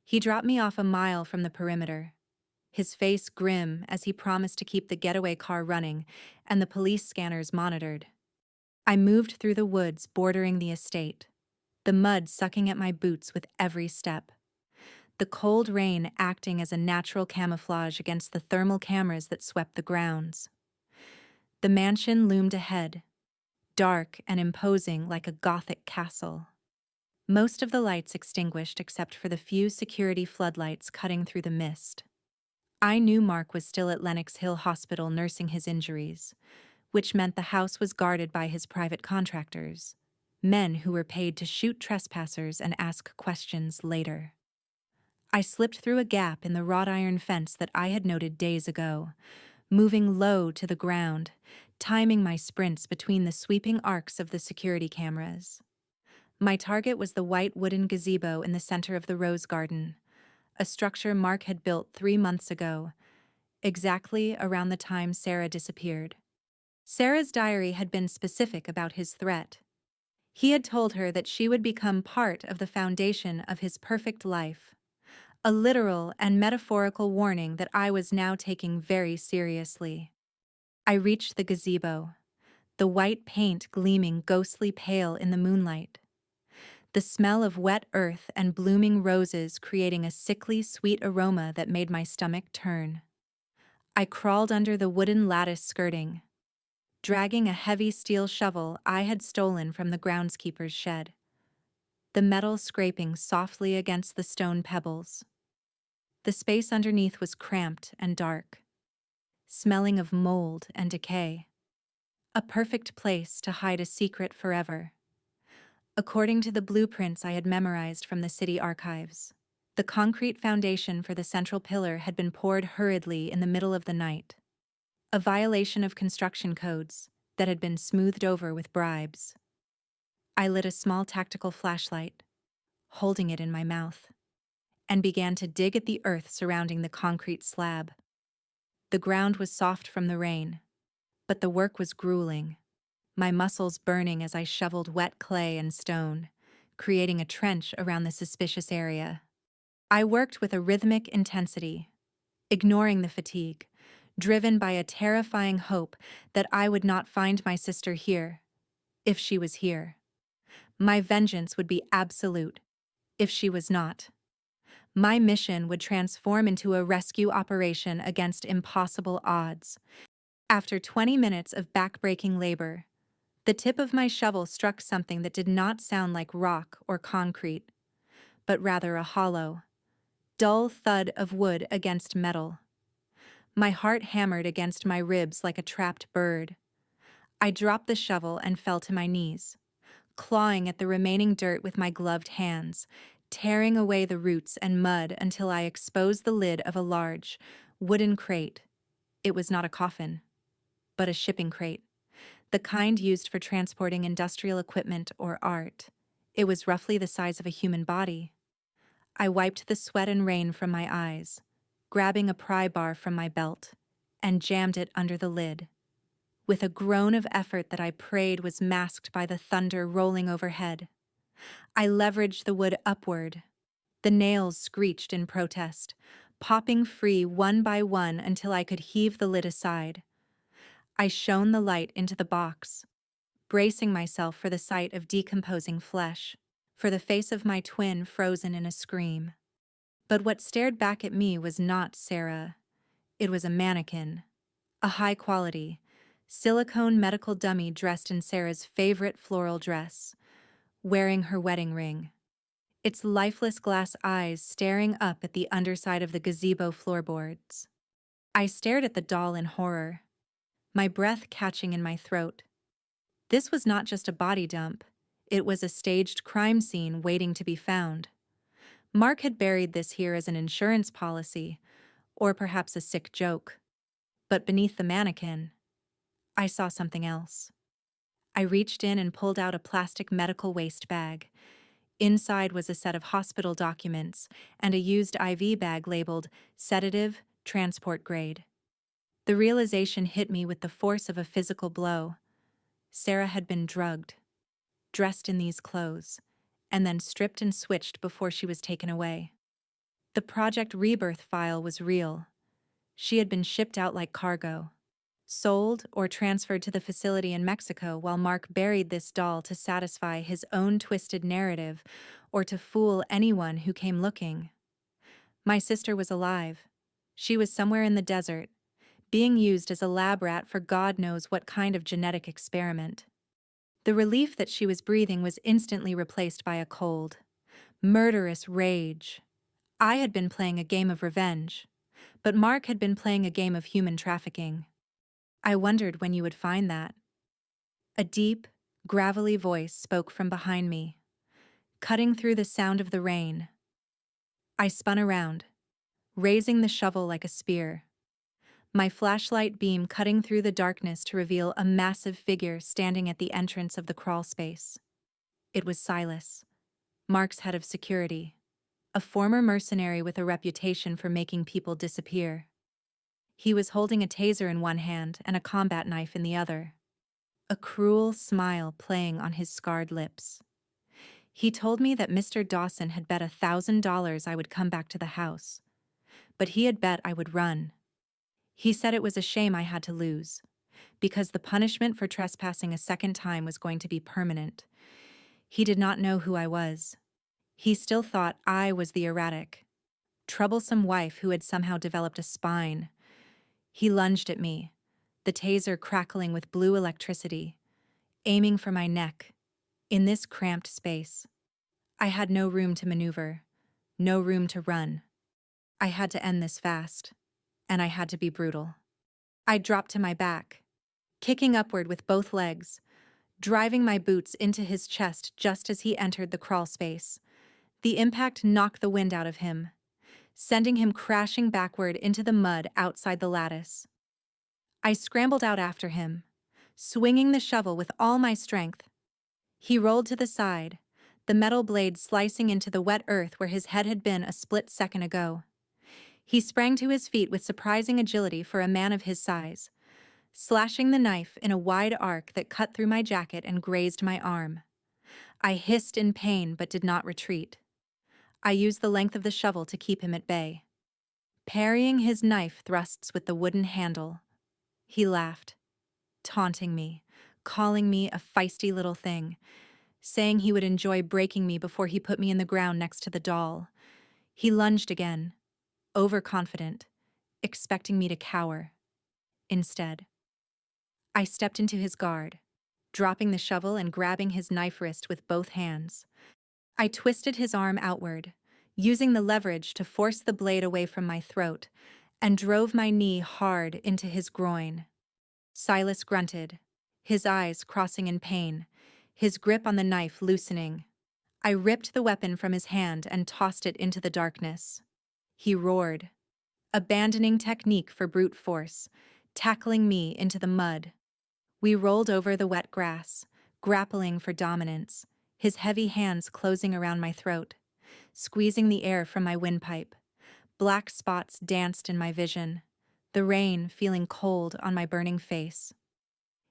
He dropped me off a mile from the perimeter, his face grim as he promised to keep the getaway car running and the police scanners monitored. I moved through the woods bordering the estate, the mud sucking at my boots with every step, the cold rain acting as a natural camouflage against the thermal cameras that swept the grounds. The mansion loomed ahead, dark and imposing like a Gothic castle. Most of the lights extinguished except for the few security floodlights cutting through the mist. I knew Mark was still at Lenox Hill Hospital nursing his injuries, which meant the house was guarded by his private contractors, men who were paid to shoot trespassers and ask questions later. I slipped through a gap in the wrought iron fence that I had noted days ago, moving low to the ground, timing my sprints between the sweeping arcs of the security cameras. My target was the white wooden gazebo in the center of the rose garden, a structure Mark had built 3 months ago, exactly around the time Sarah disappeared. Sarah's diary had been specific about his threat. He had told her that she would become part of the foundation of his perfect life, a literal and metaphorical warning that I was now taking very seriously. I reached the gazebo, the white paint gleaming ghostly pale in the moonlight, the smell of wet earth and blooming roses creating a sickly sweet aroma that made my stomach turn. I crawled under the wooden lattice skirting, dragging a heavy steel shovel I had stolen from the groundskeeper's shed, the metal scraping softly against the stone pebbles. The space underneath was cramped and dark, smelling of mold and decay. A perfect place to hide a secret forever. According to the blueprints I had memorized from the city archives, the concrete foundation for the central pillar had been poured hurriedly in the middle of the night. A violation of construction codes, that had been smoothed over with bribes. I lit a small tactical flashlight, holding it in my mouth, and began to dig at the earth surrounding the concrete slab. The ground was soft from the rain, but the work was grueling, my muscles burning as I shoveled wet clay and stone, creating a trench around the suspicious area. I worked with a rhythmic intensity, ignoring the fatigue, driven by a terrifying hope that I would not find my sister here, if she was here. My vengeance would be absolute, if she was not. My mission would transform into a rescue operation against impossible odds. After 20 minutes of back-breaking labor, the tip of my shovel struck something that did not sound like rock or concrete, but rather a hollow, dull thud of wood against metal. My heart hammered against my ribs like a trapped bird. I dropped the shovel and fell to my knees, clawing at the remaining dirt with my gloved hands, tearing away the roots and mud until I exposed the lid of a large, wooden crate. It was not a coffin, but a shipping crate, the kind used for transporting industrial equipment or art. It was roughly the size of a human body. I wiped the sweat and rain from my eyes, grabbing a pry bar from my belt, and jammed it under the lid. With a groan of effort that I prayed was masked by the thunder rolling overhead, I leveraged the wood upward. The nails screeched in protest, popping free one by one until I could heave the lid aside. I shone the light into the box, bracing myself for the sight of decomposing flesh, for the face of my twin frozen in a scream. But what stared back at me was not Sarah. It was a mannequin, a high-quality, silicone medical dummy dressed in Sarah's favorite floral dress, wearing her wedding ring, its lifeless glass eyes staring up at the underside of the gazebo floorboards. I stared at the doll in horror, my breath catching in my throat. This was not just a body dump, it was a staged crime scene waiting to be found. Mark had buried this here as an insurance policy, or perhaps a sick joke. But beneath the mannequin, I saw something else. I reached in and pulled out a plastic medical waste bag. Inside was a set of hospital documents and a used IV bag labeled sedative, transport grade. The realization hit me with the force of a physical blow. Sarah had been drugged, dressed in these clothes, and then stripped and switched before she was taken away. The Project Rebirth file was real. She had been shipped out like cargo, sold or transferred to the facility in Mexico while Mark buried this doll to satisfy his own twisted narrative or to fool anyone who came looking. My sister was alive. She was somewhere in the desert, being used as a lab rat for God knows what kind of genetic experiment. The relief that she was breathing was instantly replaced by a cold, murderous rage. I had been playing a game of revenge, but Mark had been playing a game of human trafficking. I wondered when you would find that. A deep, gravelly voice spoke from behind me, cutting through the sound of the rain. I spun around, raising the shovel like a spear, my flashlight beam cutting through the darkness to reveal a massive figure standing at the entrance of the crawl space. It was Silas, Mark's head of security, a former mercenary with a reputation for making people disappear. He was holding a taser in one hand and a combat knife in the other, a cruel smile playing on his scarred lips. He told me that Mr. Dawson had bet $1,000 I would come back to the house, but he had bet I would run. He said it was a shame I had to lose, because the punishment for trespassing a second time was going to be permanent. He did not know who I was. He still thought I was the erratic, troublesome wife who had somehow developed a spine. He lunged at me, the taser crackling with blue electricity, aiming for my neck. In this cramped space, I had no room to maneuver, no room to run. I had to end this fast, and I had to be brutal. I dropped to my back, kicking upward with both legs, driving my boots into his chest just as he entered the crawl space. The impact knocked the wind out of him, sending him crashing backward into the mud outside the lattice. I scrambled out after him, swinging the shovel with all my strength. He rolled to the side, the metal blade slicing into the wet earth where his head had been a split second ago. He sprang to his feet with surprising agility for a man of his size, slashing the knife in a wide arc that cut through my jacket and grazed my arm. I hissed in pain but did not retreat. I used the length of the shovel to keep him at bay, parrying his knife thrusts with the wooden handle. He laughed, taunting me, calling me a feisty little thing, saying he would enjoy breaking me before he put me in the ground next to the doll. He lunged again, overconfident, expecting me to cower. Instead, I stepped into his guard, dropping the shovel and grabbing his knife wrist with both hands. I twisted his arm outward, using the leverage to force the blade away from my throat, and drove my knee hard into his groin. Silas grunted, his eyes crossing in pain, his grip on the knife loosening. I ripped the weapon from his hand and tossed it into the darkness. He roared, abandoning technique for brute force, tackling me into the mud. We rolled over the wet grass, grappling for dominance, his heavy hands closing around my throat, squeezing the air from my windpipe. Black spots danced in my vision, the rain feeling cold on my burning face.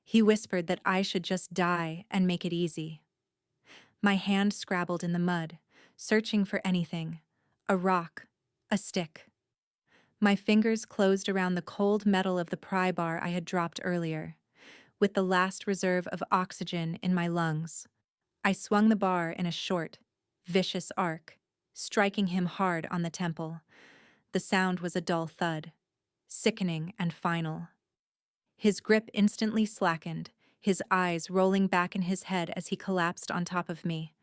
He whispered that I should just die and make it easy. My hand scrabbled in the mud, searching for anything, a rock, a stick. My fingers closed around the cold metal of the pry bar I had dropped earlier, with the last reserve of oxygen in my lungs. I swung the bar in a short, vicious arc, striking him hard on the temple. The sound was a dull thud, sickening and final. His grip instantly slackened, his eyes rolling back in his head as he collapsed on top of me,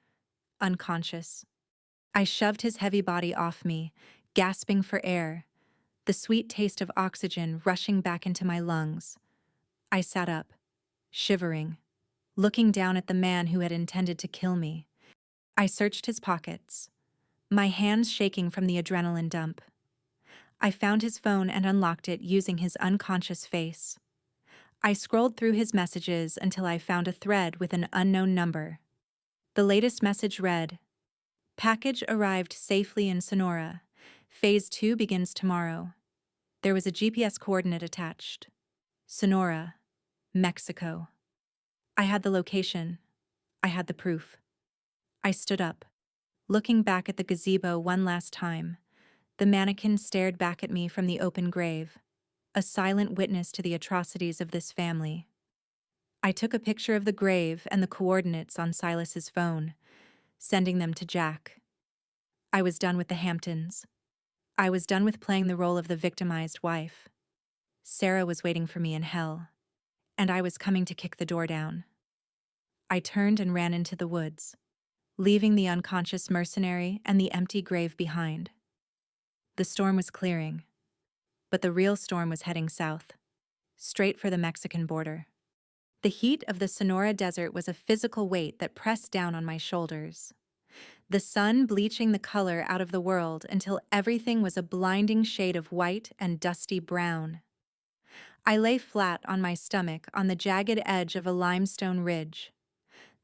unconscious. I shoved his heavy body off me, gasping for air, the sweet taste of oxygen rushing back into my lungs. I sat up, shivering, looking down at the man who had intended to kill me. I searched his pockets, my hands shaking from the adrenaline dump. I found his phone and unlocked it using his unconscious face. I scrolled through his messages until I found a thread with an unknown number. The latest message read, "Package arrived safely in Sonora. Phase 2 begins tomorrow." There was a GPS coordinate attached. Sonora, Mexico. I had the location. I had the proof. I stood up, looking back at the gazebo one last time. The mannequin stared back at me from the open grave, a silent witness to the atrocities of this family. I took a picture of the grave and the coordinates on Silas's phone, sending them to Jack. I was done with the Hamptons. I was done with playing the role of the victimized wife. Sarah was waiting for me in hell, and I was coming to kick the door down. I turned and ran into the woods, leaving the unconscious mercenary and the empty grave behind. The storm was clearing, but the real storm was heading south, straight for the Mexican border. The heat of the Sonora desert was a physical weight that pressed down on my shoulders. The sun bleaching the color out of the world until everything was a blinding shade of white and dusty brown. I lay flat on my stomach on the jagged edge of a limestone ridge,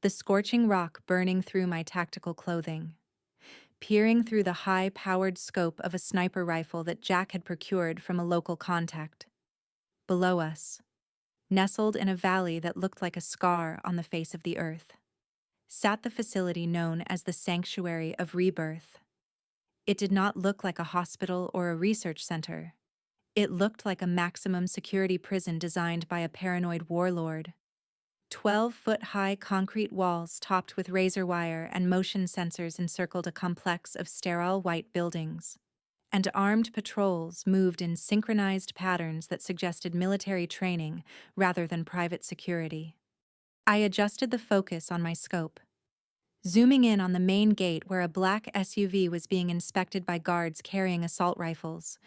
the scorching rock burning through my tactical clothing, peering through the high-powered scope of a sniper rifle that Jack had procured from a local contact. Below us, nestled in a valley that looked like a scar on the face of the earth, sat the facility known as the Sanctuary of Rebirth. It did not look like a hospital or a research center. It looked like a maximum security prison designed by a paranoid warlord. 12-foot-high concrete walls topped with razor wire and motion sensors encircled a complex of sterile white buildings, and armed patrols moved in synchronized patterns that suggested military training rather than private security. I adjusted the focus on my scope, zooming in on the main gate where a black SUV was being inspected by guards carrying assault rifles.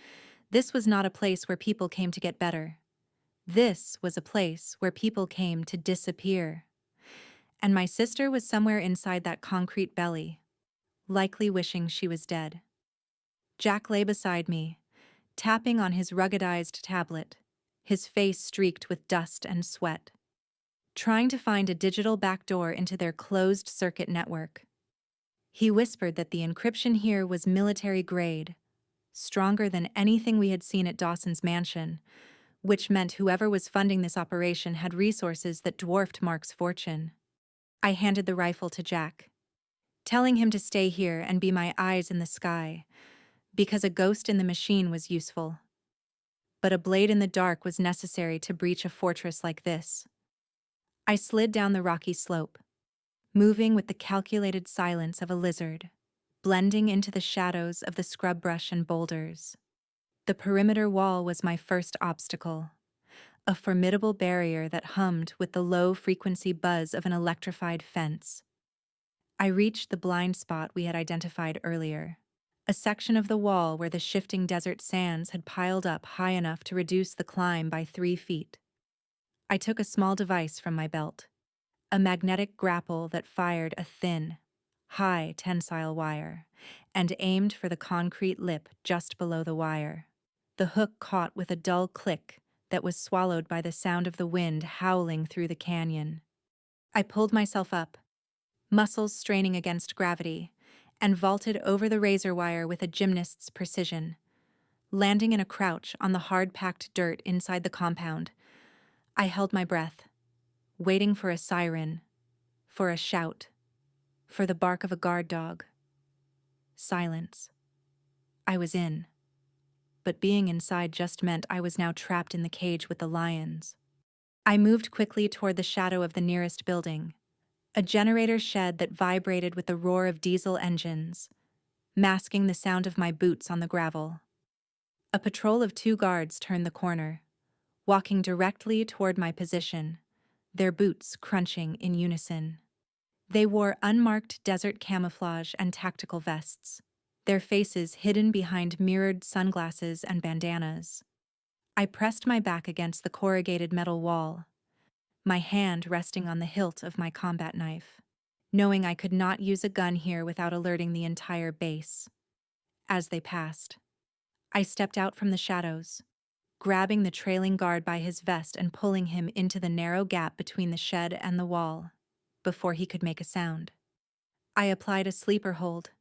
This was not a place where people came to get better. This was a place where people came to disappear. And my sister was somewhere inside that concrete belly, likely wishing she was dead. Jack lay beside me, tapping on his ruggedized tablet, his face streaked with dust and sweat. trying to find a digital backdoor into their closed-circuit network. He whispered that the encryption here was military grade, stronger than anything we had seen at Dawson's mansion, which meant whoever was funding this operation had resources that dwarfed Mark's fortune. I handed the rifle to Jack, telling him to stay here and be my eyes in the sky, because a ghost in the machine was useful. But a blade in the dark was necessary to breach a fortress like this. I slid down the rocky slope, moving with the calculated silence of a lizard, blending into the shadows of the scrub brush and boulders. The perimeter wall was my first obstacle, a formidable barrier that hummed with the low-frequency buzz of an electrified fence. I reached the blind spot we had identified earlier, a section of the wall where the shifting desert sands had piled up high enough to reduce the climb by 3 feet. I took a small device from my belt, a magnetic grapple that fired a thin, high tensile wire, and aimed for the concrete lip just below the wire. The hook caught with a dull click that was swallowed by the sound of the wind howling through the canyon. I pulled myself up, muscles straining against gravity, and vaulted over the razor wire with a gymnast's precision, landing in a crouch on the hard-packed dirt inside the compound. I held my breath, waiting for a siren, for a shout, for the bark of a guard dog. Silence. I was in. But being inside just meant I was now trapped in the cage with the lions. I moved quickly toward the shadow of the nearest building, a generator shed that vibrated with the roar of diesel engines, masking the sound of my boots on the gravel. A patrol of 2 guards turned the corner, walking directly toward my position, their boots crunching in unison. They wore unmarked desert camouflage and tactical vests, their faces hidden behind mirrored sunglasses and bandanas. I pressed my back against the corrugated metal wall, my hand resting on the hilt of my combat knife, knowing I could not use a gun here without alerting the entire base. As they passed, I stepped out from the shadows, grabbing the trailing guard by his vest and pulling him into the narrow gap between the shed and the wall, before he could make a sound. I applied a sleeper hold,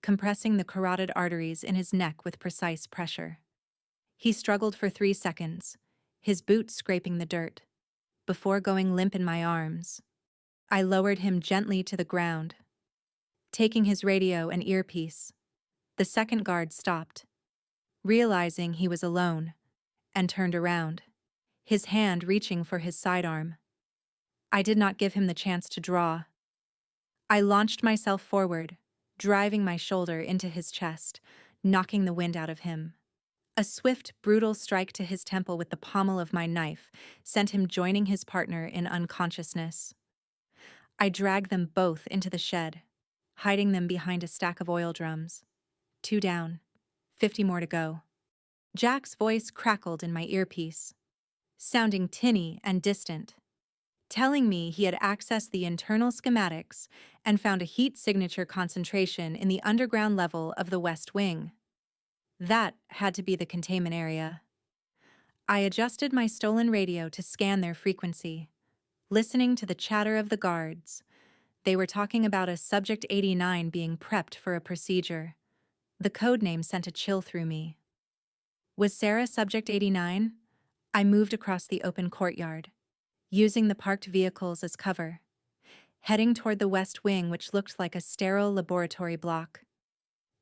compressing the carotid arteries in his neck with precise pressure. He struggled for 3 seconds, his boots scraping the dirt, before going limp in my arms. I lowered him gently to the ground, taking his radio and earpiece. The second guard stopped, realizing he was alone, and turned around, his hand reaching for his sidearm. I did not give him the chance to draw. I launched myself forward, driving my shoulder into his chest, knocking the wind out of him. A swift, brutal strike to his temple with the pommel of my knife sent him joining his partner in unconsciousness. I dragged them both into the shed, hiding them behind a stack of oil drums. 2 down, 50 more to go. Jack's voice crackled in my earpiece, sounding tinny and distant, telling me he had accessed the internal schematics and found a heat signature concentration in the underground level of the West Wing. That had to be the containment area. I adjusted my stolen radio to scan their frequency, listening to the chatter of the guards. They were talking about a Subject 89 being prepped for a procedure. The code name sent a chill through me. Was Sarah Subject 89? I moved across the open courtyard, using the parked vehicles as cover, heading toward the West Wing, which looked like a sterile laboratory block.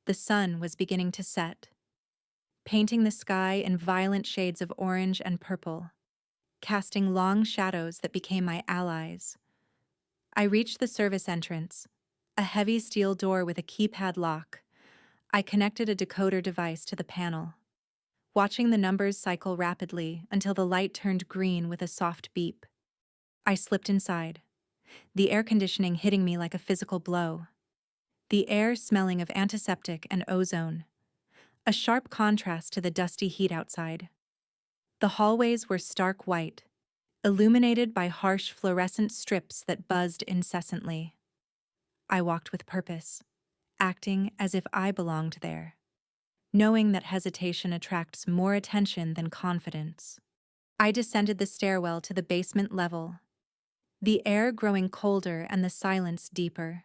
The sun was beginning to set, painting the sky in violent shades of orange and purple, casting long shadows that became my allies. I reached the service entrance, a heavy steel door with a keypad lock. I connected a decoder device to the panel, watching the numbers cycle rapidly until the light turned green with a soft beep. I slipped inside, the air conditioning hitting me like a physical blow. The air smelling of antiseptic and ozone, a sharp contrast to the dusty heat outside. The hallways were stark white, illuminated by harsh fluorescent strips that buzzed incessantly. I walked with purpose, acting as if I belonged there, knowing that hesitation attracts more attention than confidence. I descended the stairwell to the basement level, the air growing colder and the silence deeper.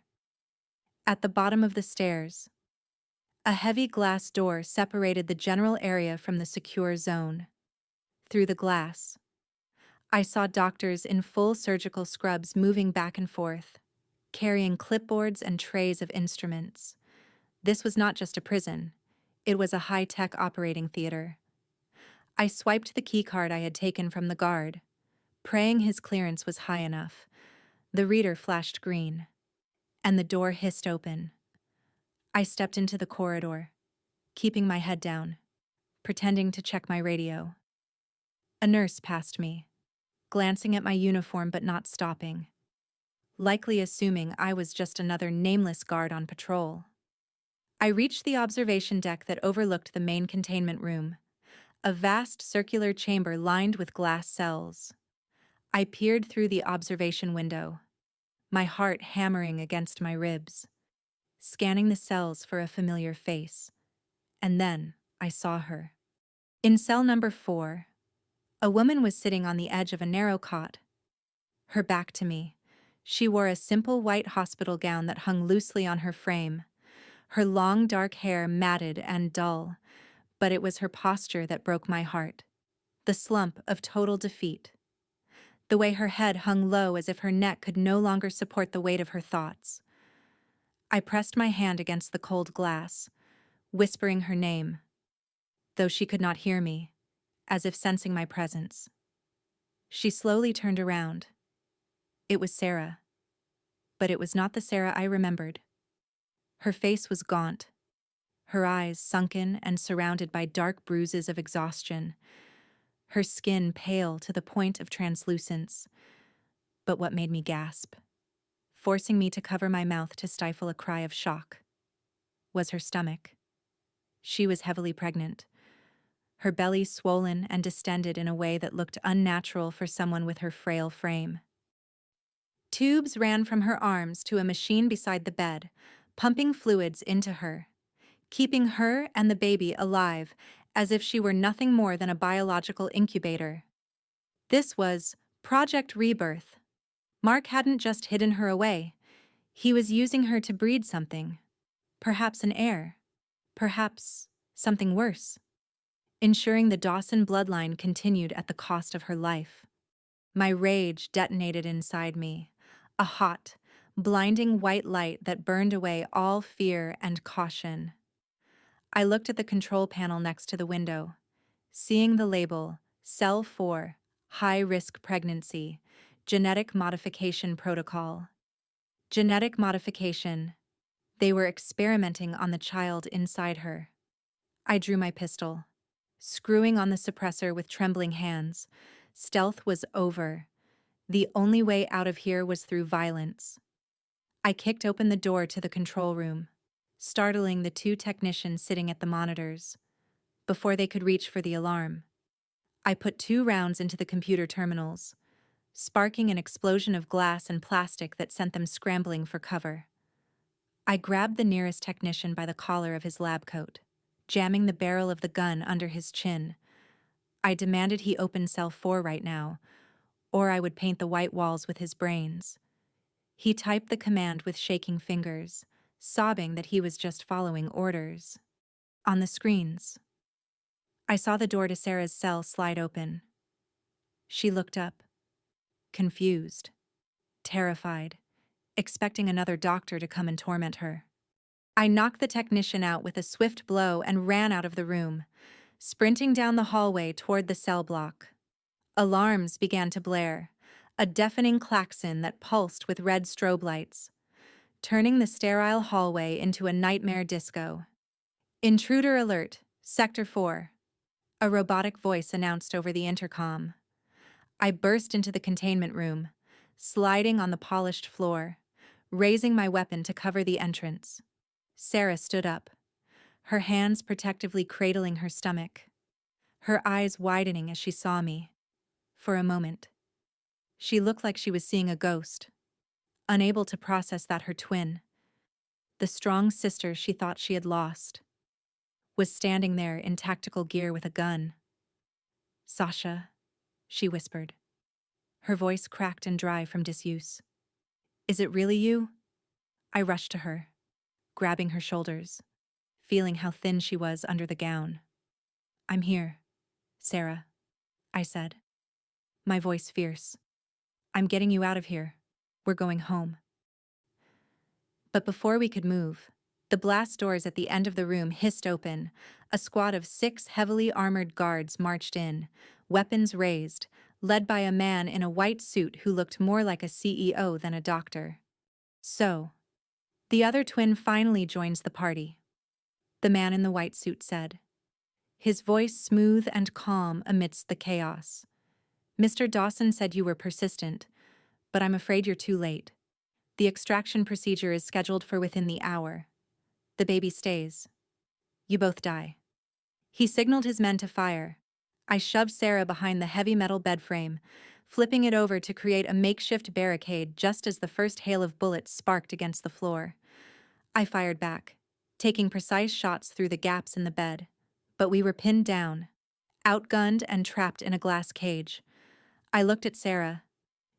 At the bottom of the stairs, a heavy glass door separated the general area from the secure zone. Through the glass, I saw doctors in full surgical scrubs moving back and forth, carrying clipboards and trays of instruments. This was not just a prison, it was a high-tech operating theater. I swiped the keycard I had taken from the guard, praying his clearance was high enough. The reader flashed green, and the door hissed open. I stepped into the corridor, keeping my head down, pretending to check my radio. A nurse passed me, glancing at my uniform but not stopping, likely assuming I was just another nameless guard on patrol. I reached the observation deck that overlooked the main containment room, a vast circular chamber lined with glass cells. I peered through the observation window, my heart hammering against my ribs, scanning the cells for a familiar face. And then I saw her. In cell number 4, a woman was sitting on the edge of a narrow cot, her back to me. She wore a simple white hospital gown that hung loosely on her frame, her long dark hair matted and dull, but it was her posture that broke my heart. The slump of total defeat. The way her head hung low as if her neck could no longer support the weight of her thoughts. I pressed my hand against the cold glass, whispering her name, though she could not hear me, as if sensing my presence. She slowly turned around. It was Sarah. But it was not the Sarah I remembered. Her face was gaunt, her eyes sunken and surrounded by dark bruises of exhaustion, her skin pale to the point of translucence. But what made me gasp, forcing me to cover my mouth to stifle a cry of shock, was her stomach. She was heavily pregnant, her belly swollen and distended in a way that looked unnatural for someone with her frail frame. Tubes ran from her arms to a machine beside the bed, pumping fluids into her, keeping her and the baby alive as if she were nothing more than a biological incubator. This was Project Rebirth. Mark hadn't just hidden her away. He was using her to breed something. Perhaps an heir. Perhaps something worse. Ensuring the Dawson bloodline continued at the cost of her life. My rage detonated inside me, a hot, blinding white light that burned away all fear and caution. I looked at the control panel next to the window, seeing the label, Cell 4, High-Risk Pregnancy, Genetic Modification Protocol. Genetic modification. They were experimenting on the child inside her. I drew my pistol, screwing on the suppressor with trembling hands. Stealth was over. The only way out of here was through violence. I kicked open the door to the control room, startling the 2 technicians sitting at the monitors. Before they could reach for the alarm, I put 2 rounds into the computer terminals, sparking an explosion of glass and plastic that sent them scrambling for cover. I grabbed the nearest technician by the collar of his lab coat, jamming the barrel of the gun under his chin. I demanded he open cell 4 right now, or I would paint the white walls with his brains. He typed the command with shaking fingers, sobbing that he was just following orders. On the screens, I saw the door to Sarah's cell slide open. She looked up, confused, terrified, expecting another doctor to come and torment her. I knocked the technician out with a swift blow and ran out of the room, sprinting down the hallway toward the cell block. Alarms began to blare, a deafening klaxon that pulsed with red strobe lights, turning the sterile hallway into a nightmare disco. Intruder alert, Sector 4. A robotic voice announced over the intercom. I burst into the containment room, sliding on the polished floor, raising my weapon to cover the entrance. Sarah stood up, her hands protectively cradling her stomach, her eyes widening as she saw me. For a moment, she looked like she was seeing a ghost, unable to process that her twin, the strong sister she thought she had lost, was standing there in tactical gear with a gun. "Sasha," she whispered. her voice cracked and dry from disuse. Is it really you? I rushed to her, grabbing her shoulders, feeling how thin she was under the gown. I'm here, Sarah, I said, my voice fierce. I'm getting you out of here. We're going home. But before we could move, the blast doors at the end of the room hissed open. A squad of 6 heavily armored guards marched in, weapons raised, led by a man in a white suit who looked more like a CEO than a doctor. So, the other twin finally joins the party, the man in the white suit said, his voice smooth and calm amidst the chaos. Mr. Dawson said you were persistent, but I'm afraid you're too late. The extraction procedure is scheduled for within the hour. The baby stays. You both die. He signaled his men to fire. I shoved Sarah behind the heavy metal bed frame, flipping it over to create a makeshift barricade just as the first hail of bullets sparked against the floor. I fired back, taking precise shots through the gaps in the bed. But we were pinned down, outgunned and trapped in a glass cage. I looked at Sarah,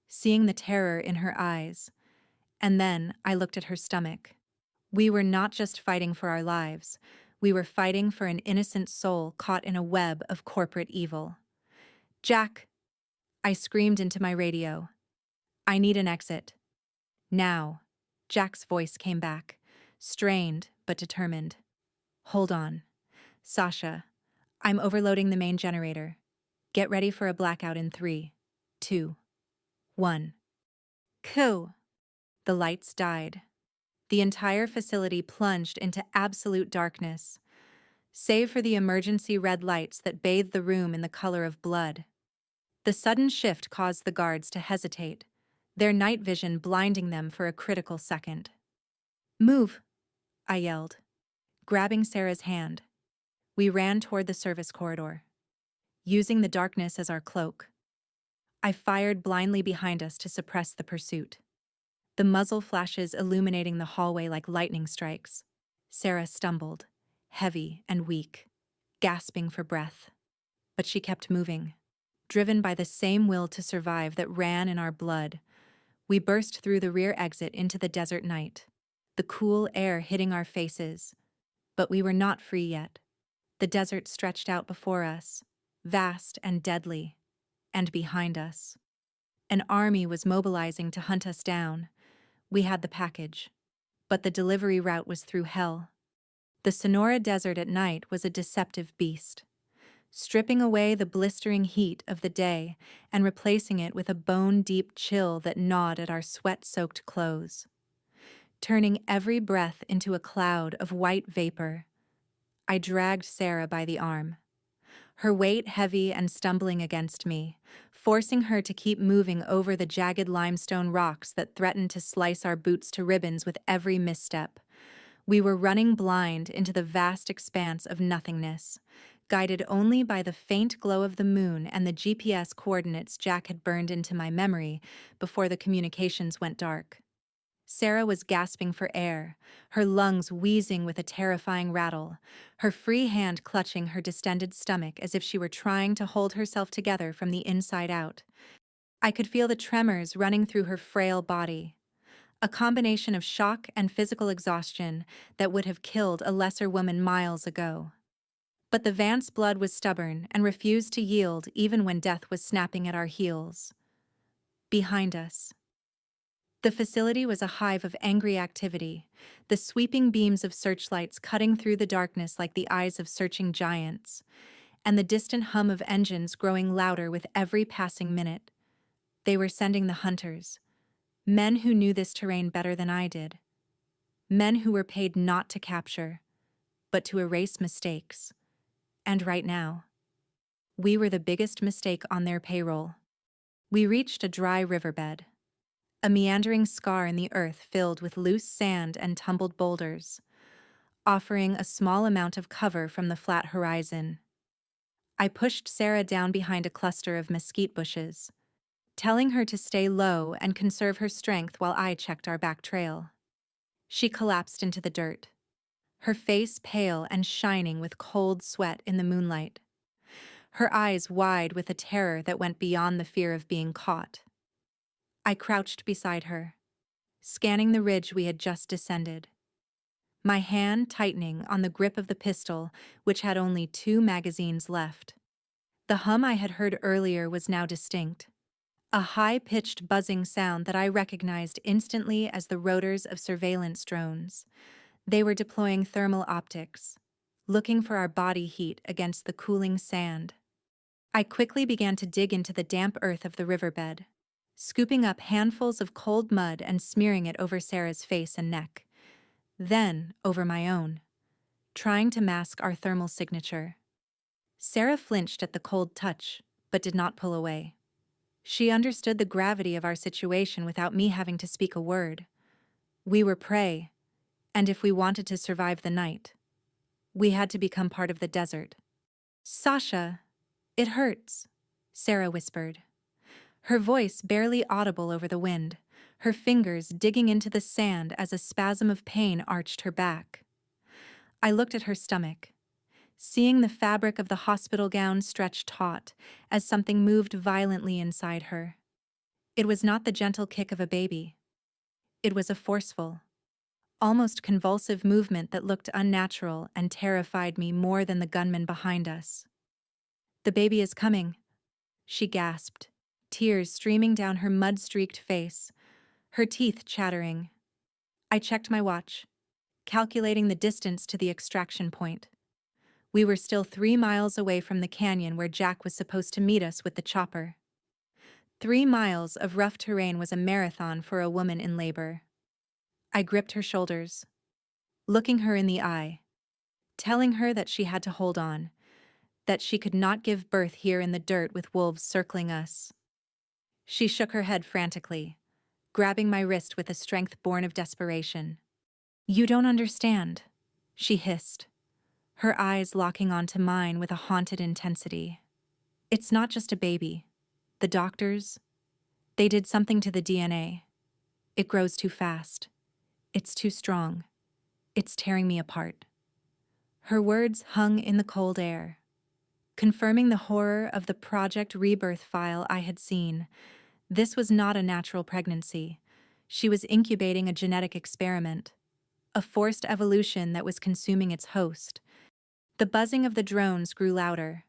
seeing the terror in her eyes, and then I looked at her stomach. We were not just fighting for our lives, we were fighting for an innocent soul caught in a web of corporate evil. Jack, I screamed into my radio. I need an exit. Now, Jack's voice came back, strained but determined. Hold on. Sasha, I'm overloading the main generator. Get ready for a blackout in 3, 2, 1. Coo! The lights died. The entire facility plunged into absolute darkness, save for the emergency red lights that bathed the room in the color of blood. The sudden shift caused the guards to hesitate, their night vision blinding them for a critical second. Move, I yelled, grabbing Sarah's hand. We ran toward the service corridor, using the darkness as our cloak. I fired blindly behind us to suppress the pursuit, the muzzle flashes illuminating the hallway like lightning strikes. Sarah stumbled, heavy and weak, gasping for breath. But she kept moving, driven by the same will to survive that ran in our blood. We burst through the rear exit into the desert night, the cool air hitting our faces. But we were not free yet. The desert stretched out before us, vast and deadly, and behind us. An army was mobilizing to hunt us down. We had the package, but the delivery route was through hell. The Sonora Desert at night was a deceptive beast, stripping away the blistering heat of the day and replacing it with a bone-deep chill that gnawed at our sweat-soaked clothes, turning every breath into a cloud of white vapor. I dragged Sarah by the arm, her weight heavy and stumbling against me, forcing her to keep moving over the jagged limestone rocks that threatened to slice our boots to ribbons with every misstep. We were running blind into the vast expanse of nothingness, guided only by the faint glow of the moon and the GPS coordinates Jack had burned into my memory before the communications went dark. Sarah was gasping for air, her lungs wheezing with a terrifying rattle, her free hand clutching her distended stomach as if she were trying to hold herself together from the inside out. I could feel the tremors running through her frail body, a combination of shock and physical exhaustion that would have killed a lesser woman miles ago. But the Vance blood was stubborn and refused to yield even when death was snapping at our heels. Behind us, the facility was a hive of angry activity, the sweeping beams of searchlights cutting through the darkness like the eyes of searching giants, and the distant hum of engines growing louder with every passing minute. They were sending the hunters, men who knew this terrain better than I did, men who were paid not to capture, but to erase mistakes. And right now, we were the biggest mistake on their payroll. We reached a dry riverbed, a meandering scar in the earth filled with loose sand and tumbled boulders, offering a small amount of cover from the flat horizon. I pushed Sarah down behind a cluster of mesquite bushes, telling her to stay low and conserve her strength while I checked our back trail. She collapsed into the dirt, her face pale and shining with cold sweat in the moonlight, her eyes wide with a terror that went beyond the fear of being caught. I crouched beside her, scanning the ridge we had just descended, my hand tightening on the grip of the pistol, which had only 2 magazines left. The hum I had heard earlier was now distinct, a high-pitched buzzing sound that I recognized instantly as the rotors of surveillance drones. They were deploying thermal optics, looking for our body heat against the cooling sand. I quickly began to dig into the damp earth of the riverbed, scooping up handfuls of cold mud and smearing it over Sarah's face and neck, then over my own, trying to mask our thermal signature. Sarah flinched at the cold touch, but did not pull away. She understood the gravity of our situation without me having to speak a word. We were prey, and if we wanted to survive the night, we had to become part of the desert. "Sasha, it hurts," Sarah whispered, her voice barely audible over the wind, her fingers digging into the sand as a spasm of pain arched her back. I looked at her stomach, seeing the fabric of the hospital gown stretch taut as something moved violently inside her. It was not the gentle kick of a baby. It was a forceful, almost convulsive movement that looked unnatural and terrified me more than the gunman behind us. "The baby is coming," she gasped, tears streaming down her mud-streaked face, her teeth chattering. I checked my watch, calculating the distance to the extraction point. We were still 3 miles away from the canyon where Jack was supposed to meet us with the chopper. 3 miles of rough terrain was a marathon for a woman in labor. I gripped her shoulders, looking her in the eye, telling her that she had to hold on, that she could not give birth here in the dirt with wolves circling us. She shook her head frantically, grabbing my wrist with a strength born of desperation. "You don't understand," she hissed, her eyes locking onto mine with a haunted intensity. "It's not just a baby. The doctors, they did something to the DNA. It grows too fast. It's too strong. It's tearing me apart." Her words hung in the cold air, confirming the horror of the Project Rebirth file I had seen. This was not a natural pregnancy. She was incubating a genetic experiment, a forced evolution that was consuming its host. The buzzing of the drones grew louder,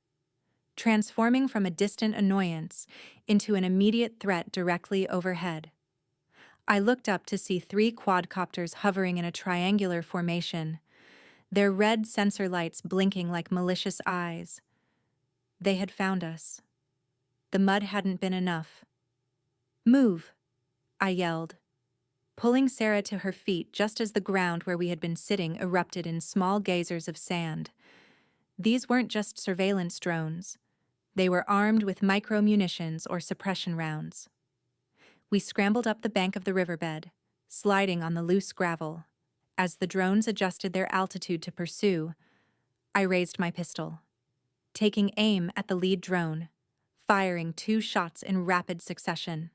transforming from a distant annoyance into an immediate threat directly overhead. I looked up to see 3 quadcopters hovering in a triangular formation, their red sensor lights blinking like malicious eyes. They had found us. The mud hadn't been enough. "Move," I yelled, pulling Sarah to her feet just as the ground where we had been sitting erupted in small geysers of sand. These weren't just surveillance drones. They were armed with micro-munitions or suppression rounds. We scrambled up the bank of the riverbed, sliding on the loose gravel. As the drones adjusted their altitude to pursue, I raised my pistol, taking aim at the lead drone, firing 2 shots in rapid succession.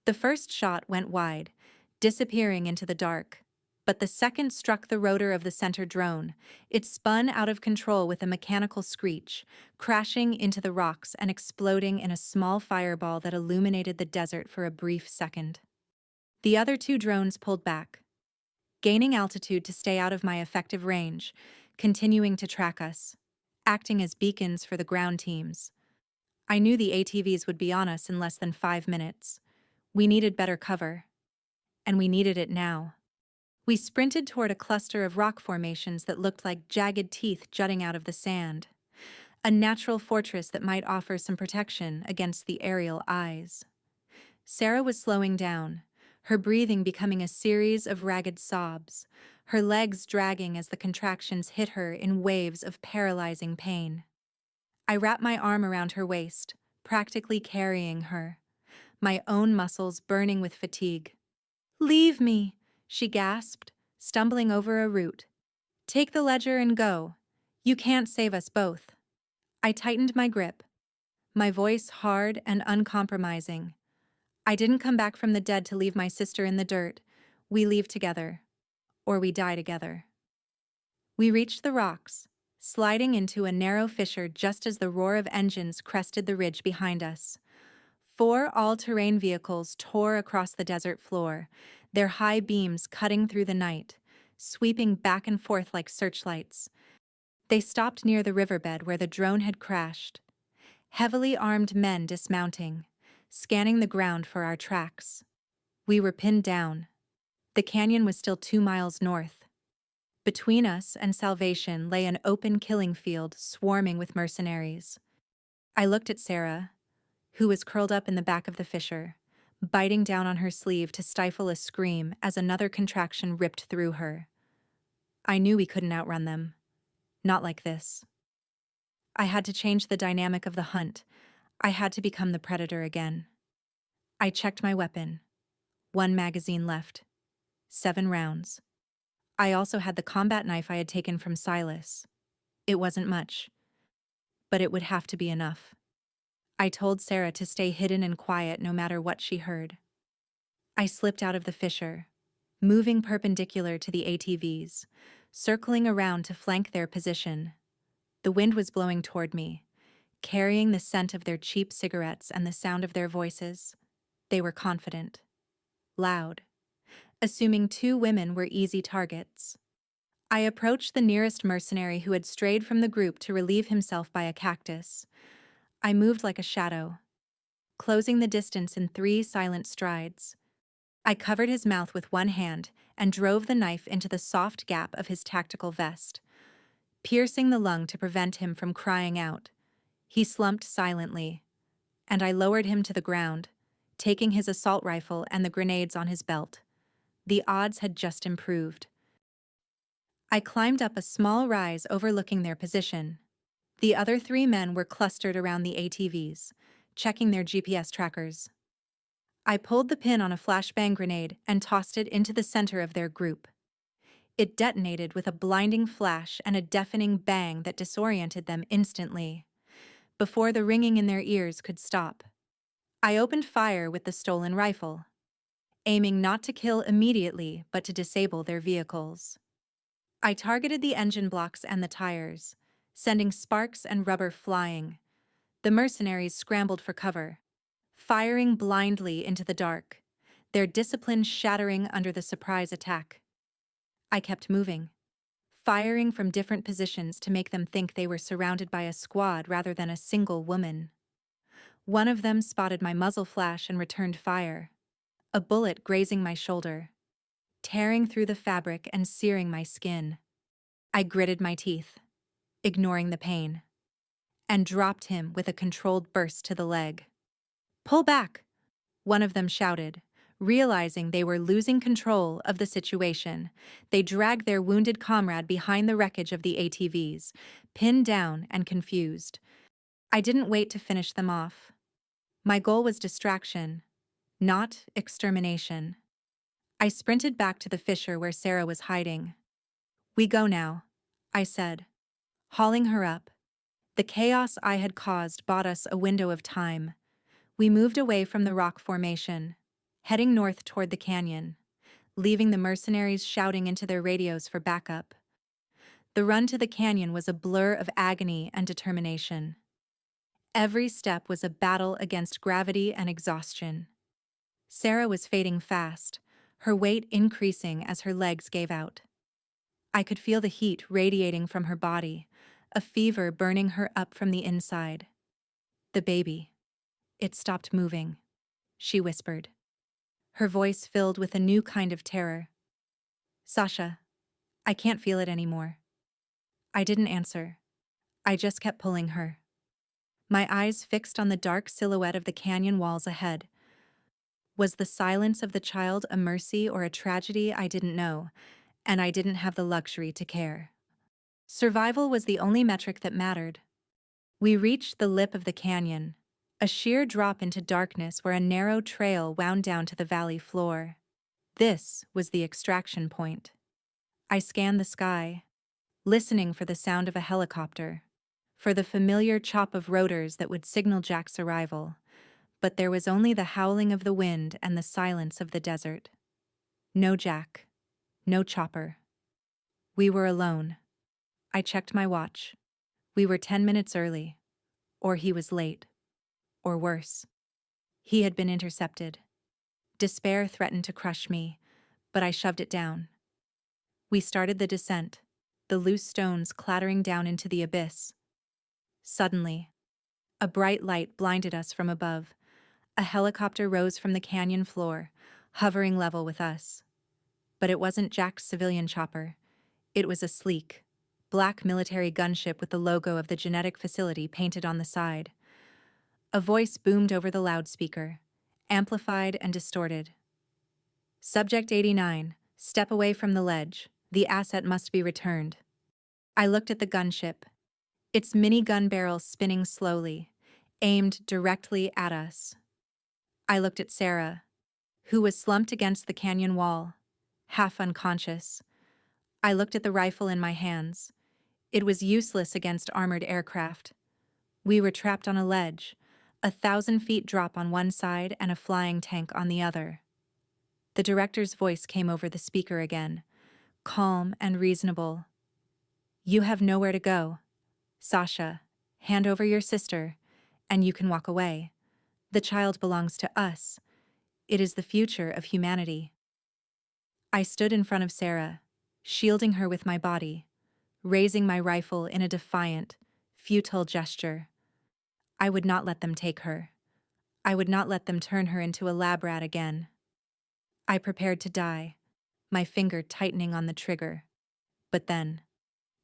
The first shot went wide, disappearing into the dark, but the second struck the rotor of the center drone. It spun out of control with a mechanical screech, crashing into the rocks and exploding in a small fireball that illuminated the desert for a brief second. The other 2 drones pulled back, gaining altitude to stay out of my effective range, continuing to track us, acting as beacons for the ground teams. I knew the ATVs would be on us in less than 5 minutes. We needed better cover, and we needed it now. We sprinted toward a cluster of rock formations that looked like jagged teeth jutting out of the sand, a natural fortress that might offer some protection against the aerial eyes. Sarah was slowing down, her breathing becoming a series of ragged sobs, her legs dragging as the contractions hit her in waves of paralyzing pain. I wrapped my arm around her waist, practically carrying her, my own muscles burning with fatigue. "Leave me," she gasped, stumbling over a root. "Take the ledger and go. You can't save us both." I tightened my grip, my voice hard and uncompromising. "I didn't come back from the dead to leave my sister in the dirt. We leave together, or we die together." We reached the rocks, sliding into a narrow fissure just as the roar of engines crested the ridge behind us. 4 all-terrain vehicles tore across the desert floor, their high beams cutting through the night, sweeping back and forth like searchlights. They stopped near the riverbed where the drone had crashed. Heavily armed men dismounting, scanning the ground for our tracks. We were pinned down. The canyon was still 2 miles north. Between us and salvation lay an open killing field swarming with mercenaries. I looked at Sarah, who was curled up in the back of the fissure, biting down on her sleeve to stifle a scream as another contraction ripped through her. I knew we couldn't outrun them. Not like this. I had to change the dynamic of the hunt. I had to become the predator again. I checked my weapon. 1 magazine left. 7 rounds. I also had the combat knife I had taken from Silas. It wasn't much, but it would have to be enough. I told Sarah to stay hidden and quiet no matter what she heard. I slipped out of the fissure, moving perpendicular to the ATVs, circling around to flank their position. The wind was blowing toward me, carrying the scent of their cheap cigarettes and the sound of their voices. They were confident, loud, assuming 2 women were easy targets. I approached the nearest mercenary who had strayed from the group to relieve himself by a cactus. I moved like a shadow, closing the distance in 3 silent strides. I covered his mouth with one hand and drove the knife into the soft gap of his tactical vest, piercing the lung to prevent him from crying out. He slumped silently, and I lowered him to the ground, taking his assault rifle and the grenades on his belt. The odds had just improved. I climbed up a small rise overlooking their position. The other 3 men were clustered around the ATVs, checking their GPS trackers. I pulled the pin on a flashbang grenade and tossed it into the center of their group. It detonated with a blinding flash and a deafening bang that disoriented them instantly, before the ringing in their ears could stop. I opened fire with the stolen rifle, aiming not to kill immediately but to disable their vehicles. I targeted the engine blocks and the tires, sending sparks and rubber flying. The mercenaries scrambled for cover, firing blindly into the dark, their discipline shattering under the surprise attack. I kept moving, firing from different positions to make them think they were surrounded by a squad rather than a single woman. One of them spotted my muzzle flash and returned fire, a bullet grazing my shoulder, tearing through the fabric and searing my skin. I gritted my teeth, ignoring the pain, and dropped him with a controlled burst to the leg. "Pull back!" one of them shouted. Realizing they were losing control of the situation, they dragged their wounded comrade behind the wreckage of the ATVs, pinned down and confused. I didn't wait to finish them off. My goal was distraction, not extermination. I sprinted back to the fissure where Sarah was hiding. "We go now," I said, hauling her up. The chaos I had caused bought us a window of time. We moved away from the rock formation, heading north toward the canyon, leaving the mercenaries shouting into their radios for backup. The run to the canyon was a blur of agony and determination. Every step was a battle against gravity and exhaustion. Sarah was fading fast, her weight increasing as her legs gave out. I could feel the heat radiating from her body, a fever burning her up from the inside. "The baby. It stopped moving," she whispered, her voice filled with a new kind of terror. "Sasha, I can't feel it anymore." I didn't answer. I just kept pulling her, my eyes fixed on the dark silhouette of the canyon walls ahead. Was the silence of the child a mercy or a tragedy? I didn't know, and I didn't have the luxury to care. Survival was the only metric that mattered. We reached the lip of the canyon, a sheer drop into darkness where a narrow trail wound down to the valley floor. This was the extraction point. I scanned the sky, listening for the sound of a helicopter, for the familiar chop of rotors that would signal Jack's arrival, but there was only the howling of the wind and the silence of the desert. No Jack, no chopper. We were alone. I checked my watch. We were 10 minutes early, or he was late, or worse. He had been intercepted. Despair threatened to crush me, but I shoved it down. We started the descent, the loose stones clattering down into the abyss. Suddenly, a bright light blinded us from above. A helicopter rose from the canyon floor, hovering level with us. But it wasn't Jack's civilian chopper. It was a sleek, black military gunship with the logo of the genetic facility painted on the side. A voice boomed over the loudspeaker, amplified and distorted. Subject 89, step away from the ledge. The asset must be returned. I looked at the gunship, its mini-gun barrel spinning slowly, aimed directly at us. I looked at Sarah, who was slumped against the canyon wall, half unconscious. I looked at the rifle in my hands. It was useless against armored aircraft. We were trapped on a ledge, 1,000 feet drop on one side and a flying tank on the other. The director's voice came over the speaker again, calm and reasonable. You have nowhere to go. Sasha, hand over your sister, and you can walk away. The child belongs to us. It is the future of humanity. I stood in front of Sarah, shielding her with my body, raising my rifle in a defiant, futile gesture. I would not let them take her. I would not let them turn her into a lab rat again. I prepared to die, my finger tightening on the trigger. But then,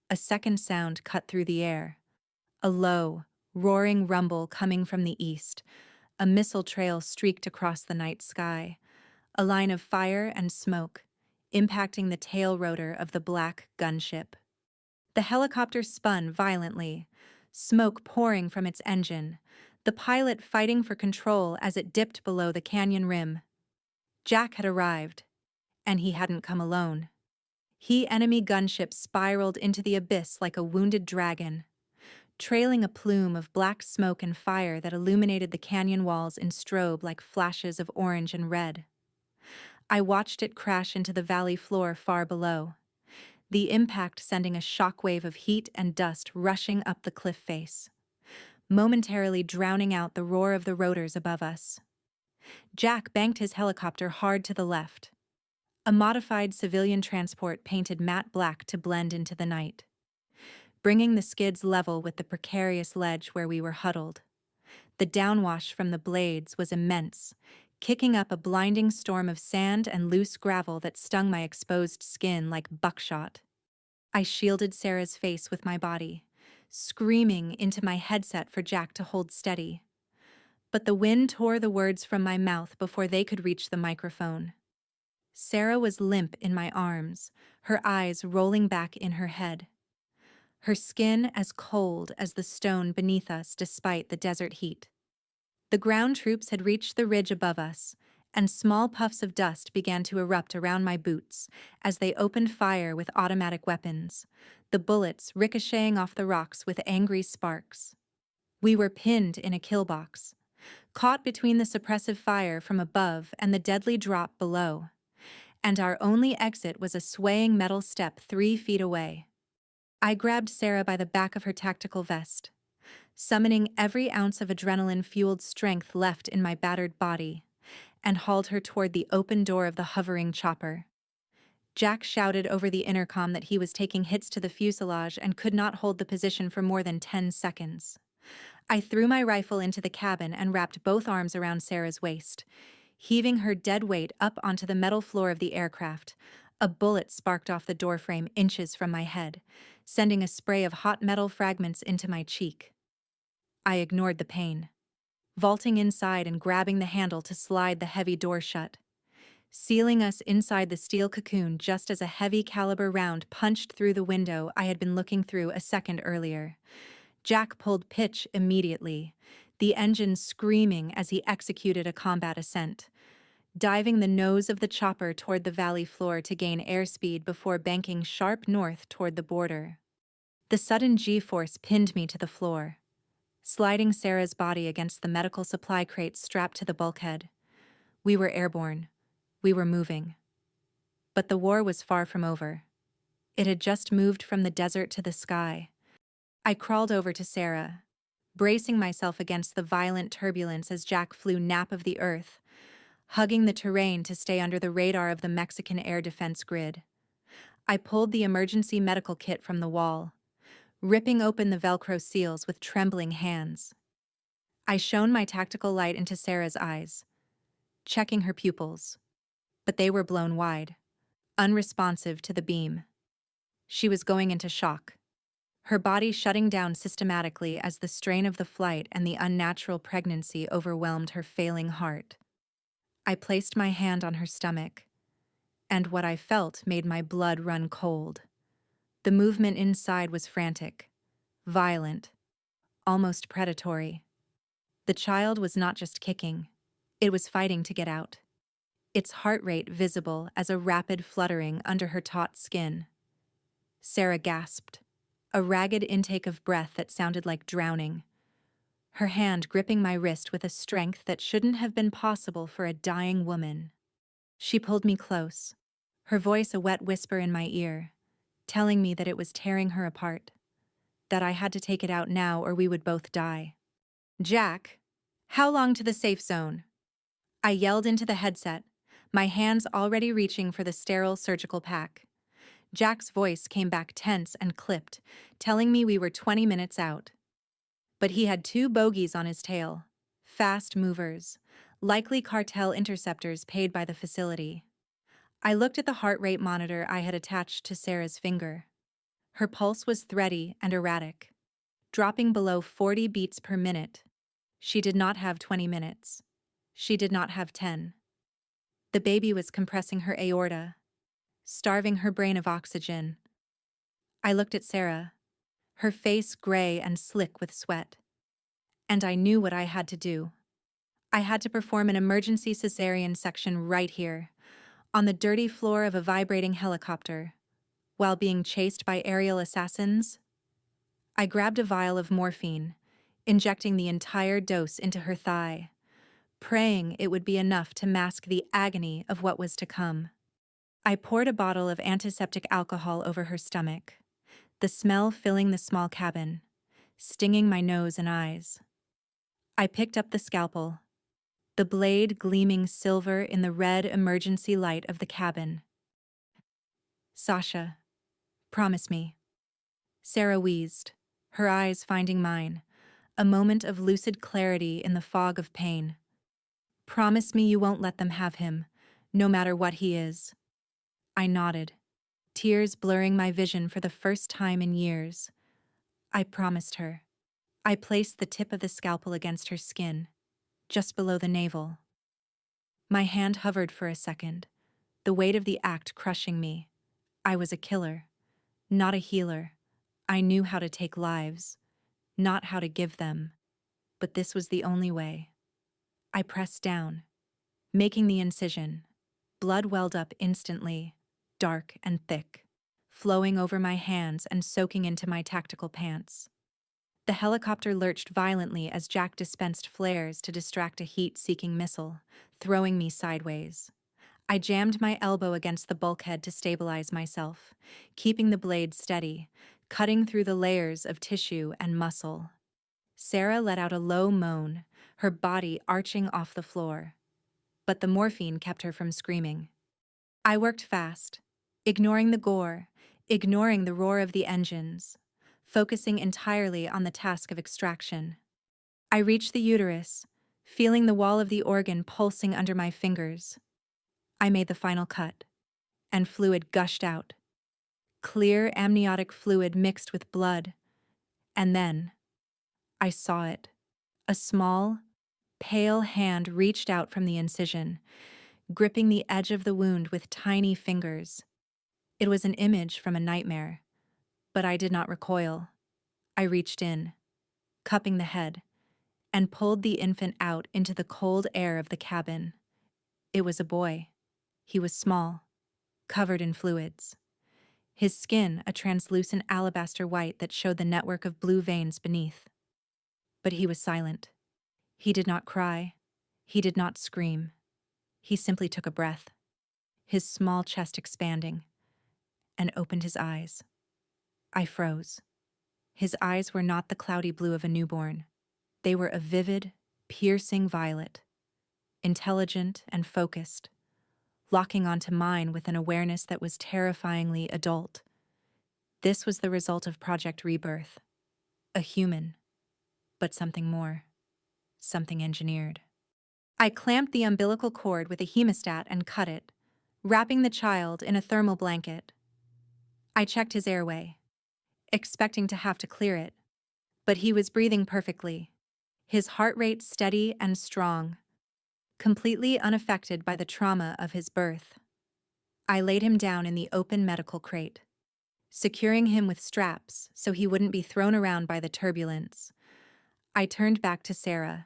a second sound cut through the air. A low, roaring rumble coming from the east. A missile trail streaked across the night sky. A line of fire and smoke, impacting the tail rotor of the black gunship. The helicopter spun violently, smoke pouring from its engine, the pilot fighting for control as it dipped below the canyon rim. Jack had arrived, and he hadn't come alone. Enemy gunship spiraled into the abyss like a wounded dragon, trailing a plume of black smoke and fire that illuminated the canyon walls in strobe like flashes of orange and red. I watched it crash into the valley floor far below, the impact sending a shockwave of heat and dust rushing up the cliff face, momentarily drowning out the roar of the rotors above us. Jack banked his helicopter hard to the left. A modified civilian transport painted matte black to blend into the night, bringing the skids level with the precarious ledge where we were huddled. The downwash from the blades was immense, kicking up a blinding storm of sand and loose gravel that stung my exposed skin like buckshot. I shielded Sarah's face with my body, screaming into my headset for Jack to hold steady. But the wind tore the words from my mouth before they could reach the microphone. Sarah was limp in my arms, her eyes rolling back in her head. Her skin as cold as the stone beneath us despite the desert heat. The ground troops had reached the ridge above us, and small puffs of dust began to erupt around my boots as they opened fire with automatic weapons, the bullets ricocheting off the rocks with angry sparks. We were pinned in a kill box, caught between the suppressive fire from above and the deadly drop below, and our only exit was a swaying metal step 3 feet away. I grabbed Sarah by the back of her tactical vest, summoning every ounce of adrenaline-fueled strength left in my battered body, and hauled her toward the open door of the hovering chopper. Jack shouted over the intercom that he was taking hits to the fuselage and could not hold the position for more than 10 seconds. I threw my rifle into the cabin and wrapped both arms around Sarah's waist, heaving her dead weight up onto the metal floor of the aircraft. A bullet sparked off the doorframe inches from my head, sending a spray of hot metal fragments into my cheek. I ignored the pain, vaulting inside and grabbing the handle to slide the heavy door shut, sealing us inside the steel cocoon just as a heavy-caliber round punched through the window I had been looking through a second earlier. Jack pulled pitch immediately, the engine screaming as he executed a combat ascent, diving the nose of the chopper toward the valley floor to gain airspeed before banking sharp north toward the border. The sudden G-force pinned me to the floor, sliding Sarah's body against the medical supply crate strapped to the bulkhead. We were airborne. We were moving. But the war was far from over. It had just moved from the desert to the sky. I crawled over to Sarah, bracing myself against the violent turbulence as Jack flew nap of the earth, hugging the terrain to stay under the radar of the Mexican air defense grid. I pulled the emergency medical kit from the wall, ripping open the Velcro seals with trembling hands. I shone my tactical light into Sarah's eyes, checking her pupils, but they were blown wide, unresponsive to the beam. She was going into shock, her body shutting down systematically as the strain of the flight and the unnatural pregnancy overwhelmed her failing heart. I placed my hand on her stomach, and what I felt made my blood run cold. The movement inside was frantic, violent, almost predatory. The child was not just kicking, it was fighting to get out, its heart rate visible as a rapid fluttering under her taut skin. Sarah gasped, a ragged intake of breath that sounded like drowning, her hand gripping my wrist with a strength that shouldn't have been possible for a dying woman. She pulled me close, her voice a wet whisper in my ear, telling me that it was tearing her apart, that I had to take it out now or we would both die. "Jack, how long to the safe zone?" I yelled into the headset, my hands already reaching for the sterile surgical pack. Jack's voice came back tense and clipped, telling me we were 20 minutes out. But he had 2 bogies on his tail, fast movers, likely cartel interceptors paid by the facility. I looked at the heart rate monitor I had attached to Sarah's finger. Her pulse was thready and erratic, dropping below 40 beats per minute. She did not have 20 minutes. She did not have 10. The baby was compressing her aorta, starving her brain of oxygen. I looked at Sarah, her face gray and slick with sweat. And I knew what I had to do. I had to perform an emergency cesarean section right here, on the dirty floor of a vibrating helicopter, while being chased by aerial assassins. I grabbed a vial of morphine, injecting the entire dose into her thigh, praying it would be enough to mask the agony of what was to come. I poured a bottle of antiseptic alcohol over her stomach, the smell filling the small cabin, stinging my nose and eyes. I picked up the scalpel, the blade gleaming silver in the red emergency light of the cabin. "Sasha, promise me." Sarah wheezed, her eyes finding mine, a moment of lucid clarity in the fog of pain. "Promise me you won't let them have him, no matter what he is." I nodded, tears blurring my vision for the first time in years. I promised her. I placed the tip of the scalpel against her skin, just below the navel. My hand hovered for a second, the weight of the act crushing me. I was a killer, not a healer. I knew how to take lives, not how to give them. But this was the only way. I pressed down, making the incision. Blood welled up instantly, dark and thick, flowing over my hands and soaking into my tactical pants. The helicopter lurched violently as Jack dispensed flares to distract a heat-seeking missile, throwing me sideways. I jammed my elbow against the bulkhead to stabilize myself, keeping the blade steady, cutting through the layers of tissue and muscle. Sarah let out a low moan, her body arching off the floor. But the morphine kept her from screaming. I worked fast, ignoring the gore, ignoring the roar of the engines, focusing entirely on the task of extraction. I reached the uterus, feeling the wall of the organ pulsing under my fingers. I made the final cut, and fluid gushed out. Clear amniotic fluid mixed with blood. And then, I saw it. A small, pale hand reached out from the incision, gripping the edge of the wound with tiny fingers. It was an image from a nightmare, but I did not recoil. I reached in, cupping the head, and pulled the infant out into the cold air of the cabin. It was a boy. He was small, covered in fluids. His skin a translucent alabaster white that showed the network of blue veins beneath. But he was silent. He did not cry. He did not scream. He simply took a breath, his small chest expanding, and opened his eyes. I froze. His eyes were not the cloudy blue of a newborn. They were a vivid, piercing violet, intelligent and focused, locking onto mine with an awareness that was terrifyingly adult. This was the result of Project Rebirth. A human, but something more. Something engineered. I clamped the umbilical cord with a hemostat and cut it, wrapping the child in a thermal blanket. I checked his airway, expecting to have to clear it, but he was breathing perfectly, his heart rate steady and strong, completely unaffected by the trauma of his birth. I laid him down in the open medical crate, securing him with straps so he wouldn't be thrown around by the turbulence. I turned back to Sarah,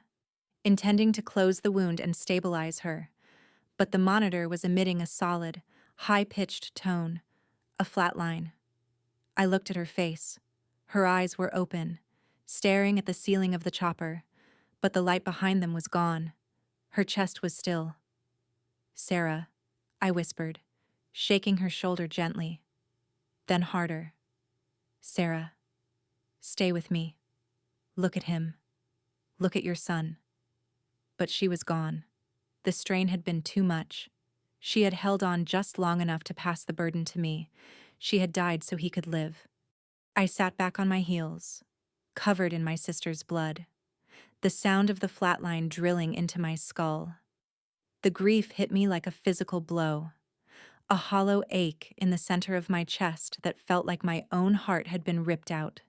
intending to close the wound and stabilize her, but the monitor was emitting a solid, high-pitched tone, a flat line. I looked at her face. Her eyes were open, staring at the ceiling of the chopper, but the light behind them was gone. Her chest was still. "Sarah," I whispered, shaking her shoulder gently, then harder. "Sarah, stay with me. Look at him. Look at your son." But she was gone. The strain had been too much. She had held on just long enough to pass the burden to me. She had died so he could live. I sat back on my heels, covered in my sister's blood, the sound of the flatline drilling into my skull. The grief hit me like a physical blow, a hollow ache in the center of my chest that felt like my own heart had been ripped out.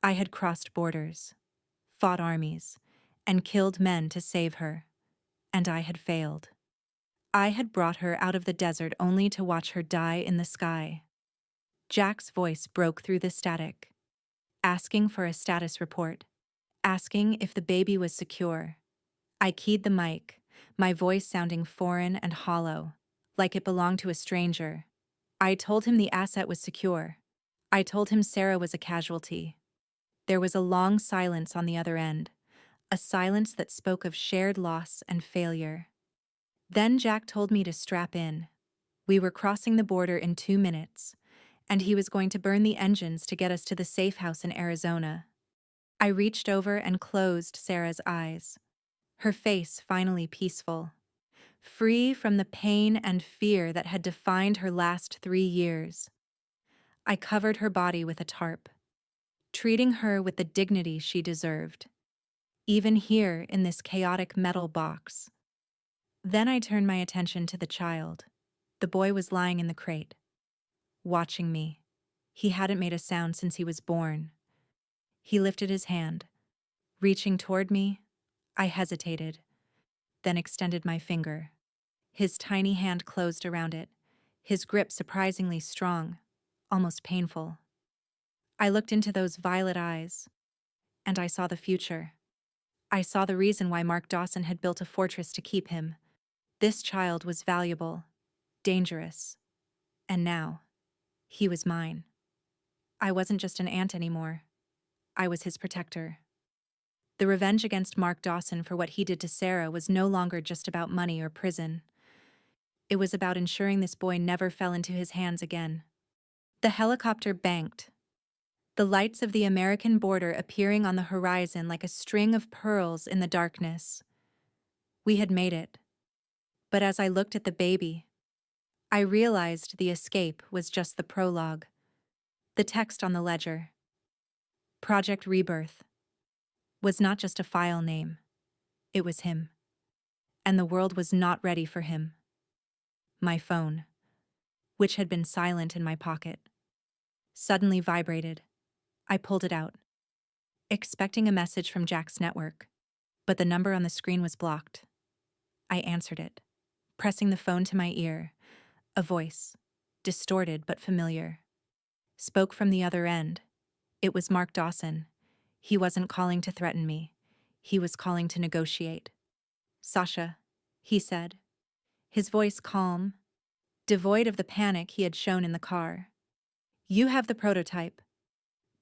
I had crossed borders, fought armies, and killed men to save her, and I had failed. I had brought her out of the desert only to watch her die in the sky. Jack's voice broke through the static, asking for a status report, asking if the baby was secure. I keyed the mic, my voice sounding foreign and hollow, like it belonged to a stranger. I told him the asset was secure. I told him Sarah was a casualty. There was a long silence on the other end, a silence that spoke of shared loss and failure. Then Jack told me to strap in. We were crossing the border in 2 minutes, and he was going to burn the engines to get us to the safe house in Arizona. I reached over and closed Sarah's eyes, her face finally peaceful, free from the pain and fear that had defined her last 3 years. I covered her body with a tarp, treating her with the dignity she deserved, even here in this chaotic metal box. Then I turned my attention to the child. The boy was lying in the crate, watching me. He hadn't made a sound since he was born. He lifted his hand, reaching toward me. I hesitated, then extended my finger. His tiny hand closed around it, his grip surprisingly strong, almost painful. I looked into those violet eyes, and I saw the future. I saw the reason why Mark Dawson had built a fortress to keep him. This child was valuable, dangerous, and now, he was mine. I wasn't just an aunt anymore. I was his protector. The revenge against Mark Dawson for what he did to Sarah was no longer just about money or prison. It was about ensuring this boy never fell into his hands again. The helicopter banked, the lights of the American border appearing on the horizon like a string of pearls in the darkness. We had made it. But as I looked at the baby, I realized the escape was just the prologue. The text on the ledger, Project Rebirth, was not just a file name. It was him. And the world was not ready for him. My phone, which had been silent in my pocket, suddenly vibrated. I pulled it out, expecting a message from Jack's network, but the number on the screen was blocked. I answered it, pressing the phone to my ear. A voice, distorted but familiar, spoke from the other end. It was Mark Dawson. He wasn't calling to threaten me. He was calling to negotiate. "Sasha," he said, his voice calm, devoid of the panic he had shown in the car. "You have the prototype.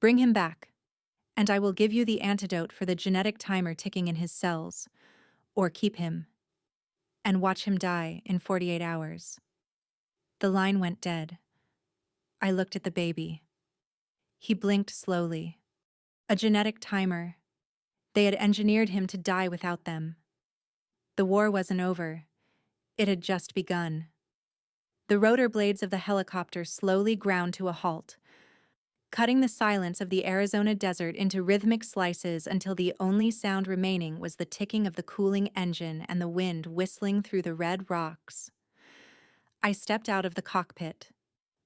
Bring him back, and I will give you the antidote for the genetic timer ticking in his cells, or keep him, and watch him die in 48 hours. The line went dead. I looked at the baby. He blinked slowly. A genetic timer. They had engineered him to die without them. The war wasn't over. It had just begun. The rotor blades of the helicopter slowly ground to a halt, cutting the silence of the Arizona desert into rhythmic slices until the only sound remaining was the ticking of the cooling engine and the wind whistling through the red rocks. I stepped out of the cockpit,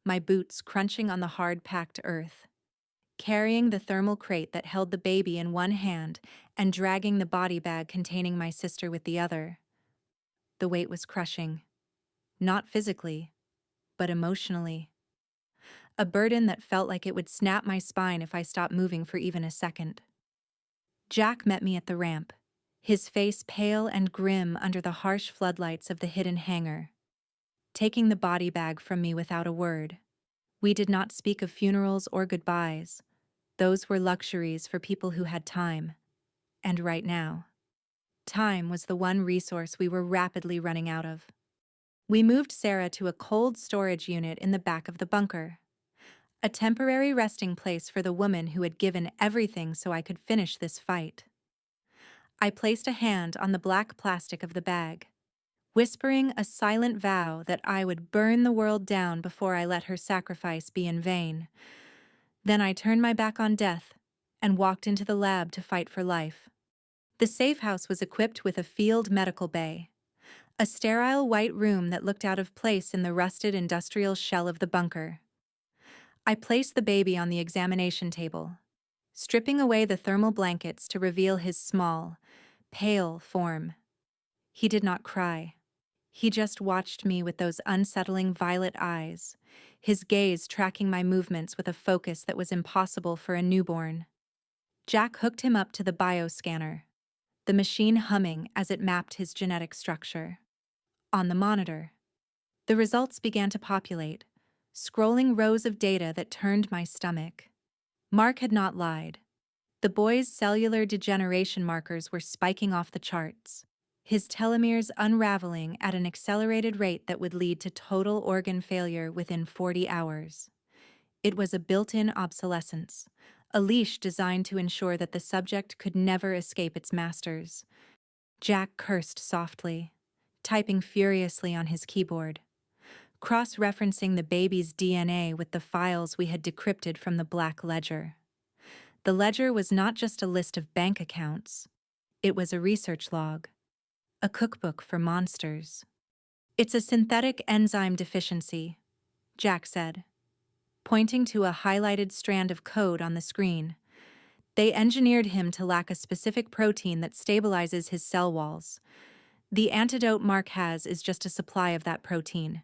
my boots crunching on the hard-packed earth, carrying the thermal crate that held the baby in one hand and dragging the body bag containing my sister with the other. The weight was crushing, not physically, but emotionally. A burden that felt like it would snap my spine if I stopped moving for even a second. Jack met me at the ramp, his face pale and grim under the harsh floodlights of the hidden hangar, taking the body bag from me without a word. We did not speak of funerals or goodbyes. Those were luxuries for people who had time. And right now, time was the one resource we were rapidly running out of. We moved Sarah to a cold storage unit in the back of the bunker, a temporary resting place for the woman who had given everything so I could finish this fight. I placed a hand on the black plastic of the bag, whispering a silent vow that I would burn the world down before I let her sacrifice be in vain. Then I turned my back on death and walked into the lab to fight for life. The safe house was equipped with a field medical bay, a sterile white room that looked out of place in the rusted industrial shell of the bunker. I placed the baby on the examination table, stripping away the thermal blankets to reveal his small, pale form. He did not cry. He just watched me with those unsettling violet eyes, his gaze tracking my movements with a focus that was impossible for a newborn. Jack hooked him up to the bioscanner, the machine humming as it mapped his genetic structure. On the monitor, the results began to populate, scrolling rows of data that turned my stomach. Mark had not lied. The boy's cellular degeneration markers were spiking off the charts, his telomeres unraveling at an accelerated rate that would lead to total organ failure within 40 hours. It was a built-in obsolescence, a leash designed to ensure that the subject could never escape its masters. Jack cursed softly, typing furiously on his keyboard, cross-referencing the baby's DNA with the files we had decrypted from the black ledger. The ledger was not just a list of bank accounts. It was a research log, a cookbook for monsters. "It's a synthetic enzyme deficiency," Jack said, pointing to a highlighted strand of code on the screen. "They engineered him to lack a specific protein that stabilizes his cell walls. The antidote Mark has is just a supply of that protein.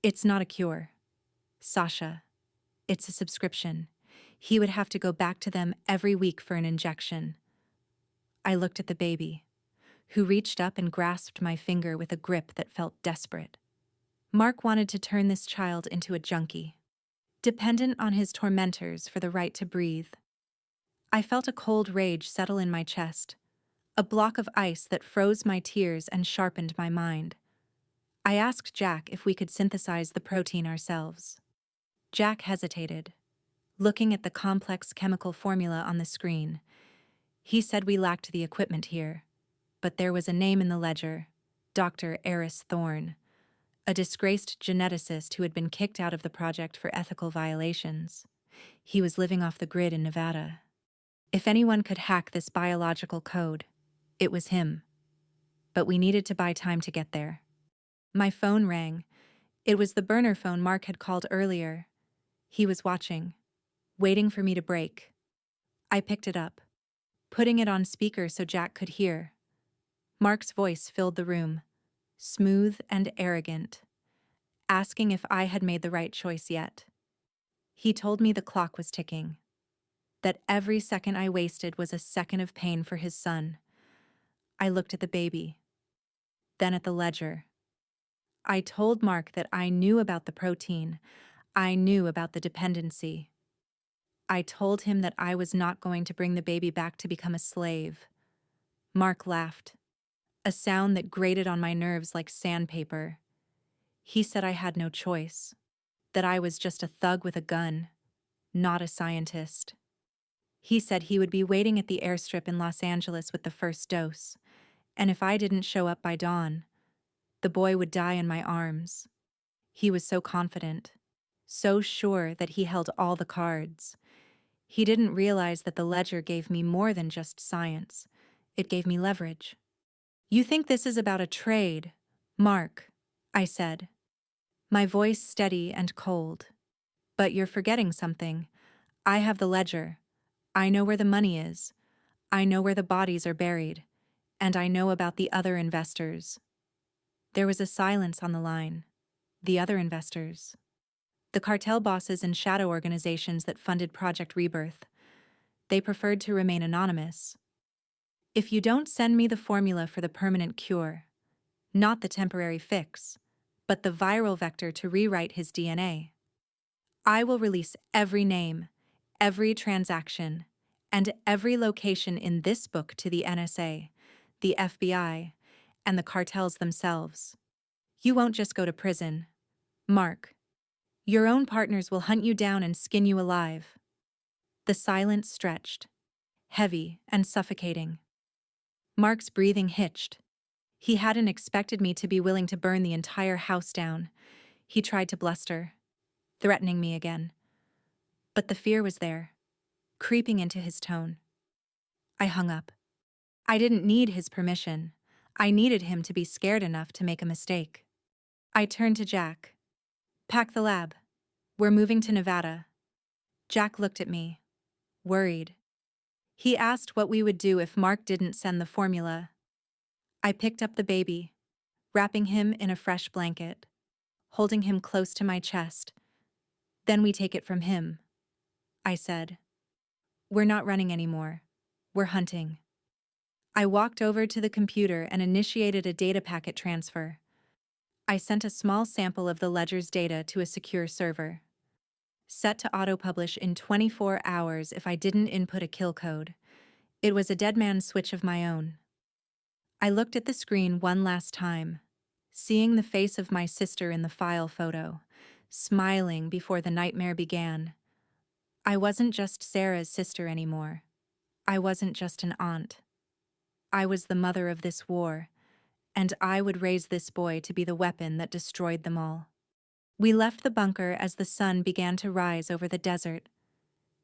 It's not a cure. Sasha, it's a subscription. He would have to go back to them every week for an injection." I looked at the baby, who reached up and grasped my finger with a grip that felt desperate. Mark wanted to turn this child into a junkie, dependent on his tormentors for the right to breathe. I felt a cold rage settle in my chest, a block of ice that froze my tears and sharpened my mind. I asked Jack if we could synthesize the protein ourselves. Jack hesitated, looking at the complex chemical formula on the screen. He said we lacked the equipment here, but there was a name in the ledger, Dr. Eris Thorne, a disgraced geneticist who had been kicked out of the project for ethical violations. He was living off the grid in Nevada. If anyone could hack this biological code, it was him. But we needed to buy time to get there. My phone rang. It was the burner phone Mark had called earlier. He was watching, waiting for me to break. I picked it up, putting it on speaker so Jack could hear. Mark's voice filled the room, smooth and arrogant, asking if I had made the right choice yet. He told me the clock was ticking, that every second I wasted was a second of pain for his son. I looked at the baby, then at the ledger. I told Mark that I knew about the protein, I knew about the dependency. I told him that I was not going to bring the baby back to become a slave. Mark laughed, a sound that grated on my nerves like sandpaper. He said I had no choice, that I was just a thug with a gun, not a scientist. He said he would be waiting at the airstrip in Los Angeles with the first dose, and if I didn't show up by dawn, the boy would die in my arms. He was so confident, so sure that he held all the cards. He didn't realize that the ledger gave me more than just science. It gave me leverage. "You think this is about a trade, Mark," I said, my voice steady and cold. "But you're forgetting something. I have the ledger. I know where the money is. I know where the bodies are buried. And I know about the other investors." There was a silence on the line. The other investors. The cartel bosses and shadow organizations that funded Project Rebirth. They preferred to remain anonymous. "If you don't send me the formula for the permanent cure, not the temporary fix, but the viral vector to rewrite his DNA, I will release every name, every transaction, and every location in this book to the NSA, the FBI, and the cartels themselves. You won't just go to prison, Mark. Your own partners will hunt you down and skin you alive." The silence stretched, heavy and suffocating. Mark's breathing hitched. He hadn't expected me to be willing to burn the entire house down. He tried to bluster, threatening me again. But the fear was there, creeping into his tone. I hung up. I didn't need his permission. I needed him to be scared enough to make a mistake. I turned to Jack. "Pack the lab. We're moving to Nevada." Jack looked at me, worried. He asked what we would do if Mark didn't send the formula. I picked up the baby, wrapping him in a fresh blanket, holding him close to my chest. "Then we take it from him," I said. "We're not running anymore. We're hunting." I walked over to the computer and initiated a data packet transfer. I sent a small sample of the ledger's data to a secure server, set to auto-publish in 24 hours if I didn't input a kill code. It was a dead man's switch of my own. I looked at the screen one last time, seeing the face of my sister in the file photo, smiling before the nightmare began. I wasn't just Sarah's sister anymore. I wasn't just an aunt. I was the mother of this war, and I would raise this boy to be the weapon that destroyed them all. We left the bunker as the sun began to rise over the desert,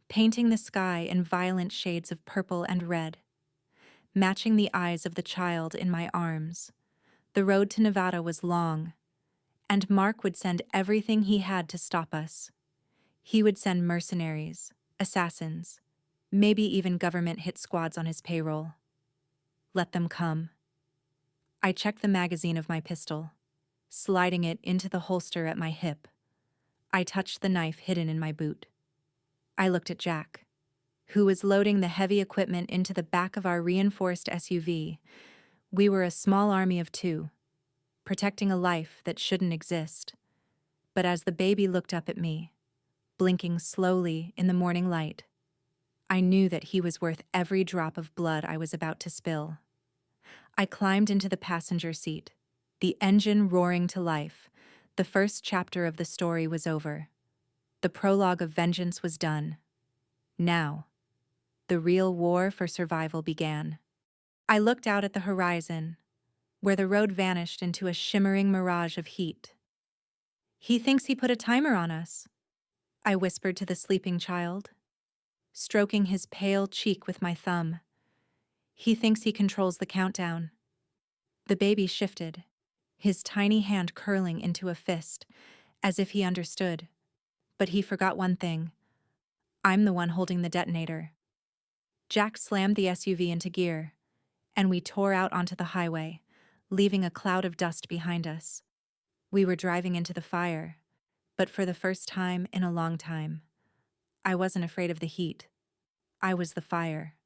painting the sky in violent shades of purple and red, matching the eyes of the child in my arms. The road to Nevada was long, and Mark would send everything he had to stop us. He would send mercenaries, assassins, maybe even government hit squads on his payroll. Let them come. I checked the magazine of my pistol, sliding it into the holster at my hip. I touched the knife hidden in my boot. I looked at Jack, who was loading the heavy equipment into the back of our reinforced SUV. We were a small army of two, protecting a life that shouldn't exist. But as the baby looked up at me, blinking slowly in the morning light, I knew that he was worth every drop of blood I was about to spill. I climbed into the passenger seat, the engine roaring to life. The first chapter of the story was over. The prologue of vengeance was done. Now, the real war for survival began. I looked out at the horizon, where the road vanished into a shimmering mirage of heat. "He thinks he put a timer on us," I whispered to the sleeping child, stroking his pale cheek with my thumb. "He thinks he controls the countdown." The baby shifted, his tiny hand curling into a fist, as if he understood. But he forgot one thing. I'm the one holding the detonator. Jack slammed the SUV into gear, and we tore out onto the highway, leaving a cloud of dust behind us. We were driving into the fire, but for the first time in a long time, I wasn't afraid of the heat. I was the fire.